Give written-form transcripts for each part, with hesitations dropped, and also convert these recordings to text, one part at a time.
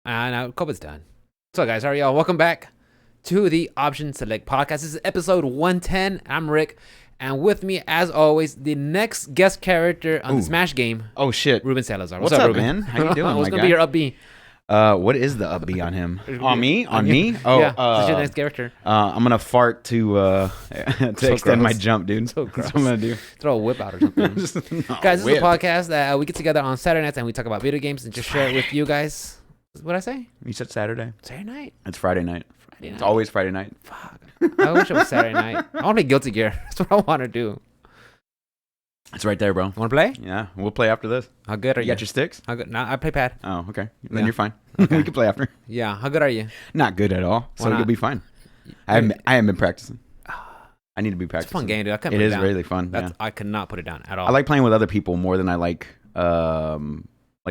Now COVID's done. So, guys, how are y'all? Welcome back to the Option Select Podcast. This is episode 110. I'm Rick. And with me, as always, the next guest character on the Smash game. Oh, shit. Ruben Salazar. What's up, Ruben? man? How you doing, What's my going to be guy? your up B? What is the up B on him? On me? On me? Oh, yeah, this is your next character. I'm going to fart to extend my jump, dude. So That's what I'm going to do. Throw a whip out or something. Guys, this is a podcast that we get together on Saturday nights and we talk about video games and just share it with you guys. What'd I say? You said Saturday? Saturday night? It's Friday night. Friday night. It's always Friday night. Fuck. I wish it was Saturday night. I want to play Guilty Gear. That's what I want to do. It's right there, bro. Want to play? Yeah, we'll play after this. How good are you? You got your sticks? How good? No, I play pad. Oh, okay. Then Yeah. you're fine. Okay. We can play after. Yeah. How good are you? Not good at all. Why So not? you'll be fine. I haven't been practicing. I need to be It's a practicing. fun game, dude. I couldn't It put is it down. really fun. That's, Yeah. I could not put it down at all. I like playing with other people more than I like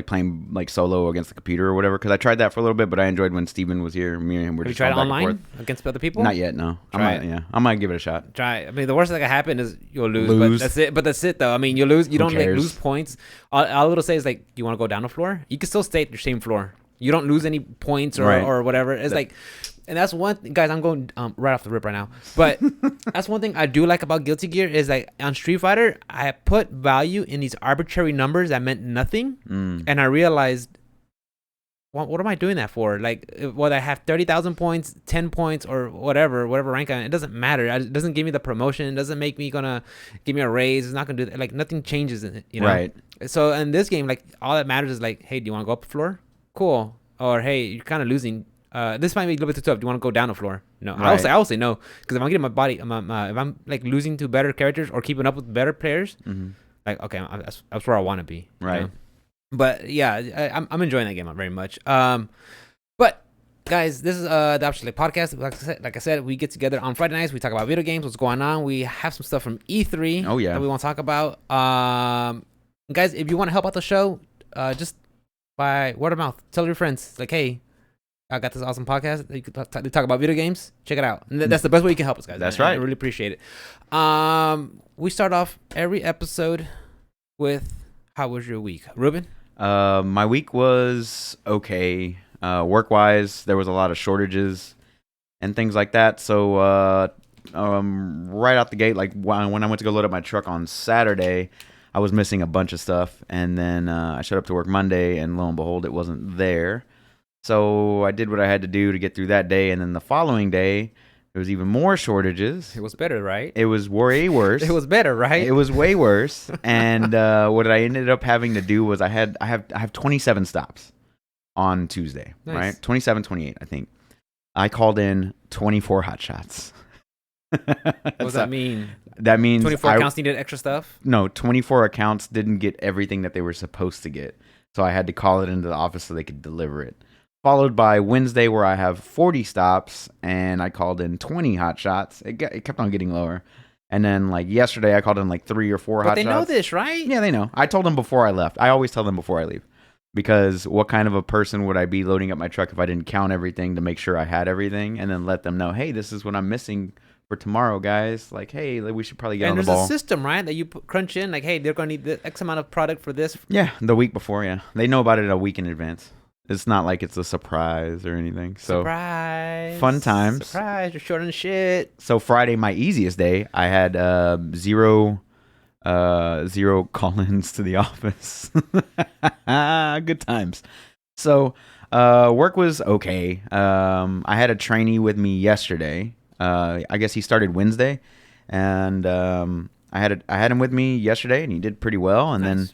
playing like solo against the computer or whatever. Because I tried that for a little bit, but I enjoyed when Steven was here. Me and him were Have you just tried it going back and online against other people? forth. Not yet, no. Try it. I might give it a shot. Try it. I mean, the worst that can happen is you'll lose. Lose. But that's it. But that's it, though. I mean, you lose. You don't like, cares? lose points. All it'll say is like, you want to go down the floor? You can still stay at your same floor. You don't lose any points Right. or whatever. It's like, and that's one guys. I'm going right off the rip right now. But that's one thing I do like about Guilty Gear is like on Street Fighter, I put value in these arbitrary numbers that meant nothing, and I realized, what am I doing that for? Like, whether I have 30,000 points, 10 points, or whatever rank I'm in, it doesn't matter. It doesn't give me the promotion. It doesn't make me gonna give me a raise. It's not gonna do that. Like, nothing changes in it, you know? Right. So in this game, like, all that matters is like, hey, do you want to go up the floor? Cool. Or hey, you're kind of losing. This might be a little bit too tough. Do you want to go down the floor? No. Right. I will say no, because if I'm getting my body, if I'm like losing to better characters or keeping up with better players, like, okay, that's where I want to be. Right. You know? But yeah, I'm enjoying that game very much. But guys, this is the Option Select Podcast. Like I said, we get together on Friday nights. We talk about video games, what's going on. We have some stuff from E3. Oh, yeah. That we want to talk about. Guys, if you want to help out the show, just by word of mouth, tell your friends. Like, hey, I got this awesome podcast. You could talk about video games. Check it out. And that's the best way you can help us, guys. That's I right. really appreciate it. We start off every episode with, how was your week, Ruben? My week was okay. Work-wise, there was a lot of shortages and things like that. So right out the gate, like when I went to go load up my truck on Saturday, I was missing a bunch of stuff. And then I showed up to work Monday, and lo and behold, it wasn't there. So I did what I had to do to get through that day. And then the following day, there was even more shortages. It was better, right? It was way worse. It was better, right? It was way worse. And what I ended up having to do was I have 27 stops on Tuesday, Nice. right? 27, 28, I think. I called in 24 hot shots. What does that mean? That means 24 accounts needed extra stuff? No, 24 accounts didn't get everything that they were supposed to get. So I had to call it into the office so they could deliver it. Followed by Wednesday, where I have 40 stops, and I called in 20 hot shots. It kept on getting lower. And then, like, yesterday, I called in, like, 3 or 4 hot shots. But they know this, right? Yeah, they know. I told them before I left. I always tell them before I leave. Because what kind of a person would I be loading up my truck if I didn't count everything to make sure I had everything and then let them know, hey, this is what I'm missing for tomorrow, guys. Like, hey, we should probably get on the ball. And there's a system, right, that you crunch in. Like, hey, they're going to need the X amount of product for this. Yeah, the week before, yeah. They know about it a week in advance. It's not like it's a surprise or anything. So Surprise. Fun times. Surprise. You're short on shit. So Friday, my easiest day, I had zero call-ins to the office. Good times. So work was okay. I had a trainee with me yesterday. I guess he started Wednesday, and I had him with me yesterday, and he did pretty well. And Nice. then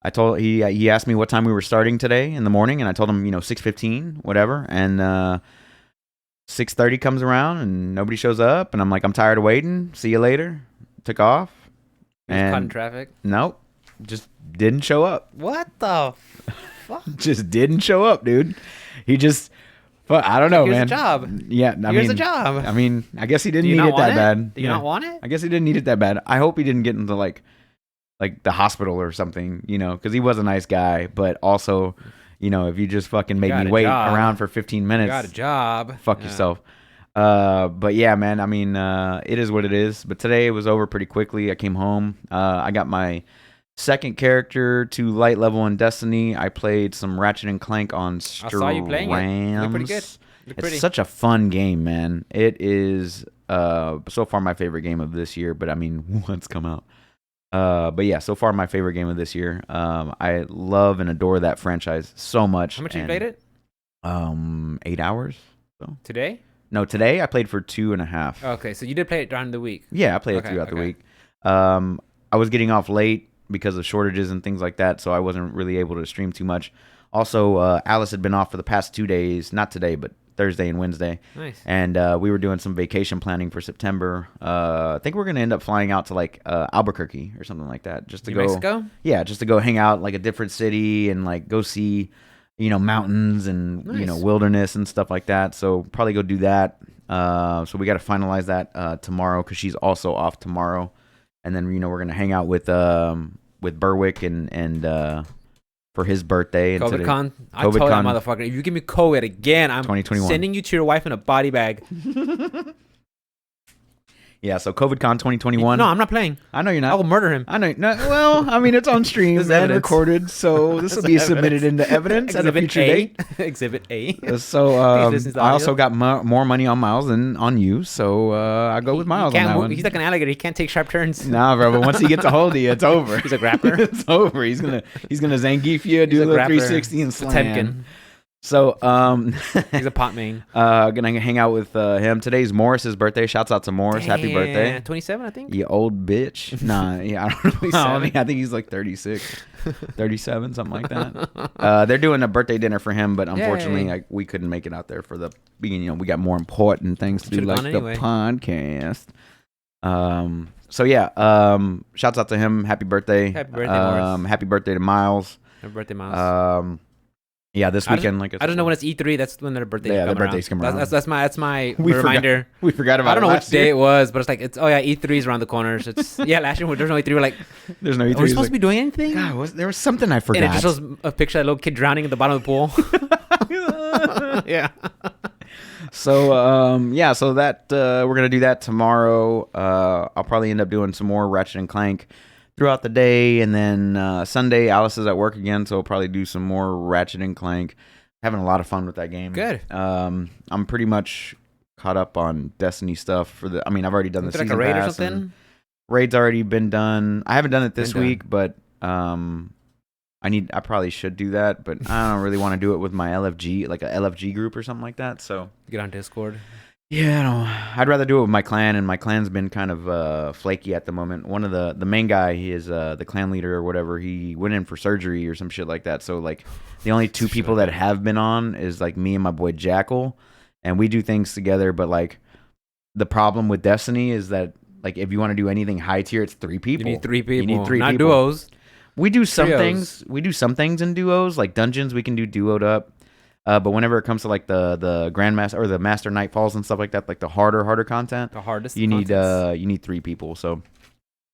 I told he asked me what time we were starting today in the morning, and I told him 6:15, whatever. And 6:30 comes around, and nobody shows up, and I'm like, I'm tired of waiting. See you later. Took off. He was caught in And traffic. nope, just didn't show up. What the fuck? Just didn't show up, dude. He just, I don't know, Here's man. a job. Yeah, Here's a job. I mean, I guess he didn't Do you need not it that want bad. Do you not want it? I guess he didn't need it that bad. I hope he didn't get into like the hospital or something, because he was a nice guy. But also, if you just fucking make got me a wait job. around for 15 You minutes, got a job. fuck Yeah. yourself. But yeah, man, I mean, it is what it is. But today it was over pretty quickly. I came home. I got my second character to light level in Destiny. I played some Ratchet and Clank on Strams. I saw you playing it. Looked pretty good. It's such a fun game, man. It is so far my favorite game of this year, but I mean, once come out. But yeah, so far my favorite game of this year. I love and adore that franchise so much. How much you played it? 8 hours. So. Today? No, today I played for 2.5. Okay, so you did play it during the week. Yeah, I played it throughout the week. I was getting off late because of shortages and things like that, so I wasn't really able to stream too much. Also, Alice had been off for the past 2 days, not today, but Thursday and Wednesday. Nice. And we were doing some vacation planning for September. I think we're going to end up flying out to like Albuquerque or something like that. Just to New Mexico? Yeah, just to go hang out like a different city and like go see, mountains and, Nice. wilderness and stuff like that. So probably go do that. So we got to finalize that tomorrow because she's also off tomorrow. And then, we're going to hang out with Berwick and for his birthday. And COVID-Con. I told that motherfucker, if you give me COVID again, I'm 2021. sending you to your wife in a body bag. Yeah, so COVID-Con 2021. No, I'm not playing. I know you're not. I will murder him. I know. No, well, I mean, it's on stream and recorded, so this will be submitted into evidence at a future date. Exhibit A. So I also got more money on Miles than on you, so I go with Miles on that one. He's like an alligator. He can't take sharp turns. Nah, bro, but once he gets a hold of you, it's over. He's a grappler. It's over. He's gonna Zangief you, do a little 360 and slam. Temkin. So he's a pot main. Gonna hang out with him. Today's Morris's birthday. Shouts out to Morris. Happy birthday. 27, I think. You old bitch. Nah, yeah, I don't know. I think he's like 36, 37, something like that. They're doing a birthday dinner for him, but unfortunately we couldn't make it out there for the beginning. We got more important things to do, like the podcast. So yeah, shouts out to him. Happy birthday. Happy birthday, Morris. Happy birthday to Miles. Happy birthday, Miles. Yeah, this weekend, I don't know when it's E3. That's when their birthdays come around. Their birthdays come around. That's my reminder. We forgot about it. I don't know which day it was, but it's like E3 is around the corner. So it's last year there's no E3. We're like, there's no E3. Are we supposed to be doing anything? God, there was something I forgot. And it just shows a picture of a little kid drowning at the bottom of the pool. Yeah. So so that we're gonna do that tomorrow. I'll probably end up doing some more Ratchet and Clank throughout the day, and then Sunday Alice is at work again, so we'll probably do some more Ratchet and Clank. Having a lot of fun with that game. Good. I'm pretty much caught up on Destiny stuff I've already done the season like a raid pass or something. Raid's already been done. I haven't done it this week, but I probably should do that, but I don't really want to do it with my LFG, like a LFG group or something like that. So get on Discord. Yeah, I'd rather do it with my clan, and my clan's been kind of flaky at the moment. One of the main guy, he is the clan leader or whatever. He went in for surgery or some shit like that. So like, the only two people that have been on is like me and my boy Jackal, and we do things together. But like, the problem with Destiny is that like if you want to do anything high tier, it's 3 people. You need 3 people. You need 3 not people. Duos. We do some things. We do some things in duos, like dungeons. We can do duoed up. But whenever it comes to like the Grandmaster or the Master Nightfalls and stuff like that, like the harder content, the hardest, you need 3 people. So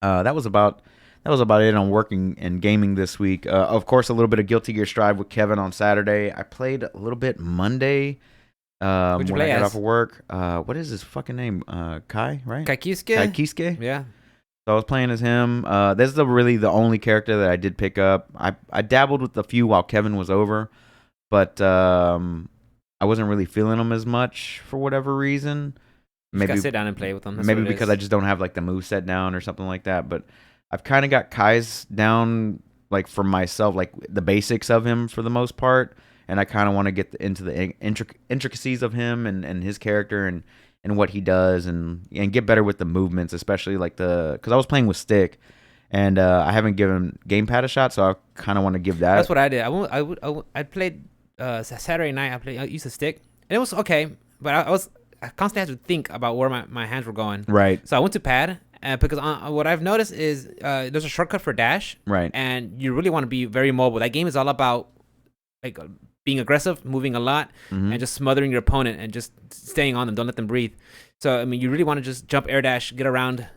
that was about it on working and gaming this week. Of course, a little bit of Guilty Gear Strive with Kevin on Saturday. I played a little bit Monday when I got off of work. What is his fucking name? Kai, right? Kai Kisuke? Yeah. So I was playing as him. This is really the only character that I did pick up. I dabbled with a few while Kevin was over. But I wasn't really feeling them as much for whatever reason. Maybe gotta sit down and play with them. Maybe because I just don't have like the moveset down or something like that. But I've kind of got Kai's down like for myself, like the basics of him for the most part. And I kind of want to get into the intricacies of him and his character and what he does and get better with the movements, especially like because I was playing with stick. And I haven't given gamepad a shot, so I kind of want to give that. That's what I did. I played Saturday night. I used a stick, and it was okay. But I constantly had to think about where my hands were going. Right. So I went to pad because what I've noticed is there's a shortcut for dash. Right. And you really want to be very mobile. That game is all about like being aggressive, moving a lot, and just smothering your opponent and just staying on them. Don't let them breathe. So I mean, you really want to just jump, air dash, get around,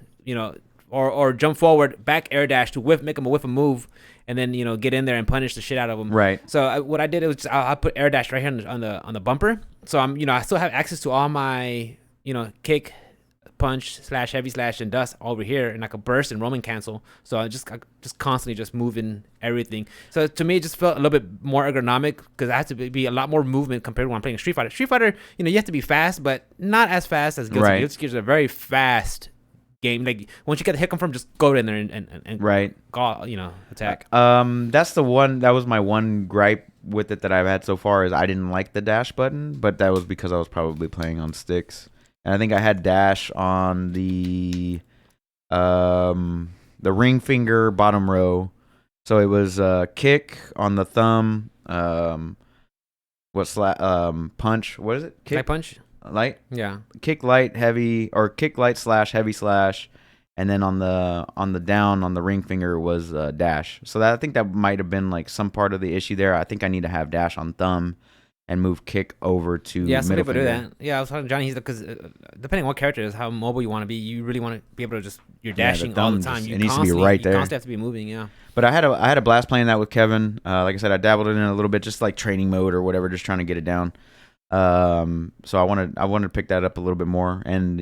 or jump forward, back air dash to make them whiff a move, and then get in there and punish the shit out of them. Right. So what I did was I put air dash right here on the bumper. So I still have access to all my kick, punch slash heavy slash and dust over here, and I could burst and Roman cancel. So I just constantly just moving everything. So to me, it just felt a little bit more ergonomic because I had to be a lot more movement compared to when I'm playing Street Fighter. Street Fighter, you have to be fast, but not as fast as Guilty Gear. Guilty Gear is a very fast game. Like once you get the hit confirm, just go in there and go, attack. That's the one. That was my one gripe with it that I've had so far is I didn't like the dash button, but that was because I was probably playing on sticks. And I think I had dash on the ring finger bottom row. So it was kick on the thumb, punch. What is it? Kick punch? Light? Yeah. Kick light heavy or kick light slash heavy slash. And then on the down on the ring finger was dash. So I think that might have been like some part of the issue there. I think I need to have dash on thumb and move kick over to some middle people finger. do that. Yeah, I was talking to Johnny. He's because depending on what character it is, how mobile you want to be, you really want to be able to just you're dashing all the time. It needs to be right there. You constantly have to be moving. Yeah. But I had a blast playing that with Kevin. Like I said, I dabbled in it a little bit, just like training mode or whatever, just trying to get it down. So I wanted to pick that up a little bit more, and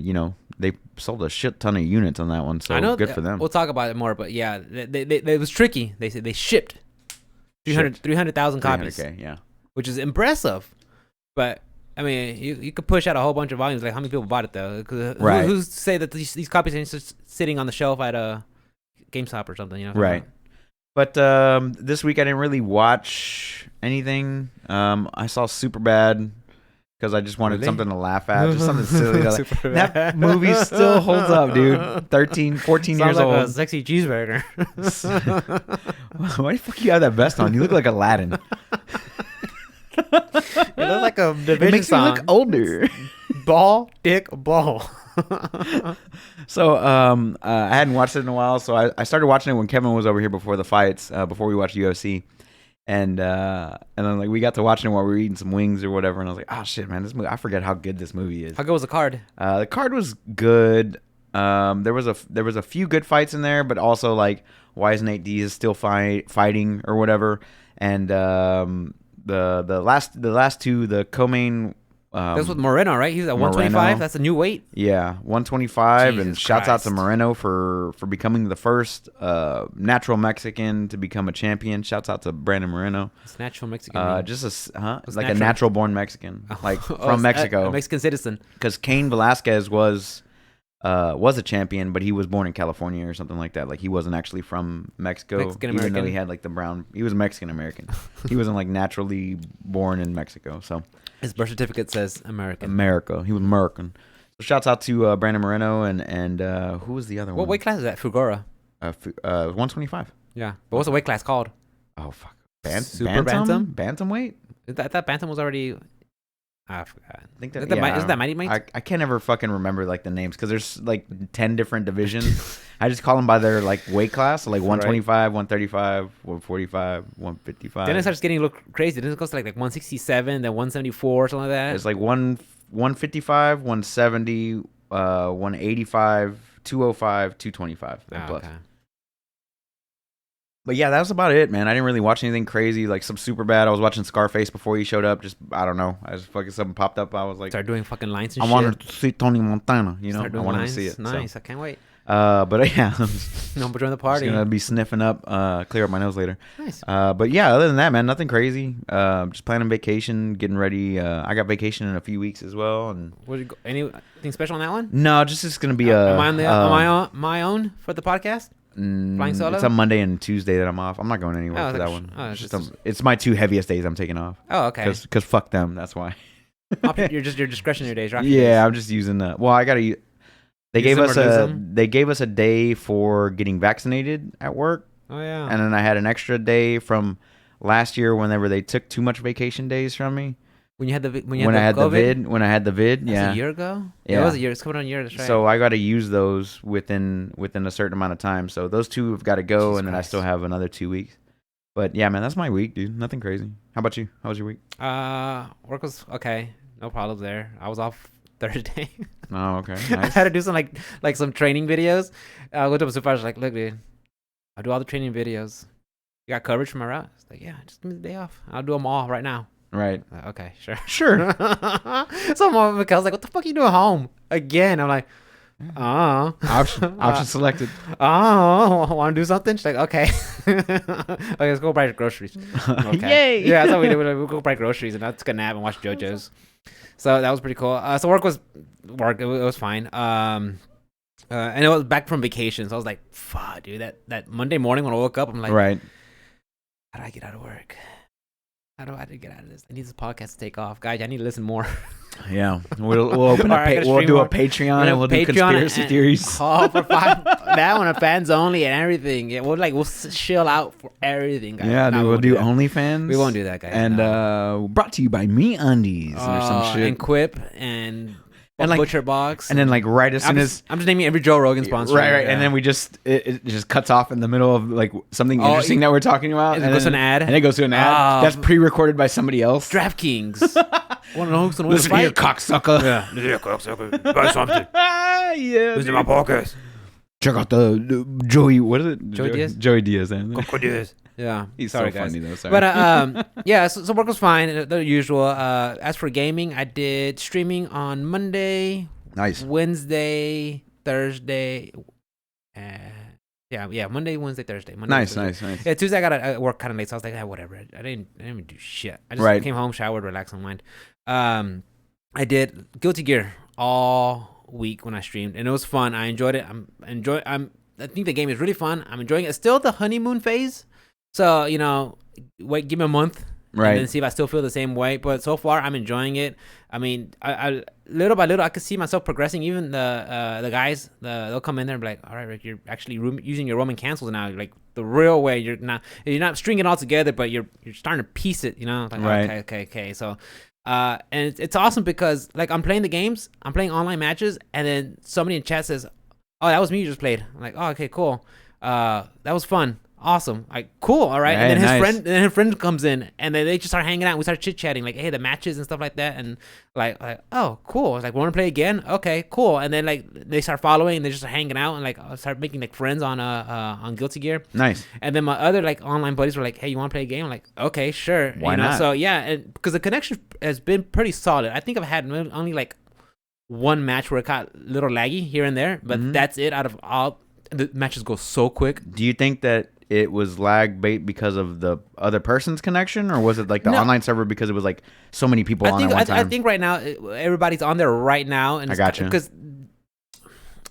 they sold a shit ton of units on that one. So I know, good for them. We'll talk about it more, but yeah, it was tricky. They said they shipped 300,000 copies. Yeah. Which is impressive. But I mean, you could push out a whole bunch of volumes. Like, how many people bought it though? Right. Who's to say that these copies are just sitting on the shelf at a GameStop or something? Right. But this week I didn't really watch anything. I saw Superbad because I just wanted something to laugh at, just something silly. That movie still holds up, dude. 13, 14 years like old. A sexy cheeseburger. Why the fuck you have that vest on? You look like Aladdin. You look like a Division It makes song. me look older. Ball, dick, ball. So I hadn't watched it in a while, so I started watching it when Kevin was over here before the fights, before we watched UFC. And then like we got to watching it while we were eating some wings or whatever, and I was like, oh shit, man, this movie, I forget how good this movie is. How good was the card? The card was good. There was a few good fights in there, but also like why is Nate Diaz still fighting or whatever, and the last two, the co-main. That's with Moreno, right? He's at 125. That's a new weight. Yeah, 125. Jesus and shouts out Christ. to Moreno for becoming the first natural Mexican to become a champion. Shouts out to Brandon Moreno. It's natural Mexican. Just like natural? a natural born Mexican, like from Mexico. A Mexican citizen. Because Cain Velasquez was a champion, but he was born in California or something like that. Like he wasn't actually from Mexico, even though he had like the brown. He was Mexican American. He wasn't like naturally born in Mexico. So his birth certificate says American. America. He was American. So shouts out to Brandon Moreno and who was the other one? What weight class is that? Fugora. 125. Yeah, but what's the weight class called? Oh fuck. Super bantam. Bantamweight. I thought bantam was already. I forgot. I think that Isn't that mighty weight? I can't ever fucking remember like the names because there's like 10 different divisions. I just call them by their like weight class, so like 125, 135, 145, 155. Then it starts getting a little crazy. Then it goes to like 167, then 174, something like that. It's like 155, 170, 185, 205, 225. Plus. Okay. But yeah, that was about it, man. I didn't really watch anything crazy, like some super bad. I was watching Scarface before he showed up. Just I don't know. I just fucking something popped up. I was like, start doing fucking lines and I shit. wanted to see Tony Montana. I Start doing wanted lines. to see it. Nice. So. I can't wait. But yeah, No, but join the party. I'm gonna be sniffing up, clear up my nose later. Nice. But yeah, other than that, man, nothing crazy. Just planning vacation, getting ready. I got vacation in a few weeks as well. And anything special on that one? no, just gonna be am I on my own for the podcast? Flying solo? It's a Monday and Tuesday that I'm off. I'm not going anywhere for that one. It's my two heaviest days I'm taking off. Oh, okay. Because fuck them. That's why. Your discretionary days, right? Yeah, I'm just using the. Well, I gotta. They gave us a day for getting vaccinated at work. Oh yeah. And then I had an extra day from last year whenever they took too much vacation days from me. When I had the vid, yeah. A year ago? Yeah. It was a year. It's coming on a year, that's right. So I got to use those within a certain amount of time. So those two have got to go, Jesus and then Christ. I still have another 2 weeks. But yeah, man, that's my week, dude. Nothing crazy. How about you? How was your week? Work was okay. No problems there. I was off Thursday. Oh, okay. I Nice. had to do some like some training videos. I looked up a supervisor like, look, dude, I do all the training videos. You got coverage for my route? It's like, yeah, just give me the day off. I'll do them all right now. Right. Okay, sure. Sure. So Mikkel's like, what the fuck are you doing home? Again. I'm like, Option selected. Want to do something? She's like, okay. Okay, let's go buy groceries. Okay. Yay! Yeah, that's what we did. We'll go buy groceries, and I took a nap and watched JoJo's. So that was pretty cool. So work. It was fine. And it was back from vacation, so I was like, fuck, dude. That Monday morning when I woke up, I'm like, Right. how do I get out of work? How do I get out of this? I need this podcast to take off, guys. I need to listen more. Yeah, we'll open we'll do a Patreon and we'll do conspiracy theories. Oh, for fun. That one, fans only and everything. Yeah, we'll chill out for everything, guys. Yeah, no, we'll do OnlyFans. We won't do that, guys. And brought to you by Me Undies or some shit. And Quip and like, Butcher Box. And then like right as soon as I'm just naming every Joe Rogan sponsor. Right. Yeah. And then we it just cuts off in the middle of like something interesting that we're talking about. And it goes to an ad. And it goes to an ad. That's pre-recorded by somebody else. DraftKings. Want to know who's gonna Listen here, cocksucker. Yeah. Listen here, cocksucker. Buy something. Yeah. Listen to my podcast. Check out the Joey. What is it? Joey Diaz. Joey Diaz. Coco Diaz. Yeah. He's sorry, so guys. funny though. Sorry. But yeah. So work was fine. The usual. As for gaming, I did streaming on Monday. Nice. Wednesday, Thursday. Yeah. Monday, Wednesday, Thursday. Monday, nice. Yeah, Tuesday I got to work kind of late, so I was like, whatever. I didn't even do shit. I just came home, showered, relaxed, unwind. I did Guilty Gear all week when I streamed, and it was fun. I enjoyed it. I think the game is really fun. I'm enjoying it. It's still the honeymoon phase, so give me a month. Right. And then see if I still feel the same way. But so far, I'm enjoying it. I mean, I little by little, I could see myself progressing. Even the guys, they'll come in there and be like, "All right, Rick, you're actually using your Roman cancels now. You're like the real way. You're not stringing it all together, but you're starting to piece it. Like, right. Okay. So, and it's awesome because like I'm playing the games, I'm playing online matches, and then somebody in chat says, "Oh, that was me you just played." I'm like, "Oh, okay, cool. That was fun." Awesome. Like, cool. All right. Yeah, and then his friend comes in, and then they just start hanging out. We start chit chatting, like, hey, the matches and stuff like that. And like, oh, cool. I was like, want to play again? Okay, cool. And then like they start following, and they just start hanging out, and like start making like friends on Guilty Gear. Nice. And then my other like online buddies were like, hey, you want to play a game? I'm like, okay, sure. Why not? So yeah, and because the connection has been pretty solid. I think I've had only like one match where it got a little laggy here and there, but that's it. Out of all the matches go so quick. Do you think that it was lag bait because of the other person's connection, or was it like the online server because it was like so many people on at one time? I think right now everybody's on there right now, and I got you. Because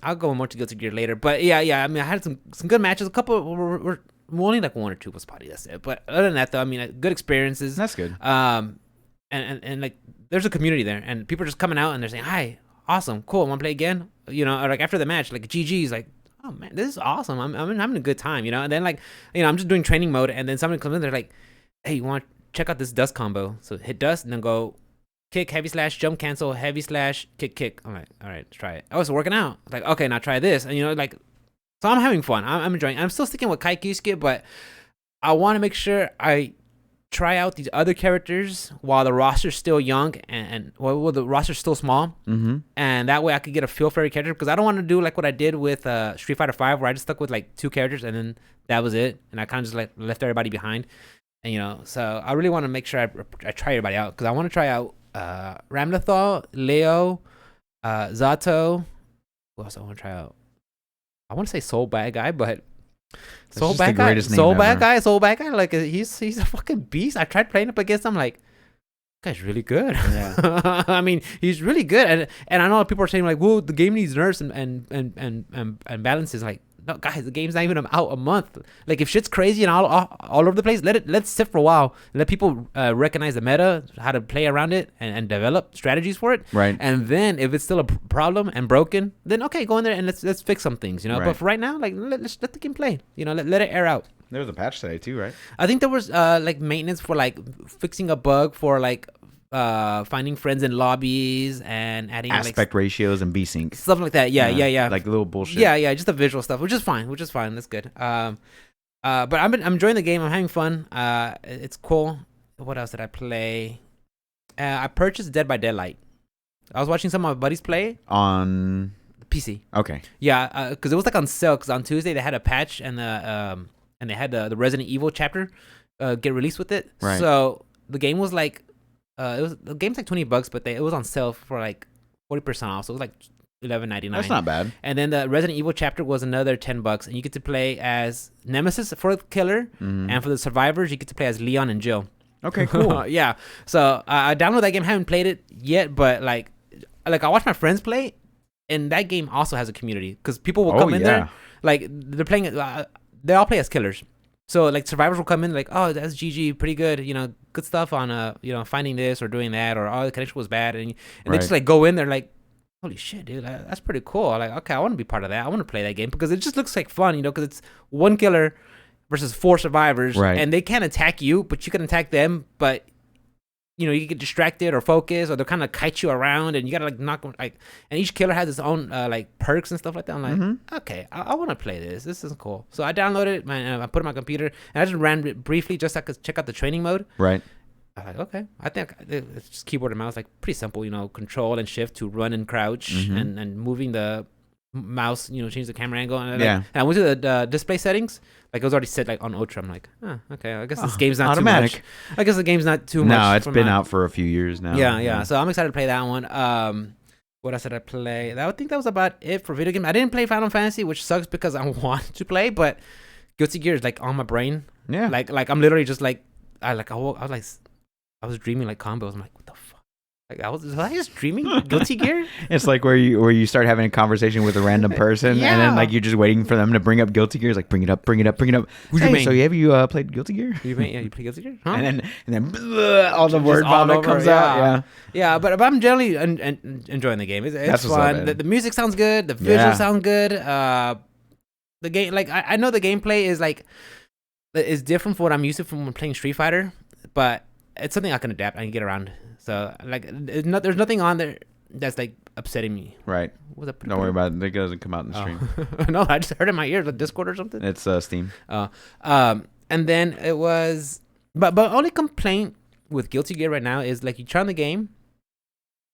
I'll go more to Guilty Gear later, but yeah. I mean, I had some good matches. A couple were only like one or two was probably that's it. But other than that, though, I mean, good experiences. That's good. And like there's a community there, and people are just coming out and they're saying, "Hi, awesome, cool, want to play again?" Or like after the match, like GG's, like, oh man, this is awesome. I'm having a good time, And then like, I'm just doing training mode, and then somebody comes in, they're like, hey, you want to check out this dust combo? So hit dust and then go kick, heavy slash, jump cancel, heavy slash, kick. I'm like, all right, let's try it. Oh, it's working out. Like, okay, now try this. And like, so I'm having fun. I'm enjoying it. I'm still sticking with Kaikisuke, but I want to make sure I try out these other characters while the roster's still young and the roster's still small, and that way I could get a feel for every character, because I don't want to do like what I did with Street Fighter 5, where I just stuck with like 2 characters and then that was it, and I kind of just like left everybody behind, and so I really want to make sure I try everybody out, because I want to try out Ramlethal, Leo, Zato. Who else I want to try out? I want to say Soul Bad Guy, but Soul Bad Guy, like he's a fucking beast. I tried playing up against him, like, this guy's really good. Yeah. I mean, he's really good, and I know people are saying like, "Whoa, the game needs nerfs and balances." Like, no, guys, the game's not even out a month. Like, if shit's crazy and all over the place, let's sit for a while. Let people recognize the meta, how to play around it, and develop strategies for it. Right. And then if it's still a problem and broken, then okay, go in there and let's fix some things. Right. But for right now, like, let's let the game play. Let it air out. There was a patch today too, right? I think there was like maintenance for like fixing a bug for like finding friends in lobbies and adding aspect ratios and B-sync, stuff like that. Yeah. Like little bullshit. Yeah. Just the visual stuff, which is fine. That's good. But I'm enjoying the game. I'm having fun. It's cool. What else did I play? I purchased Dead by Daylight. I was watching some of my buddies play on PC. Okay. Yeah, because it was like on sale. Because on Tuesday they had a patch and they had the Resident Evil chapter get released with it. Right. So the game was like, the game's like $20, but it was on sale for like 40% off. So it was like $11.99. That's not bad. And then the Resident Evil chapter was another $10, and you get to play as Nemesis for the killer, and for the survivors, you get to play as Leon and Jill. Okay, cool. Yeah. So I downloaded that game. Haven't played it yet, but like I watch my friends play, and that game also has a community because people will come in there, like they're playing. They all play as killers. So like survivors will come in like, oh, that's GG, pretty good, good stuff on finding this or doing that, or oh, the connection was bad, and they just like go in there like, holy shit, dude, that's pretty cool. Like, okay, I want to be part of that. I want to play that game because it just looks like fun, because it's one killer versus 4 survivors, and they can't attack you, but you can attack them, but you get distracted or focus, or they'll kind of kite you around, and you gotta like knock them, like, and each killer has its own like perks and stuff like that. I'm like, okay, I want to play this. This is cool. So I downloaded it, I put it on my computer, and I just ran it briefly just so I could check out the training mode. Right. I was like, okay, I think it's just keyboard and mouse, like pretty simple, control and shift to run and crouch, and moving the mouse, change the camera angle, and I went to the display settings. Like it was already set like on ultra. I'm like, okay, I guess this game's not automatic. Too much. I guess the game's not too much. No, it's been out for a few years now. Yeah. So I'm excited to play that one. What else did I play? I think that was about it for video game. I didn't play Final Fantasy, which sucks because I want to play, but Guilty Gear is like on my brain. Yeah. Like I'm literally just like I was dreaming like combos. I'm like, what the fuck? Like was I just dreaming Guilty Gear? It's like where you start having a conversation with a random person, and then like you're just waiting for them to bring up Guilty Gear. It's like bring it up. Hey, so have you played Guilty Gear? You play Guilty Gear? Huh? And then all the word vomit comes out. Yeah, but I'm generally enjoying the game. It's fun. The music sounds good. The visuals sound good. The game, like I know the gameplay is different from what I'm used to from playing Street Fighter, but it's something I can adapt. I can get around. So like, there's nothing on there that's like upsetting me. Right. Don't worry about it. It doesn't come out in the stream. No, I just heard it in my ears, like Discord or something. It's Steam. And then it was, but only complaint with Guilty Gear right now is like you try on the game,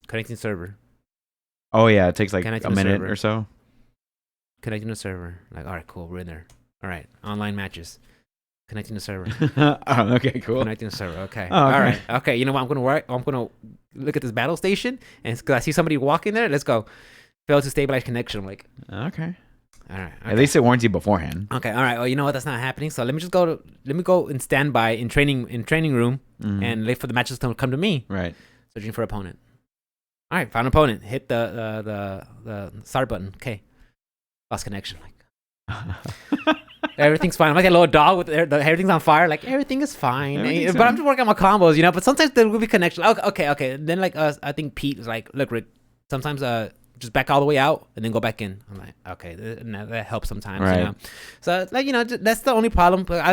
connecting server. Oh yeah, it takes like a minute or so. Connecting to server. Like, all right, cool, we're in there. All right, online matches. Connecting the server. Oh, okay, cool. Connecting the server. Okay. Oh, okay. All right. Okay. You know what? I'm gonna look at this battle station, and because I see somebody walking there, let's go. Fail to stabilize connection. I'm like, okay. All right. Okay. At least it warns you beforehand. Okay. All right. Well, you know what? That's not happening. So let me go and stand by in training room and wait for the matches to come to me. Right. Searching for opponent. All right. Found opponent. Hit the start button. Okay. Lost connection. Like. Everything's fine. I'm like a little dog with everything's on fire. Like everything is fine. But I'm just working on my combos, But sometimes there will be connection. Okay. Then like I think Pete was like, look, Rick. Sometimes just back all the way out and then go back in. I'm like, okay, that helps sometimes. Right. So like that's the only problem. But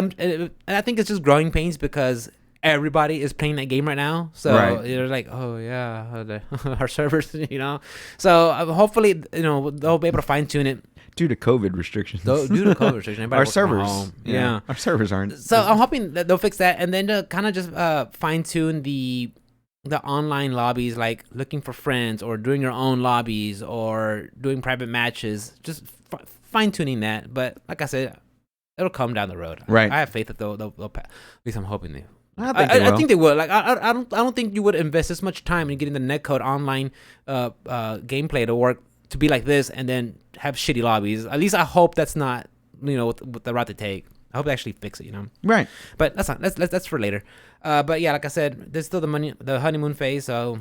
I think it's just growing pains because everybody is playing that game right now. So they're like, oh yeah, our servers, So hopefully they'll be able to fine tune it. Due to COVID restrictions. Our servers. Yeah. Our servers aren't. So I'm hoping that they'll fix that, and then to kind of just fine tune the online lobbies, like looking for friends or doing your own lobbies or doing private matches. Just fine tuning that. But like I said, it'll come down the road. Right. I have faith that they'll at least I'm hoping they. I think they will. Like I don't think you would invest this much time in getting the netcode online gameplay to work to be like this and then have shitty lobbies. At least I hope that's not what the route to take. I hope they actually fix it. Right. But that's not that's for later. But yeah, like I said, there's still the honeymoon phase. So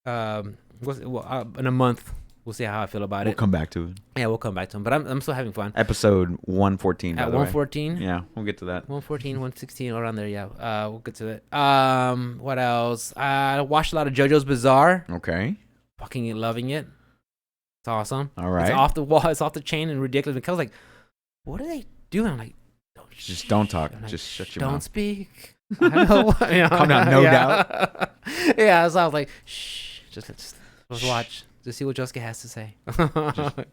in a month we'll see how I feel about it. We'll come back to it. Yeah, we'll come back to them. But I'm still having fun. Episode 114. At 114. Yeah, we'll get to that. 114, 116, around there. Yeah, we'll get to it. What else? I watched a lot of JoJo's Bizarre. Okay. Fucking loving it. It's awesome. All right. It's off the wall. It's off the chain and ridiculous. Because I was like, what are they doing? I'm like, don't talk. Like, just shut your mouth. Don't speak. I know. Calm down. No doubt. Yeah. So I was like, shh. Let's watch to see what Josuke has to say.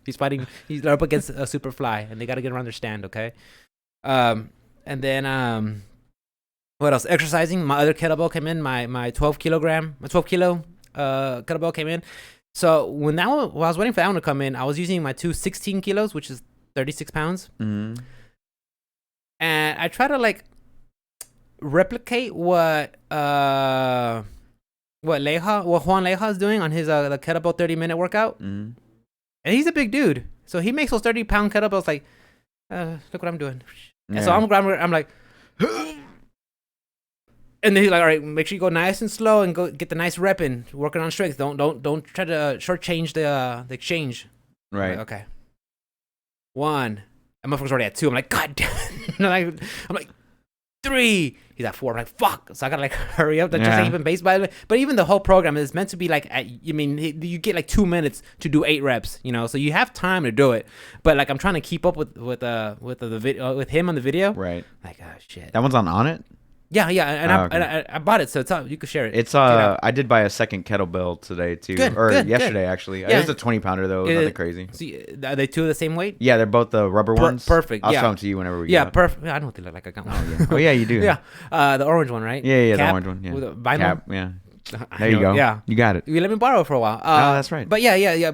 He's fighting. He's up against a Superfly, and they got to get around their stand. Okay. And then what else? Exercising. My other kettlebell came in. My 12 kilo kettlebell came in. So while I was waiting for that one to come in, I was using my two 16 kilos, which is 36 pounds. Mm-hmm. And I try to like replicate what Juan Leja is doing on his the kettlebell 30-minute workout. Mm-hmm. and he's a big dude, so he makes those 30-pound kettlebells like, look what I'm doing. And so I'm like, and then he's like, all right, make sure you go nice and slow and go get the nice rep in, working on strength. Don't try to shortchange the exchange. Right. Like, okay. 1. And motherfucker's already at 2. I'm like, God damn it. I'm like 3. He's at 4. I'm like, fuck. So I gotta like hurry up. That's just like even base by the way. But even the whole program is meant to be like, you get like 2 minutes to do 8 reps, so you have time to do it. But like I'm trying to keep up with the video with him on the video. Right. Like, oh shit. That one's on it. Yeah, and I bought it, so it's you can share it. It's I did buy a second kettlebell today too, yesterday actually. It was a 20-pounder though. It was nothing crazy. So are they 2 of the same weight? Yeah, they're both the rubber ones. Perfect. I'll show them to you whenever we. Yeah, perfect. I don't think like I got one. Oh yeah, you do. Yeah, the orange one, right? Yeah, Cap the orange one. Yeah. With a vinyl. Cap, yeah. There you go. Yeah, you got it. You let me borrow it for a while. That's right. But yeah.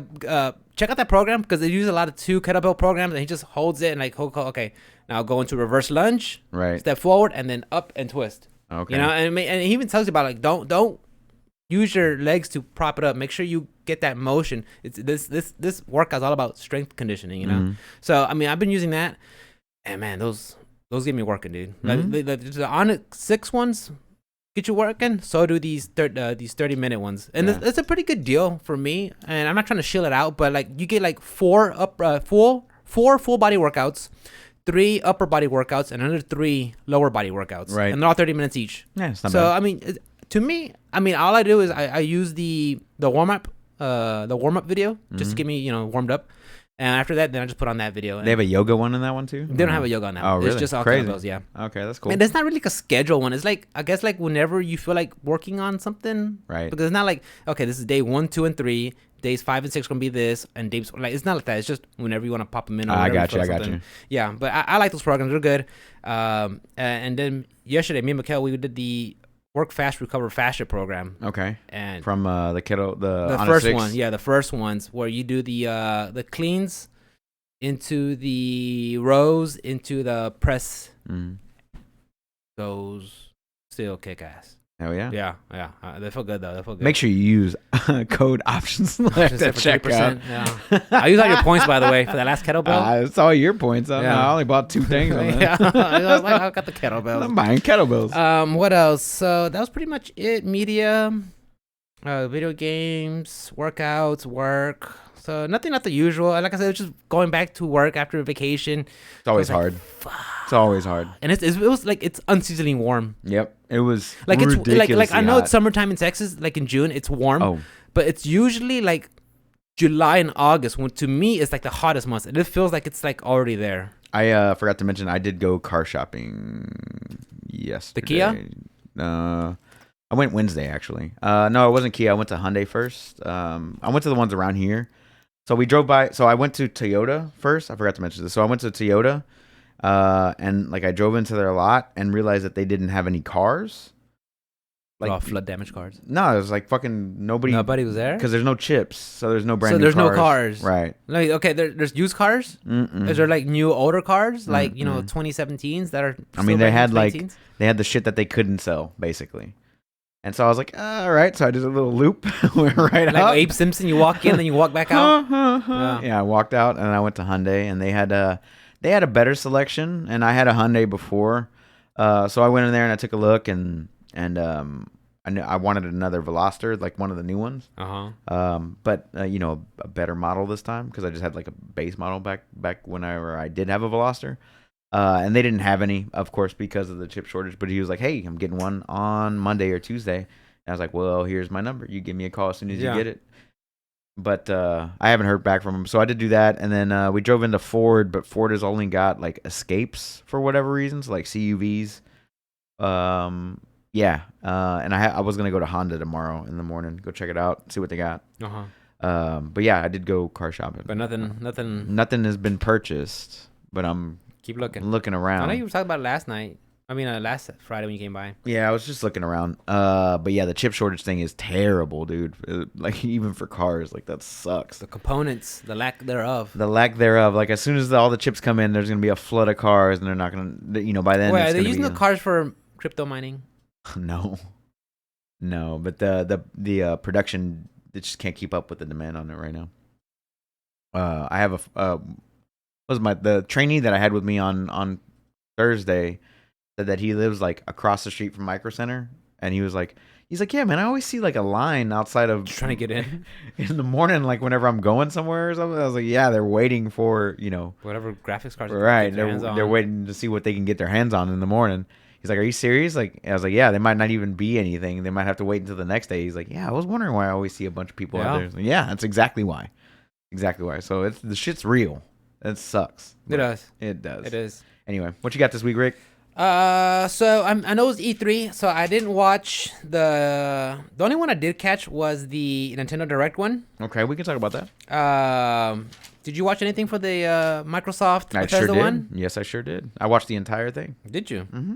Check out that program because they use a lot of 2 kettlebell programs, and he just holds it and like, okay, now go into reverse lunge, right? Step forward and then up and twist. Okay. And he even tells you about like don't use your legs to prop it up. Make sure you get that motion. It's this workout's all about strength conditioning, Mm-hmm. So I mean, I've been using that, and man, those get me working, dude. Mm-hmm. The Onyx 6 ones get you working. So do these 30-minute ones, and it's a pretty good deal for me. And I'm not trying to shill it out, but like you get like 4 full body workouts. 3 upper body workouts and another 3 lower body workouts. Right. And they're all 30 minutes each. Yeah, it's not so, bad. I mean, to me, all I do is I use the warm-up video just to get me, warmed up. And after that, then I just put on that video. They have a yoga one in that one too? They don't have a yoga on that one. Oh, really? It's just all crazy. kettlebells, yeah. Okay, that's cool. And it's not really like a schedule one. It's like, I guess like whenever you feel like working on something. Right. Because it's not like, okay, this is day 1, 2, and 3. Days 5 and 6 gonna be this, and days like it's not like that. It's just whenever you want to pop them in. Or I got you. Yeah, but I like those programs. They're good. And then yesterday, me and Mikkel, we did the Work Fast, Recover Faster program. Okay. And from the first one, the first ones where you do the cleans into the rows into the press. Mm. Those still kick ass. Hell yeah. Yeah. They feel good, though. They feel good. Make sure you use code options left at checkout. Yeah. I use all your points, by the way, for that last kettlebell. It's all your points. I only bought 2 things on that. Yeah. I was like, I got the kettlebells. I'm buying kettlebells. What else? So that was pretty much it. Media, video games, workouts, work. So nothing not the usual. Like I said, it's just going back to work after vacation. It's always hard. It's always hard. And it was like it's unseasonably warm. Yep. It was like it's like I know hot. it's summertime in Texas, like in June, it's warm. But it's usually like July and August when to me it's like the hottest months. And it feels like it's like already there. I forgot to mention I did go car shopping yesterday. The Kia? I went Wednesday actually. No, it wasn't Kia. I went to Hyundai first. I went to the ones around here. So we drove by. So I went to Toyota first. I forgot to mention this. So I went to Toyota, and like I drove into their lot and realized that they didn't have any cars. Like flood damaged cars. No, it was like fucking nobody. Nobody was there because there's no chips, so there's no brand. So new there's cars. no cars, right? Like okay, there's used cars. Mm-mm. Is there like new older cars, like 2017s that are? I mean, they had the shit that they couldn't sell basically. And so I was like, all right. So I did a little loop, went right like up. Abe Simpson, you walk in, then you walk back out. Yeah, I walked out and I went to Hyundai, and they had a better selection, and I had a Hyundai before, so I went in there and I took a look, and I wanted another Veloster, like one of the new ones. But a better model this time because I just had like a base model back whenever I did have a Veloster. And they didn't have any, of course, because of the chip shortage. But he was like, hey, I'm getting one on Monday or Tuesday. And I was like, well, here's my number. You give me a call as soon as you get it. But I haven't heard back from him. So I did do that. And then we drove into Ford. But Ford has only got like Escapes for whatever reasons, like CUVs. And I was going to go to Honda tomorrow in the morning, go check it out, see what they got. But yeah, I did go car shopping. But nothing has been purchased. But I'm... Keep looking. Looking around. I know you were talking about it last night. I mean, last Friday when you came by. Yeah, I was just looking around. But yeah, the chip shortage thing is terrible, dude. Like, even for cars, like, that sucks. The components, the lack thereof. Like, as soon as all the chips come in, there's going to be a flood of cars, and they're not going to, by then. Wait, are they using the cars for crypto mining? No, but the production, they just can't keep up with the demand on it right now. I have was the trainee that I had with me on Thursday said that he lives like across the street from Micro Center, and he's like, yeah, man, I always see like a line outside of Just trying to get in in the morning, like whenever I'm going somewhere or something. I was like, yeah, they're waiting for whatever graphics cards. right. They're waiting to see what they can get their hands on in the morning. He's like, are you serious? Like, I was like, yeah, they might not even be anything. They might have to wait until the next day. He's like, yeah, I was wondering why I always see a bunch of people out there. Like, yeah, that's exactly why. Exactly why. So the shit's real. It sucks. It does. It does. It is. Anyway, what you got this week, Rick? So I know it was E3, so I didn't watch the only one I did catch was the Nintendo Direct one. Okay, we can talk about that. Did you watch anything for the Microsoft I Bethesda sure did. one? Yes, I sure did. I watched the entire thing. Did you? Mm-hmm.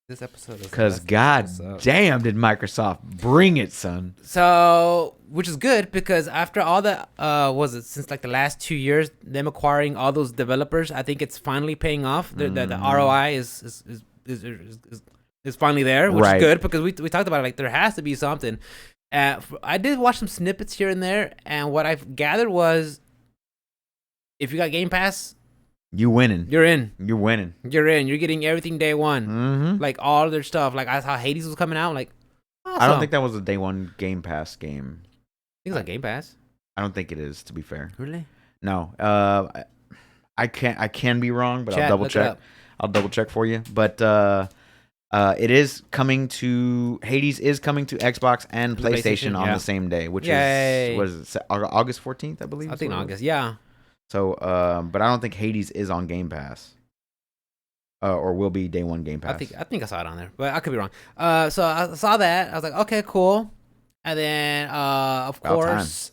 This episode is because god damn did Microsoft bring it, son. So, which is good because after all the since like the last 2 years, them acquiring all those developers, I think it's finally paying off. The ROI is finally there, which is good because we talked about it, like there has to be something. I did watch some snippets here and there, and what I've gathered was, if you got Game Pass, you winning. You're in. You're winning. You're in. You're getting everything day one. Mm-hmm. Like all their stuff. Like I saw Hades was coming out. Like, awesome. I don't think that was a day one Game Pass game. I think it's on Game Pass. I don't think it is, to be fair. Really? No. I can be wrong, but I'll double check. I'll double check for you. But it is coming to Hades is coming to Xbox and PlayStation on the same day, which is what is it, August 14th, I believe. I think August. Yeah. So, but I don't think Hades is on Game Pass, or will be day one Game Pass. I think I saw it on there, but I could be wrong. So I saw that. I was like, okay, cool. And then, of course,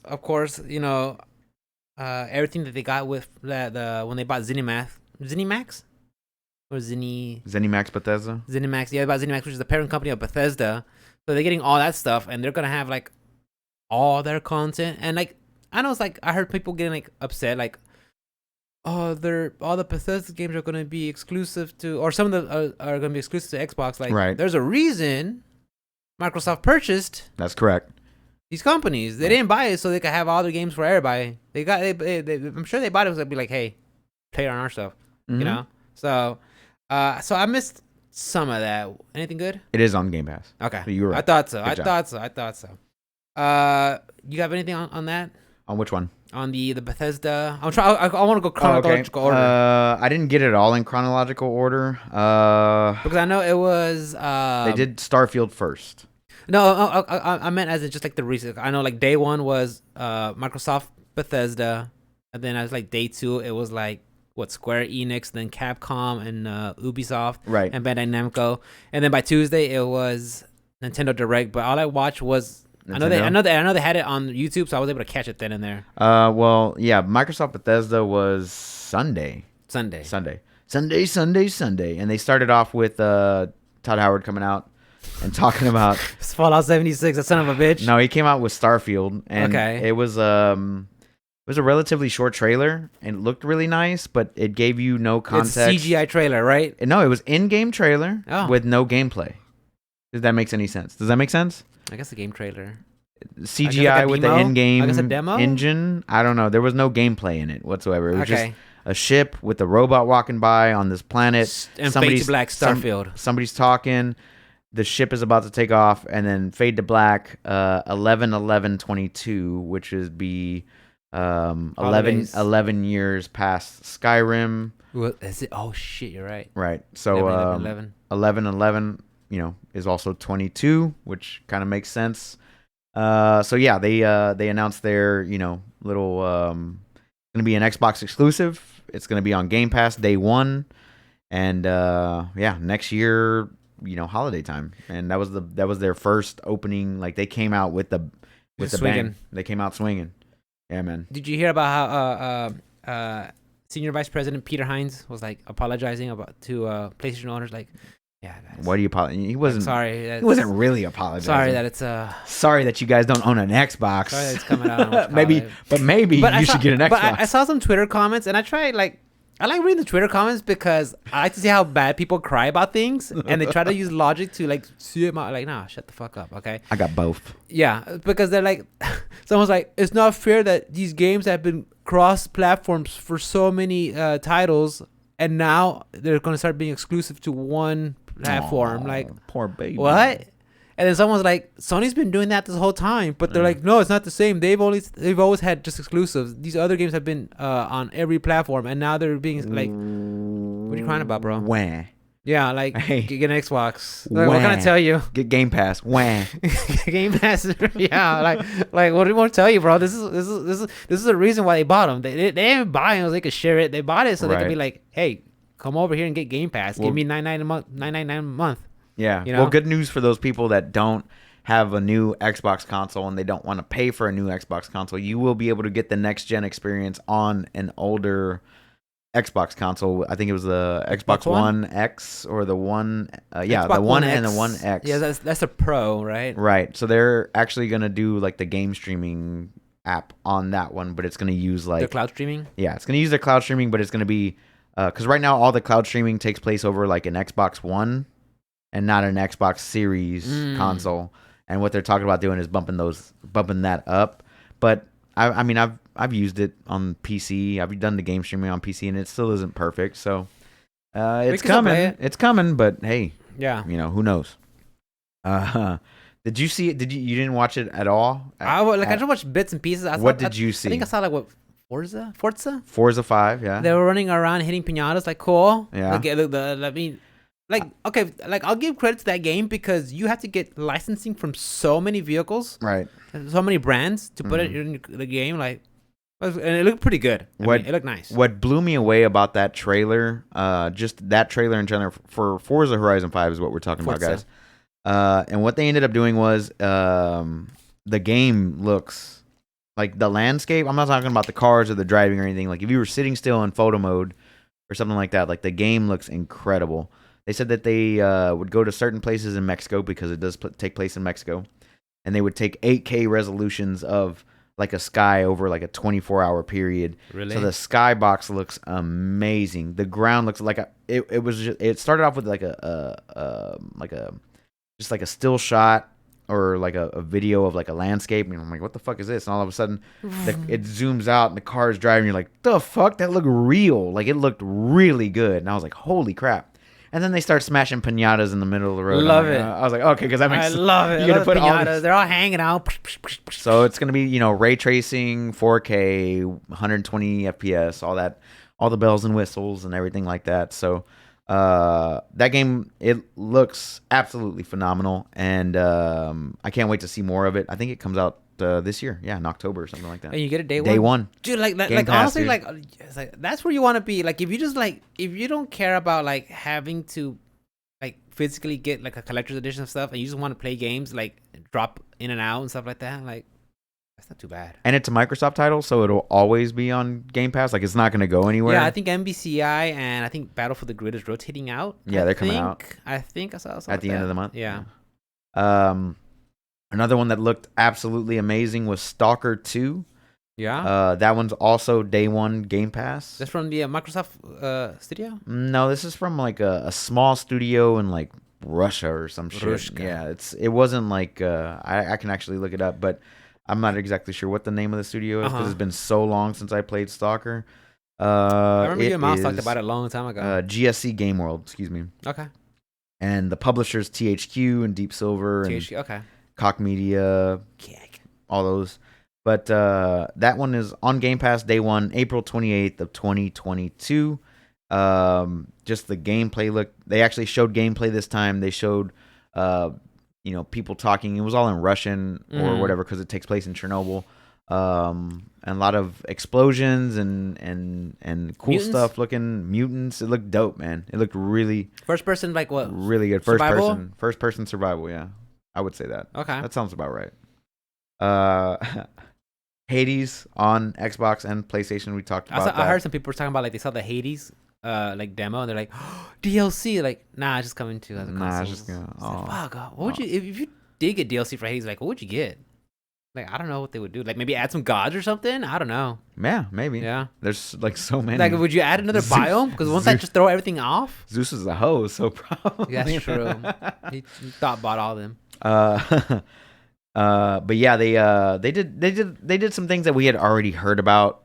everything that they got with when they bought ZeniMax, or ZeniMax Bethesda. ZeniMax, yeah, about ZeniMax, which is the parent company of Bethesda. So they're getting all that stuff, and they're gonna have like all their content, and like. I know it's like I heard people getting like upset, like, oh, all the Bethesda games are gonna be exclusive to, or some of them are gonna be exclusive to Xbox. Like, right. There's a reason Microsoft purchased. That's correct. These companies, they didn't buy it so they could have all their games for everybody. I'm sure they bought it to be like, hey, play it on our stuff, you know. So I missed some of that. Anything good? It is on Game Pass. Okay, so you were right. I thought so. I thought so. You have anything on that? On which one? On the Bethesda. I want to go chronological order. I didn't get it all in chronological order. Because I know it was. They did Starfield first. No, I meant as in just like the recent. I know like day one was Microsoft Bethesda, and then I was like day two it was like Square Enix, then Capcom and Ubisoft, right, and Bandai Namco, and then by Tuesday it was Nintendo Direct. But all I watched was. Nintendo? I know they had it on YouTube, so I was able to catch it then and there. Well, yeah, Microsoft Bethesda was Sunday, and they started off with Todd Howard coming out and talking about Fallout 76. That son of a bitch. No, he came out with Starfield, and it was a relatively short trailer, and it looked really nice, but it gave you no context. It's a CGI trailer, right? No, it was in-game trailer with no gameplay. If that makes any sense. Does that make sense? I guess a game trailer. CGI with the in-game demo? engine. I don't know. There was no gameplay in it whatsoever. It was just a ship with a robot walking by on this planet. And fade to black Starfield. Somebody's talking. The ship is about to take off, and then fade to black. 11/11/22, which is 11 years past Skyrim. Well, is it? Oh shit, you're right. Right. So 11/11. Is also 22, which kind of makes sense. So yeah, they announced their little going to be an Xbox exclusive. It's going to be on Game Pass day one, and next year holiday time. And that was their first opening. Like they came out with the bang. They came out swinging. Yeah, man. Did you hear about how Senior Vice President Peter Hines was like apologizing to PlayStation owners, like. Yeah, guys. Why do you apologize? He wasn't. Sorry, he wasn't really apologizing. Sorry that it's Sorry that you guys don't own an Xbox. Sorry that it's coming out. On maybe you should get an Xbox. But I saw some Twitter comments, and I like reading the Twitter comments because I like to see how bad people cry about things, and they try to use logic to like see it. Like, nah, shut the fuck up, okay? I got both. Yeah, because they're like, someone's like, it's not fair that these games have been cross platforms for so many titles, and now they're gonna start being exclusive to one platform. Like, poor baby. what? And then someone's like, Sony's been doing that this whole time, but they're like, no, it's not the same. They've always had just exclusives. These other games have been on every platform, and now they're being like, what are you crying about, bro? Wah. Yeah, like Hey. get an Xbox. Like, what can I tell you? Get Game Pass. Wah. Game Pass. Yeah, like what do you want to tell you, bro? This is the reason why they bought them. They didn't buy them so they could share it. They bought it so they could be like, hey, come over here and get Game Pass. Give me $9.99 a month. Yeah. You know? Well, good news for those people that don't have a new Xbox console and they don't want to pay for a new Xbox console. You will be able to get the next gen experience on an older Xbox console. I think it was the Xbox One X or the One. Yeah, Xbox the One X. and the One X. Yeah, that's a Pro, right? Right. So they're actually gonna do like the game streaming app on that one, but it's gonna use like The cloud streaming. Yeah, it's gonna use their cloud streaming, but it's gonna be because right now all the cloud streaming takes place over like an Xbox One and not an Xbox Series console. And what they're talking about doing is bumping that up. But I mean I've used it on PC. I've done the game streaming on PC, and it still isn't perfect. So it's coming. It's coming. But hey, yeah, who knows? Did you see it? You didn't watch it at all? I just watched bits and pieces. What did you see? I think I saw like what Forza 5. Yeah, they were running around hitting piñatas. Like, cool. Yeah. Okay, like I'll give credit to that game because you have to get licensing from so many vehicles, right? And so many brands to put it in the game. Like, and it looked pretty good. It looked nice. What blew me away about that trailer, just that trailer in general for Forza Horizon 5 is what we're talking about, guys. And what they ended up doing was the game looks like the landscape. I'm not talking about the cars or the driving or anything. Like if you were sitting still in photo mode or something like that, like the game looks incredible. They said that they would go to certain places in Mexico because it does take place in Mexico, and they would take 8K resolutions of like a sky over like a 24-hour period. Really? So the skybox looks amazing. The ground looks like it started off with like a still shot or like a video of like a landscape, and I'm like, what the fuck is this? And all of a sudden it zooms out and the car is driving. You're like, the fuck, that looked real. Like it looked really good. And I was like, holy crap. And then they start smashing piñatas in the middle of the road. Love it. I was like, okay, because that makes sense. I love it. You're gonna put piñatas. They're all hanging out. So it's gonna be, ray tracing, 4K, 120 FPS, all the bells and whistles and everything like that. So that game, it looks absolutely phenomenal, and I can't wait to see more of it. I think it comes out this year, in October or something like that. And you get it day one, dude. Like Pass, honestly, dude. it's like that's where you want to be. Like if you don't care about like having to like physically get like a collector's edition of stuff, and you just want to play games like drop in and out and stuff like that, like that's not too bad. And it's a Microsoft title, so it'll always be on Game Pass. Like it's not going to go anywhere. Yeah, I think MBCI and I think Battle for the Grid is rotating out. Yeah, they're coming out. I think I saw something at the end of the month. Yeah. Another one that looked absolutely amazing was Stalker 2. Yeah. That one's also day one Game Pass. That's from the Microsoft studio? No, this is from like a small studio in like Russia or some shit. Rushka. Yeah, it wasn't like I can actually look it up, but I'm not exactly sure what the name of the studio is because it's been so long since I played Stalker. I remember you and Miles talked about it a long time ago. GSC Game World, excuse me. Okay. And the publishers THQ and Deep Silver and okay. Koch Media, all those. But that one is on Game Pass day one, April 28th of 2022. Just the gameplay look. They actually showed gameplay this time. They showed, people talking. It was all in Russian or whatever because it takes place in Chernobyl. And a lot of explosions and cool stuff looking. Mutants. It looked dope, man. It looked really first person, like what? Really good. First person survival. Yeah, I would say that. Okay, that sounds about right. Hades on Xbox and PlayStation. We talked about that. I heard some people were talking about like they saw the Hades like demo and they're like, oh, DLC. Like, nah, it's just coming to other consoles. Nah, it's just gonna. Like, fuck. What would you if you did get DLC for Hades? Like, what would you get? Like, I don't know what they would do. Like, maybe add some gods or something. I don't know. Yeah, maybe. Yeah. There's like so many. Like, would you add another biome? Because won't that just throw everything off? Zeus is a hoe, so probably. Yeah, that's true. he bought all of them. But yeah, they did some things that we had already heard about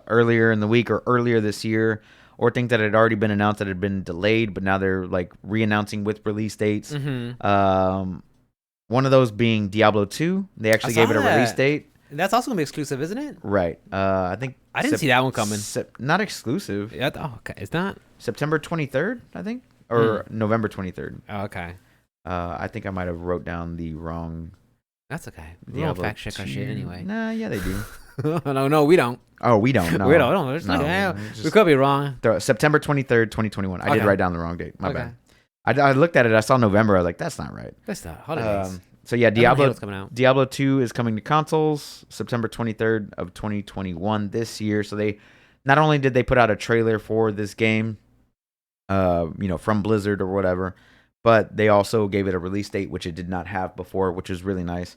earlier in the week or earlier this year, or things that had already been announced that had been delayed, but now they're like re-announcing with release dates. One of those being Diablo 2. They actually gave it a release date. That's also gonna be exclusive, isn't it? Right. I think I didn't see that one coming. Not exclusive. Yeah. Oh, okay. It's not September 23rd, I think, or November 23rd. Oh, okay. I think I might have wrote down the wrong. That's okay. We don't fact check our shit anyway. Nah, yeah, they do. No, we don't. Oh, we don't. No. We don't. It's like, we could be wrong. September 23rd, 2021. I did write down the wrong date. My bad. I looked at it. I saw November. I was like, that's not right. That's not holidays. So yeah, Diablo 2 is coming to consoles September 23rd of 2021 this year. So they not only did they put out a trailer for this game, from Blizzard or whatever, but they also gave it a release date, which it did not have before, which is really nice.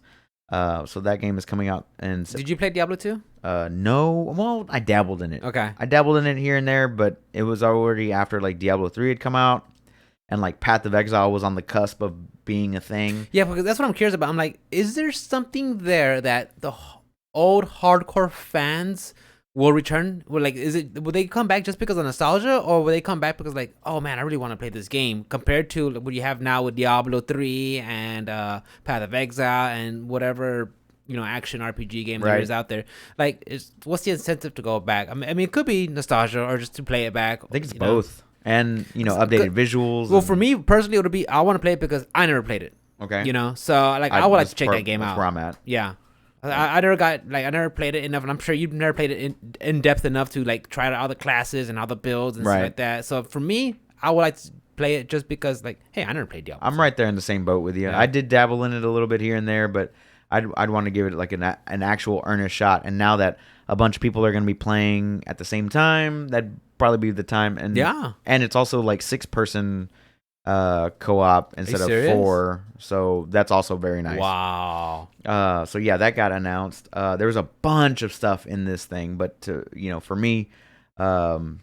So that game is coming out. And did you play Diablo 2? No. Well, I dabbled in it. Okay. I dabbled in it here and there, but it was already after like Diablo 3 had come out. And like Path of Exile was on the cusp of being a thing. Yeah, because that's what I'm curious about. I'm like, is there something there that the old hardcore fans will return? Will they come back just because of nostalgia, or will they come back because like, oh man, I really want to play this game compared to what you have now with Diablo 3 and Path of Exile and whatever action RPG game there is out there? Like, what's the incentive to go back? I mean, it could be nostalgia or just to play it back. I think it's both. And, updated visuals. Well, for me personally, it would be I want to play it because I never played it. Okay. So like I would like to check that game out. That's where I'm at. Yeah. I never played it enough, and I'm sure you've never played it in depth enough to like try out all the classes and all the builds and stuff like that. So for me, I would like to play it just because like, hey, I never played Diablo. I'm right there in the same boat with you. Yeah. I did dabble in it a little bit here and there, but I'd want to give it like an actual earnest shot. And now that a bunch of people are going to be playing at the same time, that'd probably be the time. And and it's also like 6-person co-op instead of 4, so that's also very nice. Wow. So yeah, that got announced. There was a bunch of stuff in this thing, but for me, the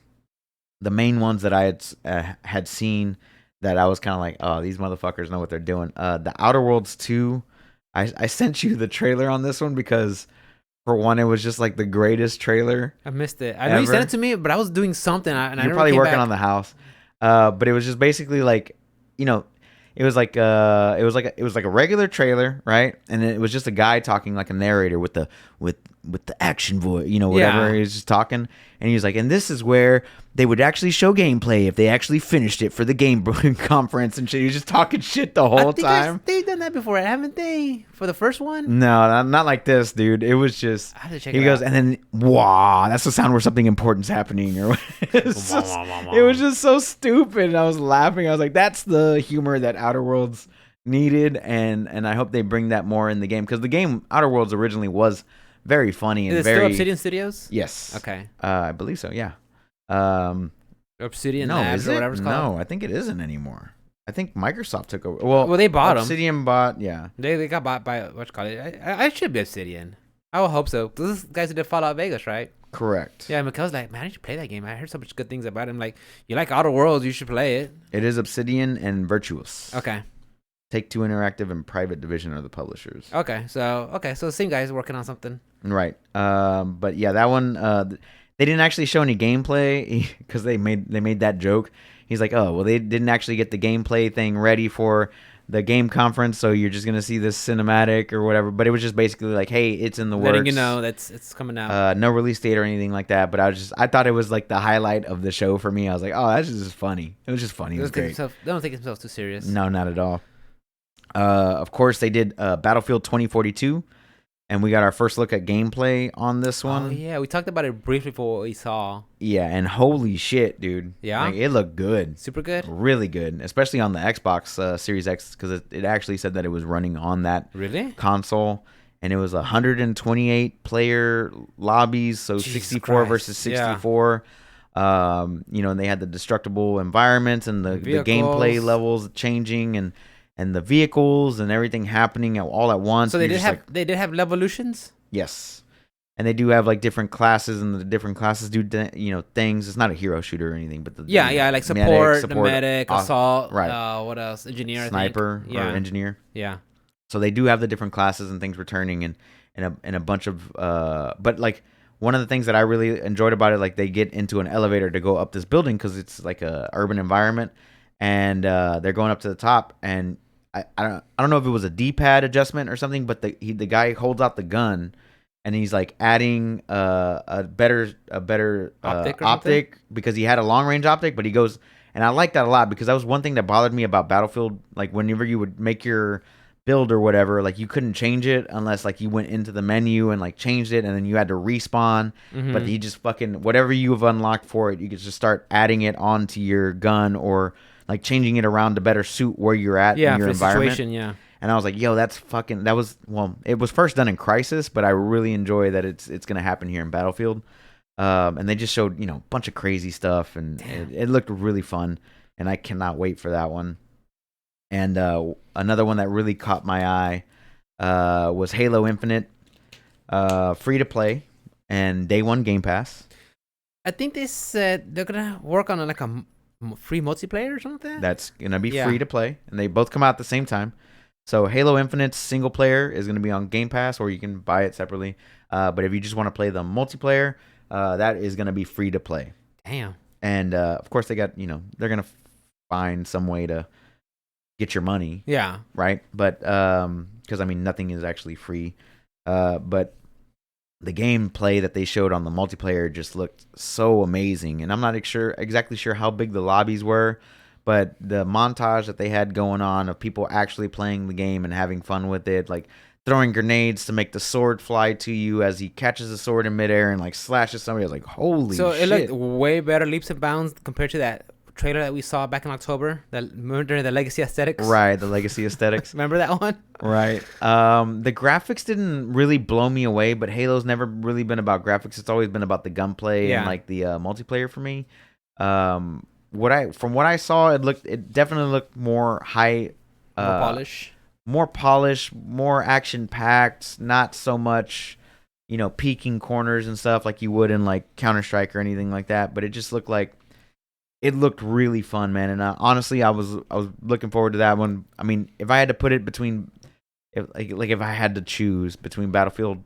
main ones that I had seen that I was kind of like, oh, these motherfuckers know what they're doing. The Outer Worlds 2. I sent you the trailer on this one because, for one, it was just like the greatest trailer. I missed it. I know you sent it to me, but I was doing something. You're probably working on the house. But it was just basically like, it was like a regular trailer, right? And it was just a guy talking like a narrator with the action voice, whatever. Yeah. He was just talking, and he was like, and this is where they would actually show gameplay if they actually finished it for the game conference and shit. He was just talking shit the whole time. They've done that before, haven't they? For the first one? No, not like this, dude. It was just he goes, and then wow, that's the sound where something important's happening, or it was just so stupid. And I was laughing. I was like, that's the humor that Outer Worlds needed, and I hope they bring that more in the game, because the game Outer Worlds originally was very funny and Is it very. Still Obsidian Studios? Yes. Okay. I believe so. Yeah. Obsidian Labs or whatever it's called. No, I think it isn't anymore. I think Microsoft took over. Well, they bought them. Obsidian bought. Yeah. They got bought by I should be Obsidian. I will hope so. Those guys who did Fallout Vegas, right? Correct. Yeah, Mikhail's like, man, I should play that game. I heard so much good things about it. I'm like, you like Outer Worlds, you should play it. It is Obsidian and Virtuous. Okay. Take-Two Interactive and Private Division are the publishers. Okay, so the same guy's working on something. Right. But yeah, that one they didn't actually show any gameplay because they made that joke. He's like, oh, well, they didn't actually get the gameplay thing ready for the game conference, so you're just gonna see this cinematic or whatever. But it was just basically like, hey, it's in the works. Letting you know it's coming out. No release date or anything like that. But I thought it was like the highlight of the show for me. I was like, oh, that's just funny. It was just funny. It was great. They don't take themselves too serious. No, not at all. Of course, they did Battlefield 2042. And we got our first look at gameplay on this one. Oh, yeah. We talked about it briefly for what we saw. Yeah, and holy shit, dude. Yeah? Like, it looked good. Super good? Really good. Especially on the Xbox Series X, because it actually said that it was running on that console. And it was 128 player lobbies, so Jesus 64 Christ. Versus 64. Yeah. And they had the destructible environments and the gameplay levels changing and the vehicles and everything happening all at once. So they did have Levolutions? Yes. And they do have like different classes, and the different classes do things. It's not a hero shooter or anything, but like support, the medic, assault, right. What else? Engineer, sniper, or engineer. Yeah. So they do have the different classes and things returning, and a bunch of but like one of the things that I really enjoyed about it, like they get into an elevator to go up this building because it's like a urban environment, and they're going up to the top, and I don't know if it was a D-pad adjustment or something, but the guy holds out the gun, and he's like adding a better optic because he had a long range optic, but he goes, and I like that a lot because that was one thing that bothered me about Battlefield. Like whenever you would make your build or whatever, like you couldn't change it unless like you went into the menu and like changed it, and then you had to respawn. But he just fucking whatever you have unlocked for it, you could just start adding it onto your gun or like changing it around to better suit where you're at in your environment. Yeah. And I was like, yo, it was first done in Crisis, but I really enjoy that it's going to happen here in Battlefield. And they just showed, a bunch of crazy stuff, and it looked really fun, and I cannot wait for that one. And another one that really caught my eye was Halo Infinite, free to play, and day one Game Pass. I think they said they're gonna work on like a free multiplayer or something. That's gonna be free to play, and they both come out at the same time. So Halo Infinite's single player is gonna be on Game Pass, or you can buy it separately. But if you just want to play the multiplayer, that is gonna be free to play. Damn. And of course they got they're gonna find some way to get your money. Yeah. Right. But because nothing is actually free. But the gameplay that they showed on the multiplayer just looked so amazing, and I'm not exactly sure how big the lobbies were, but the montage that they had going on of people actually playing the game and having fun with it, like throwing grenades to make the sword fly to you as he catches the sword in midair and like slashes somebody. I was like, holy shit. So it looked way better leaps and bounds compared to that trailer that we saw back in October, during the Legacy Aesthetics. Right, the Legacy Aesthetics. Remember that one? Right. The graphics didn't really blow me away, but Halo's never really been about graphics. It's always been about the gunplay and like the multiplayer for me. From what I saw, it definitely looked more high, more polished, more action packed. Not so much, peeking corners and stuff like you would in like Counter-Strike or anything like that. But it just looked like. It looked really fun, man, and honestly, I was looking forward to that one. I mean, if I had to put it between, if I had to choose between Battlefield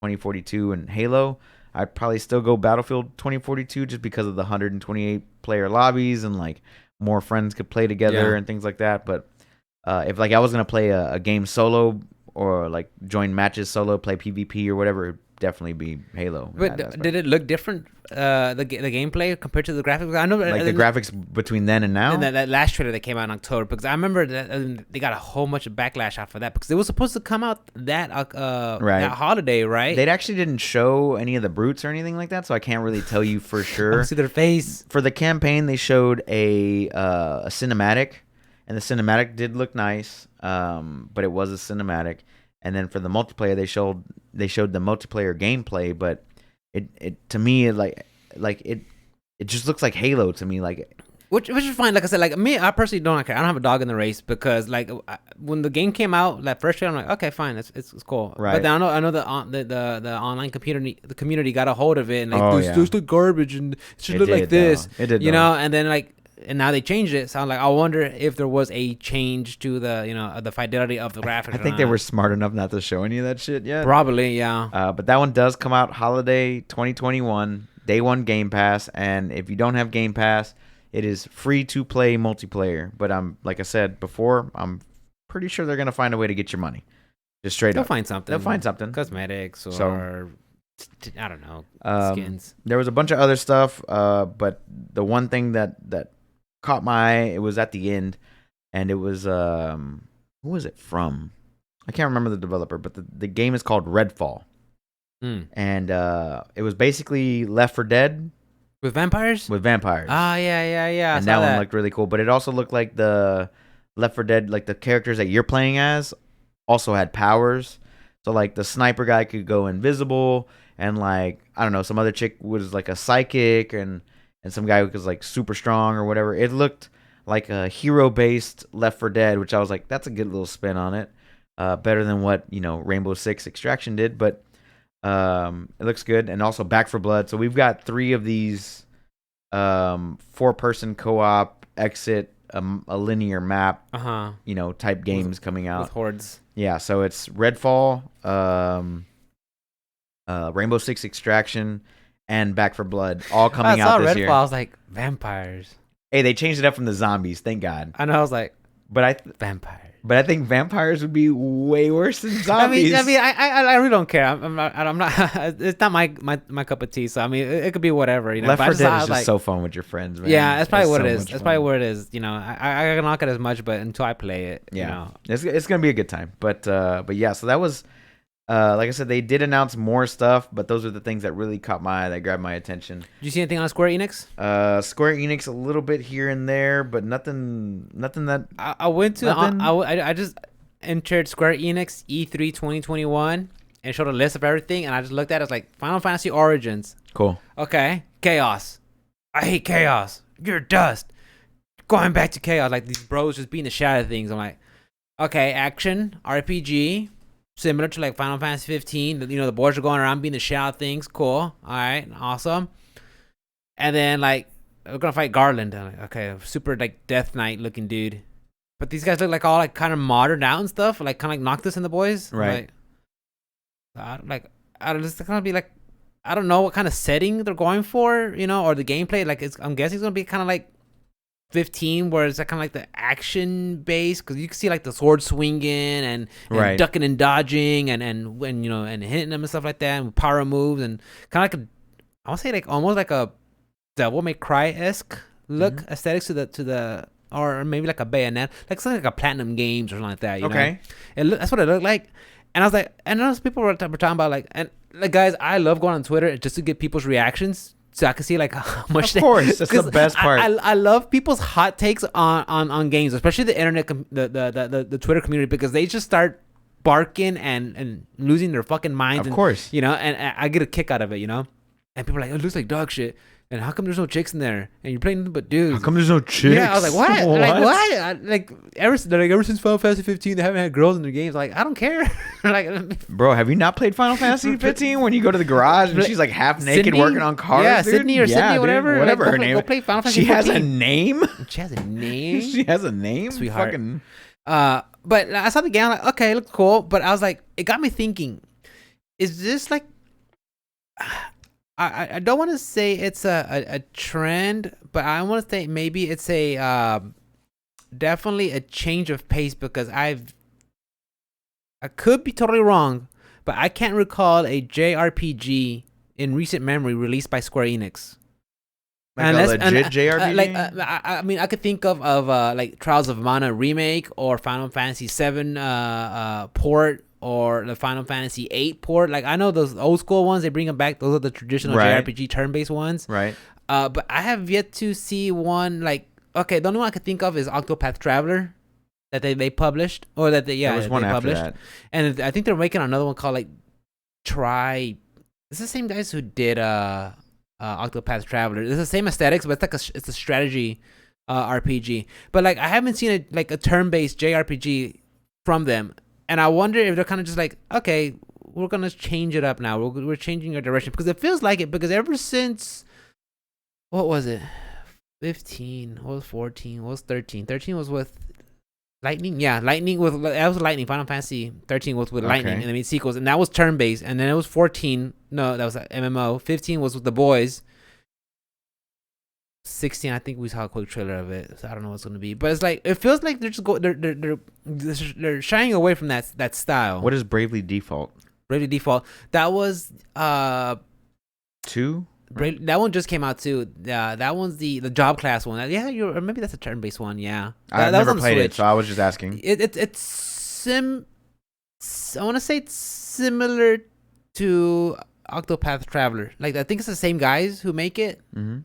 2042 and Halo, I'd probably still go Battlefield 2042 just because of the 128 player lobbies and like more friends could play together and things like that. But if like I was gonna play a game solo or like join matches solo, play PvP or whatever, it'd definitely be Halo. But did it look different? The gameplay compared to the graphics. I know like the graphics between then and now. And that last trailer that came out in October, because I remember that they got a whole bunch of backlash out for that because it was supposed to come out that holiday, right? They actually didn't show any of the brutes or anything like that, so I can't really tell you for sure. See their face. For the campaign, they showed a cinematic, and the cinematic did look nice, but it was a cinematic. And then for the multiplayer, they showed the multiplayer gameplay, but it to me it just looks like Halo to me, like which is fine. Like I said, like me, I personally don't care. I don't have a dog in the race because like when the game came out, that first trailer, I'm like, okay, fine, it's cool. Right. But then I know the online community got a hold of it and like this look garbage and it should look like this. It did, and then like. And now they changed it, so I'm like, I wonder if there was a change to the the fidelity of the graphics. I think they were smart enough not to show any of that shit yet. Probably, yeah. But that one does come out holiday 2021, day one Game Pass, and if you don't have Game Pass, it is free to play multiplayer. But like I said before, I'm pretty sure they're gonna find a way to get your money, just straight up. They'll find something, cosmetics or. I don't know, skins. There was a bunch of other stuff, but the one thing that caught my eye, it was at the end, and it was who was it from? I can't remember the developer, but the game is called Redfall. And it was basically Left 4 Dead with vampires. Ah, yeah. And that one looked really cool, but it also looked like the Left 4 Dead, like the characters that you're playing as, also had powers. So like the sniper guy could go invisible, and like I don't know, some other chick was like a psychic, and some guy who was like super strong or whatever. It looked like a hero-based Left 4 Dead, which I was like, that's a good little spin on it. Better than what Rainbow Six Extraction did, but it looks good. And also Back 4 Blood. So we've got 3 of these 4-person co-op exit a linear map, type games coming out with hordes. Yeah, so it's Redfall, Rainbow Six Extraction, and Back for Blood, all coming I saw out this Redfall. year. I was like, vampires. Hey, they changed it up from the zombies, thank God. I know. I was like, But vampires. I think vampires would be way worse than zombies. I really don't care. I'm not. It's not my cup of tea. So I mean, it could be whatever. You know. Left But 4 I Dead is was just like, so fun with your friends, man. yeah, that's probably what so it is. much That's fun. probably what it is. You know, I can knock it as much, but until I play it, Yeah, you know. it's gonna be a good time. But yeah, so that was like I said, they did announce more stuff, but those are the things that really caught my eye, that grabbed my attention. Did you see anything on Square Enix? Square Enix a little bit here and there, but nothing that I went to Nothing? I just entered Square Enix E3 2021 and showed a list of everything, and I just looked at it. It's like Final Fantasy Origins. cool. Okay, chaos. I hate chaos. You're dust. Going back to chaos, like these bros just beating the shit out of things. I'm like, okay, action RPG, similar to like Final Fantasy 15. You know, the boys are going around beating the shit out of things. Cool. All right, awesome. And then like we're gonna fight Garland. I'm like, okay, super like Death Knight looking dude. But these guys look like all like kind of modern out and stuff, like kind of like Noctis and the boys. Right. I don't just gonna be like, I don't know what kind of setting they're going for, you know, or the gameplay. Like I'm guessing it's gonna be kind of like 15, where it's like kind of like the action base, because you can see like the sword swinging and Right. ducking and dodging and when you know and hitting them and stuff like that, and power moves, and kind of like I want to say like almost like a Devil May Cry esque look aesthetics to the or maybe like a Bayonet, like something like a Platinum Games or something like that. You Okay. know? That's what it looked like. And I was like, and those people were talking about like, and like guys, I love going on Twitter just to get people's reactions, so I can see like how much. Of course, that's the 'cause best part. I love people's hot takes on games, especially the internet, the Twitter community, because they just start barking and losing their fucking minds. Of course. you know, and I get a kick out of it, you know. And people are like, it looks like dog shit. And how come there's no chicks in there? And you're playing nothing but dudes. How come there's no chicks? Yeah, I was like, what? Like, what? Ever since Final Fantasy 15, they haven't had girls in their games. Like, I don't care. like, Bro, have you not played Final Fantasy 15 when you go to the garage and she's like half naked Sydney? working on cars? Yeah, dude? Sydney or Sydney, dude, whatever. Whatever Like, her name. Go play Final Fantasy She 15. has a name. She has a name. She has a name. Sweetheart. Fucking. But I saw the game. I'm like, okay, it looks cool. But I was like, it got me thinking. Is this like? I don't want to say it's a trend, but I want to say maybe it's a definitely a change of pace, because I could be totally wrong, but I can't recall a JRPG in recent memory released by Square Enix. Like a legit JRPG? I mean, I could think of like Trials of Mana remake, or Final Fantasy 7 port, or the Final Fantasy 8 port. Like, I know those old school ones, they bring them back. Those are the traditional Right. JRPG turn-based ones. Right. But I have yet to see one like, okay, the only one I could think of is Octopath Traveler that they published, or that There was one they after published. that. And I think they're making another one called like it's the same guys who did Octopath Traveler. It's the same aesthetics, but it's a strategy RPG. But like, I haven't seen a turn-based JRPG from them, and I wonder if they're kind of just like, okay, we're gonna change it up now. We're changing our direction, because it feels like it. Because ever since, what was it? 15, what was 14, what was 13? 13 was with Lightning. Yeah, Lightning that was Lightning. Final Fantasy 13 was with Lightning, Okay. and I mean sequels, and that was turn based. And then it was 14. No, that was a MMO. 15 was with the boys. 16, I think we saw a quick trailer of it, so I don't know what's gonna be. But it's like, it feels like they're just they're shying away from that style. What is Bravely Default? Bravely Default? That was 2? that one just came out too. That one's the job class one. Yeah, or maybe that's a turn based one. Yeah, I've that was never on the played it, Switch. so I was just asking. I want to say it's similar to Octopath Traveler. Like, I think it's the same guys who make it. Mm-hmm.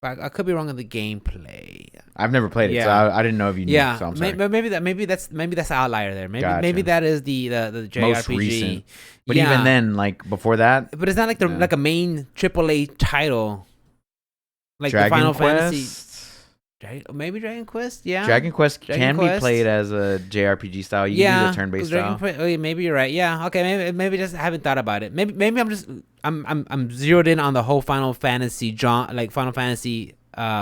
But I could be wrong on the gameplay. I've never played it, so Yeah. I didn't know if you knew. Yeah, So I'm sorry. maybe that's the outlier there. Maybe Gotcha. that is the JRPG. Most recent. But Yeah. even then, like before that, But it's not like Yeah. like a main AAA title, like Dragon the Final Quest. Fantasy. Maybe Dragon Quest. Yeah. Dragon Quest Dragon can Quest. be played as a JRPG style. You can do the turn-based style. Oh, yeah, maybe you're right. Yeah. Okay. Maybe just haven't thought about it. Maybe I'm just I'm zeroed in on the whole Final Fantasy Final Fantasy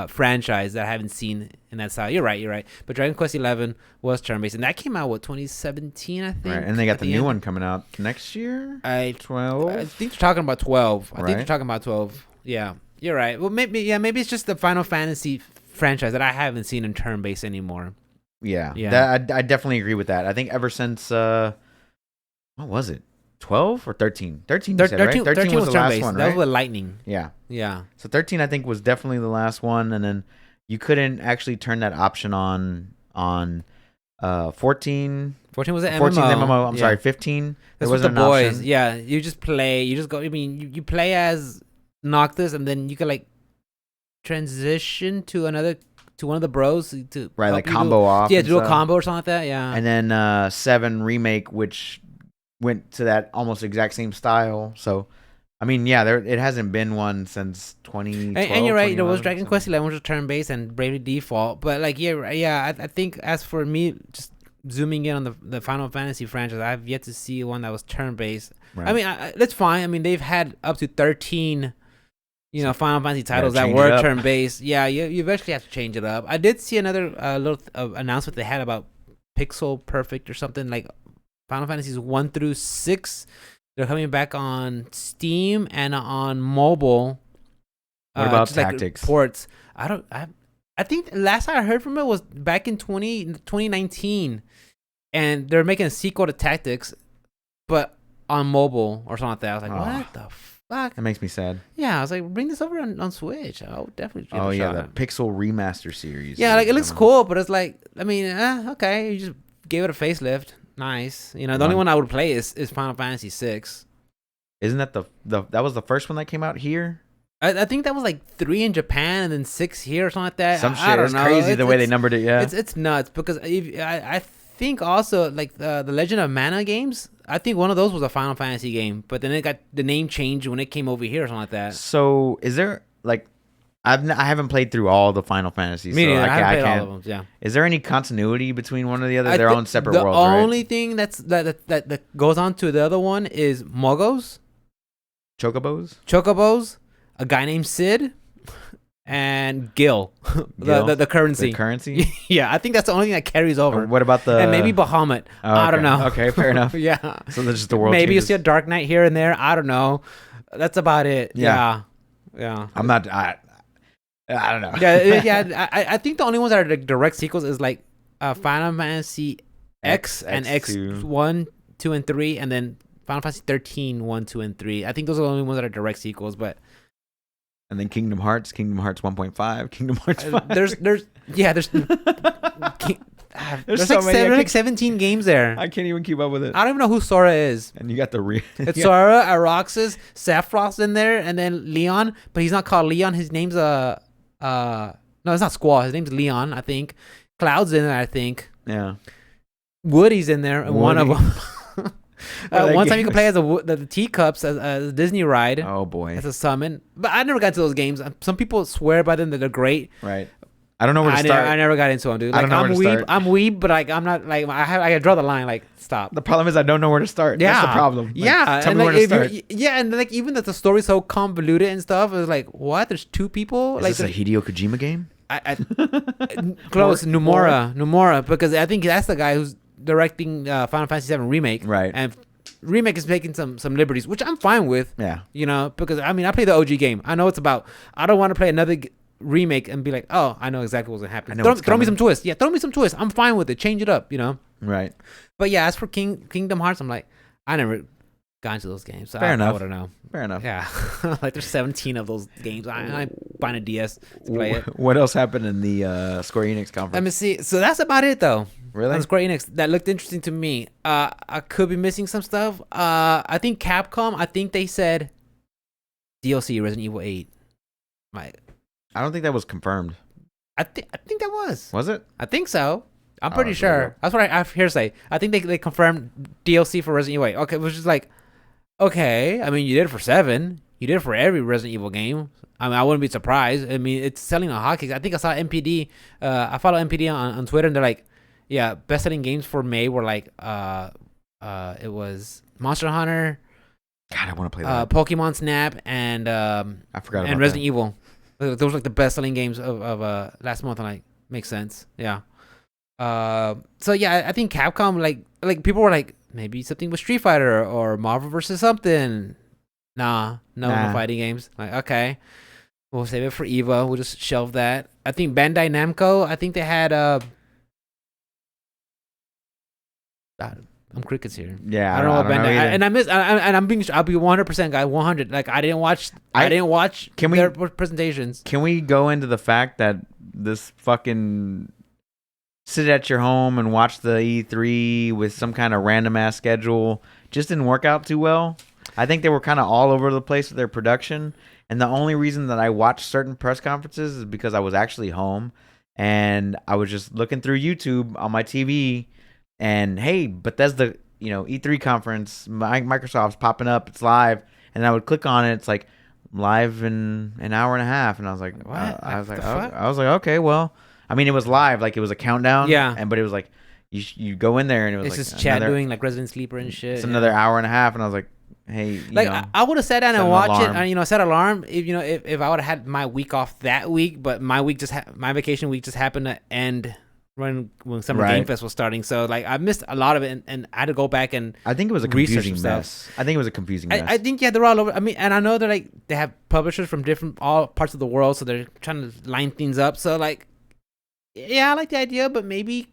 franchise that I haven't seen in that style. You're right. But Dragon Quest 11 was turn-based, and that came out 2017, I think. Right, and they got the new one coming out next year. 12. I think you're talking about 12. I Right. think you're talking about 12. Yeah, you're right. Well, maybe it's just the Final Fantasy franchise that I haven't seen in turn-based anymore. Yeah. Yeah. I definitely agree with that. I think ever since what was it? 12 or 13? 13, you said, right? 13 was the last turn-based. one, That right? was with Lightning. Yeah. Yeah. So 13, I think, was definitely the last one, and then you couldn't actually turn that option on 14. 14 was an 14 MMO. MMO. I'm Yeah. sorry, 15. That's There with the wasn't an boys. option. Yeah, you just play. You just go. I mean, you play as Noctis, and then you can like transition to one of the bros to Right, help like you combo off. Yeah, and do a stuff. combo or something like that. Yeah. And then 7 Remake, which went to that almost exact same style. So, I mean, yeah, it hasn't been one since 2012. And you're right. There was 2011, Dragon so. Quest 11, which was turn-based, and Bravely Default. But like, yeah. I think as for me, just zooming in on the Final Fantasy franchise, I've yet to see one that was turn-based. Right. I mean, that's fine. I mean, they've had up to 13, Final Fantasy titles that change were it up. turn-based. Yeah, you eventually have to change it up. I did see another little announcement they had about Pixel Perfect or something, like Final Fantasies 1 through 6. They're coming back on Steam and on mobile. What about just like Tactics? ports? I think last I heard from it was back in 2019, and they're making a sequel to Tactics, but on mobile or something like that. I was like, what the fuck? That makes me sad. Yeah, I was like, bring this over on Switch. I'll definitely give it a Yeah, shot. the Pixel Remaster series. Yeah, like it looks cool, but it's like, I mean, okay, you just gave it a facelift. Nice. The only one I would play is Final Fantasy 6. Isn't that that was the first one that came out here? I think that was like 3 in Japan and then 6 here or something like that. Some shit. I don't It's know. crazy the way they numbered it. Yeah. It's nuts because I think also like the Legend of Mana games. I think one of those was a Final Fantasy game, but then it got the name changed when it came over here or something like that. So is there like I haven't played through all the Final Fantasies. Me so neither. I haven't played can't. all of them. Yeah. Is there any continuity between one or the other? Their thi- own separate the worlds, The right? only thing that goes on to the other one is Mogos, Chocobos, a guy named Sid, and Gil, the currency. The currency? Yeah, I think that's the only thing that carries over. Or what about the... And maybe Bahamut. Oh, I don't know. Okay, fair enough. Yeah. So that's just the world Maybe changes. you see a Dark Knight here and there. I don't know. That's about it. Yeah. Yeah. I'm not... I don't know. Yeah. I think the only ones that are like direct sequels is like Final Fantasy X and X2. X1, 2, and 3, and then Final Fantasy 13, 1, 2, and 3. I think those are the only ones that are direct sequels, but And then Kingdom Hearts 1.5, Kingdom Hearts 5. there's There's so like many. 17 games there. I can't even keep up with it. I don't even know who Sora is. And you got the It's Sora, Aroxas, Sephiroth's in there, and then Leon, but he's not called Leon. His name's no, it's not Squall. His name's Leon, I think. Cloud's in there, I think. Yeah. Woody's in there, and one of Woody. them. That One time you game can play as the teacups as a Disney ride. Oh boy. As a summon, but I never got into those games. Some people swear by them that they're great. Right. I don't know where to start. I never got into them, dude. I Like, don't know where to start. I'm weeb, but like I'm not like I draw the line. Like stop. The problem is I don't know where to start. Yeah, That's the problem. Like, yeah, Tell and me like where to if start. yeah, and like even that the story's so convoluted and stuff, it's like what? There's 2 people. Is Like this a Hideo Kojima game? close Nomura, because I think that's the guy who's directing Final Fantasy VII remake. Right. And remake is making some liberties, which I'm fine with. Yeah. Because I mean I play the OG game. I know it's about. I don't want to play another remake and be like, oh, I know exactly what's gonna happen. Throw me coming. some twists. Yeah, throw me some twists. I'm fine with it. Change it up. Right. But yeah, as for Kingdom Hearts, I'm like, I never got into those games. So Fair enough. I wouldn't know. Fair enough. Yeah, like there's 17 of those games. I find a DS to play it. What else happened in the Square Enix conference? Let me see. So that's about it, though. Really? On Square Enix, that looked interesting to me. I could be missing some stuff. I think Capcom. I think they said DLC Resident Evil 8. Like, I don't think that was confirmed. I think that was. Was it? I think so. I'm Oh, pretty that's sure. really That's what I hearsay. I think they confirmed DLC for Resident Evil 8. Okay, which is like, okay. I mean, you did it for 7. You did it for every Resident Evil game. I mean, I wouldn't be surprised. I mean, it's selling a hotcakes. I think I saw MPD. I follow MPD on Twitter, and they're like, yeah, best-selling games for May were like, it was Monster Hunter, God, I want to play that. Pokemon Snap, and I forgot about and Resident that. Evil. Those were like the best selling games of last month. I'm like, makes sense. Yeah. So yeah, I think Capcom like people were like maybe something with Street Fighter or Marvel versus something. No fighting games. Like, okay, we'll save it for Eva. We'll just shelve that. I think Bandai Namco. I think they had I'm crickets here. Yeah, I don't know what Bandai. either. I'll be 100% guy. 100. Like I didn't watch their presentations. Can we go into the fact that this fucking sit at your home and watch the E3 with some kind of random ass schedule just didn't work out too well? I think they were kind of all over the place with their production, and the only reason that I watched certain press conferences is because I was actually home and I was just looking through YouTube on my TV, and hey, Bethesda, E3 conference, Microsoft's popping up, it's live, and I would click on it, it's like live in an hour and a half, and I was like, what? I was like, okay, well, I mean, it was live, like it was a countdown, yeah, but it was like you go in there and it was it's like just Chad doing like Resident Sleeper and shit. It's another hour and a half, and I was like, hey, I would have sat down and watched it, and set alarm if I would have had my week off that week, but my week my vacation week just happened to end when Summer Game Fest was starting, so like I missed a lot of it, and I had to go back and I think it was a confusing mess. I think they're all over. I mean, and I know they have publishers from all parts of the world, so they're trying to line things up. So like, yeah, I like the idea, but maybe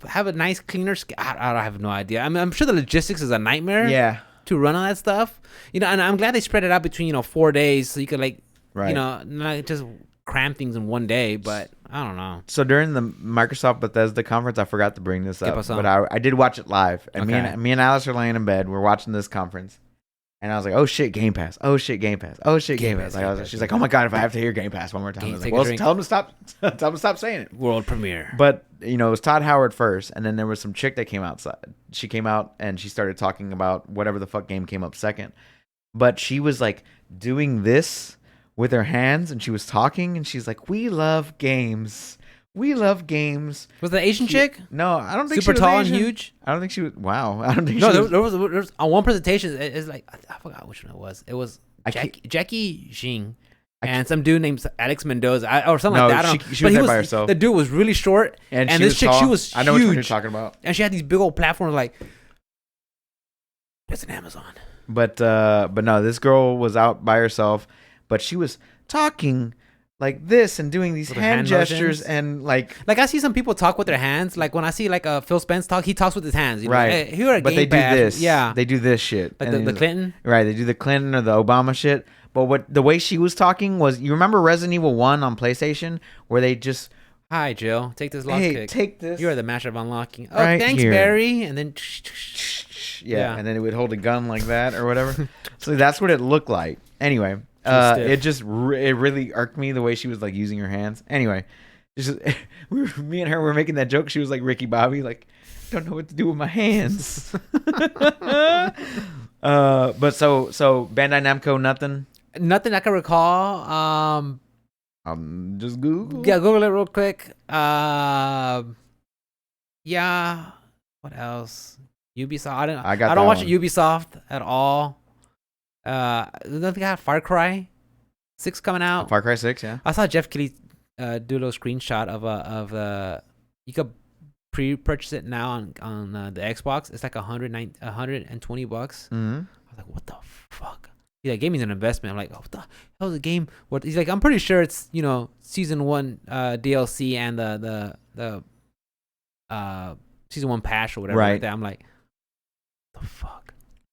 have a nice cleaner. I have no idea. I mean, I'm sure the logistics is a nightmare. Yeah. To run all that stuff, and I'm glad they spread it out between 4 days, so you could not just cram things in one day. But I don't know. So during the Microsoft Bethesda conference, I forgot to bring this up, but I did watch it live, and okay. me and Alice are laying in bed. We're watching this conference, and I was like, "Oh shit, Game Pass! Oh shit, Game Pass! Oh shit, Game Pass!" She's like, "Oh my god, if I have to hear Game Pass one more time," I was like, "Well, tell them to stop. Tell them to stop saying it." World premiere. But it was Todd Howard first, and then there was some chick that came outside. She came out and she started talking about whatever the fuck game came up second. But she was like doing this with her hands, and she was talking, and she's like, "We love games. We love games." Was the Asian chick? No, I don't think super she was tall Asian. and huge. I don't think she was. Wow, I don't think. No, there was on one presentation. It's like I forgot which one it was. It was Jackie Xing. And some dude named Alex Mendoza or something like that. She was there by herself. The dude was really short, and this chick, she was huge. I know which one you're talking about. And she had these big old platforms like it's an Amazon. But no, this girl was out by herself, but she was talking like this and doing these hand gestures and like I see some people talk with their hands. Like when I see like Phil Spence talk, he talks with his hands. Right. Hey, here are but they do this. Yeah. They do this shit. Like the Clinton. Right. They do the Clinton or the Obama shit. But the way she was talking was, you remember Resident Evil 1 on PlayStation, where they just, "Hi, Jill, take this lock pick. Take this. You are the master of unlocking." Oh, right thanks, here. Barry. And then, yeah, and then it would hold a gun like that or whatever. So that's what it looked like. Anyway, it really irked me the way she was like using her hands. Anyway, me and her were making that joke. She was like Ricky Bobby, like, "Don't know what to do with my hands." But so Bandai Namco, nothing I can recall. Just Google. Yeah, Google it real quick. Yeah. What else? Ubisoft. I don't watch Ubisoft at all. Don't think I have Far Cry 6 coming out. Far Cry 6, yeah. I saw Jeff Keighley do a little screenshot of you could pre-purchase it now on the Xbox. It's like $120. Mm-hmm. I was like, what the fuck? He's like, gaming's an investment. I'm like, oh, what the hell is the game? What? He's like, I'm pretty sure it's season 1 DLC and the season 1 patch or whatever. Right. Like that. I'm like, the fuck.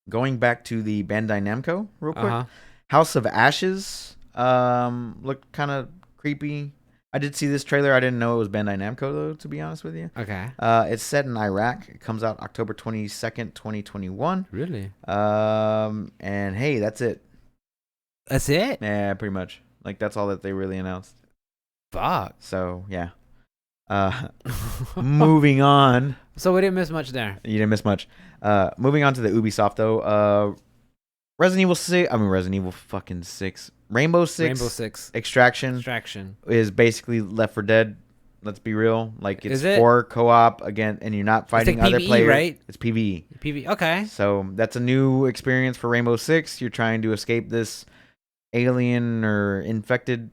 Going back to the Bandai Namco real quick. House of Ashes looked kind of creepy. I did see this trailer. I didn't know it was Bandai Namco, though, to be honest with you. Okay. It's set in Iraq. It comes out October 22nd, 2021. Really? And hey, that's it. That's it? Yeah, pretty much. Like, that's all that they really announced. Fuck. So, yeah. Moving on. So we didn't miss much there. You didn't miss much. Moving on to the Ubisoft, though. Resident Evil fucking 6. Rainbow Six Extraction is basically Left 4 Dead. Let's be real. Like, it's 4 co-op again, and you're not fighting other PvE, players. Right? It's PvE. PvE. Okay. So that's a new experience for Rainbow Six. You're trying to escape this alien or infected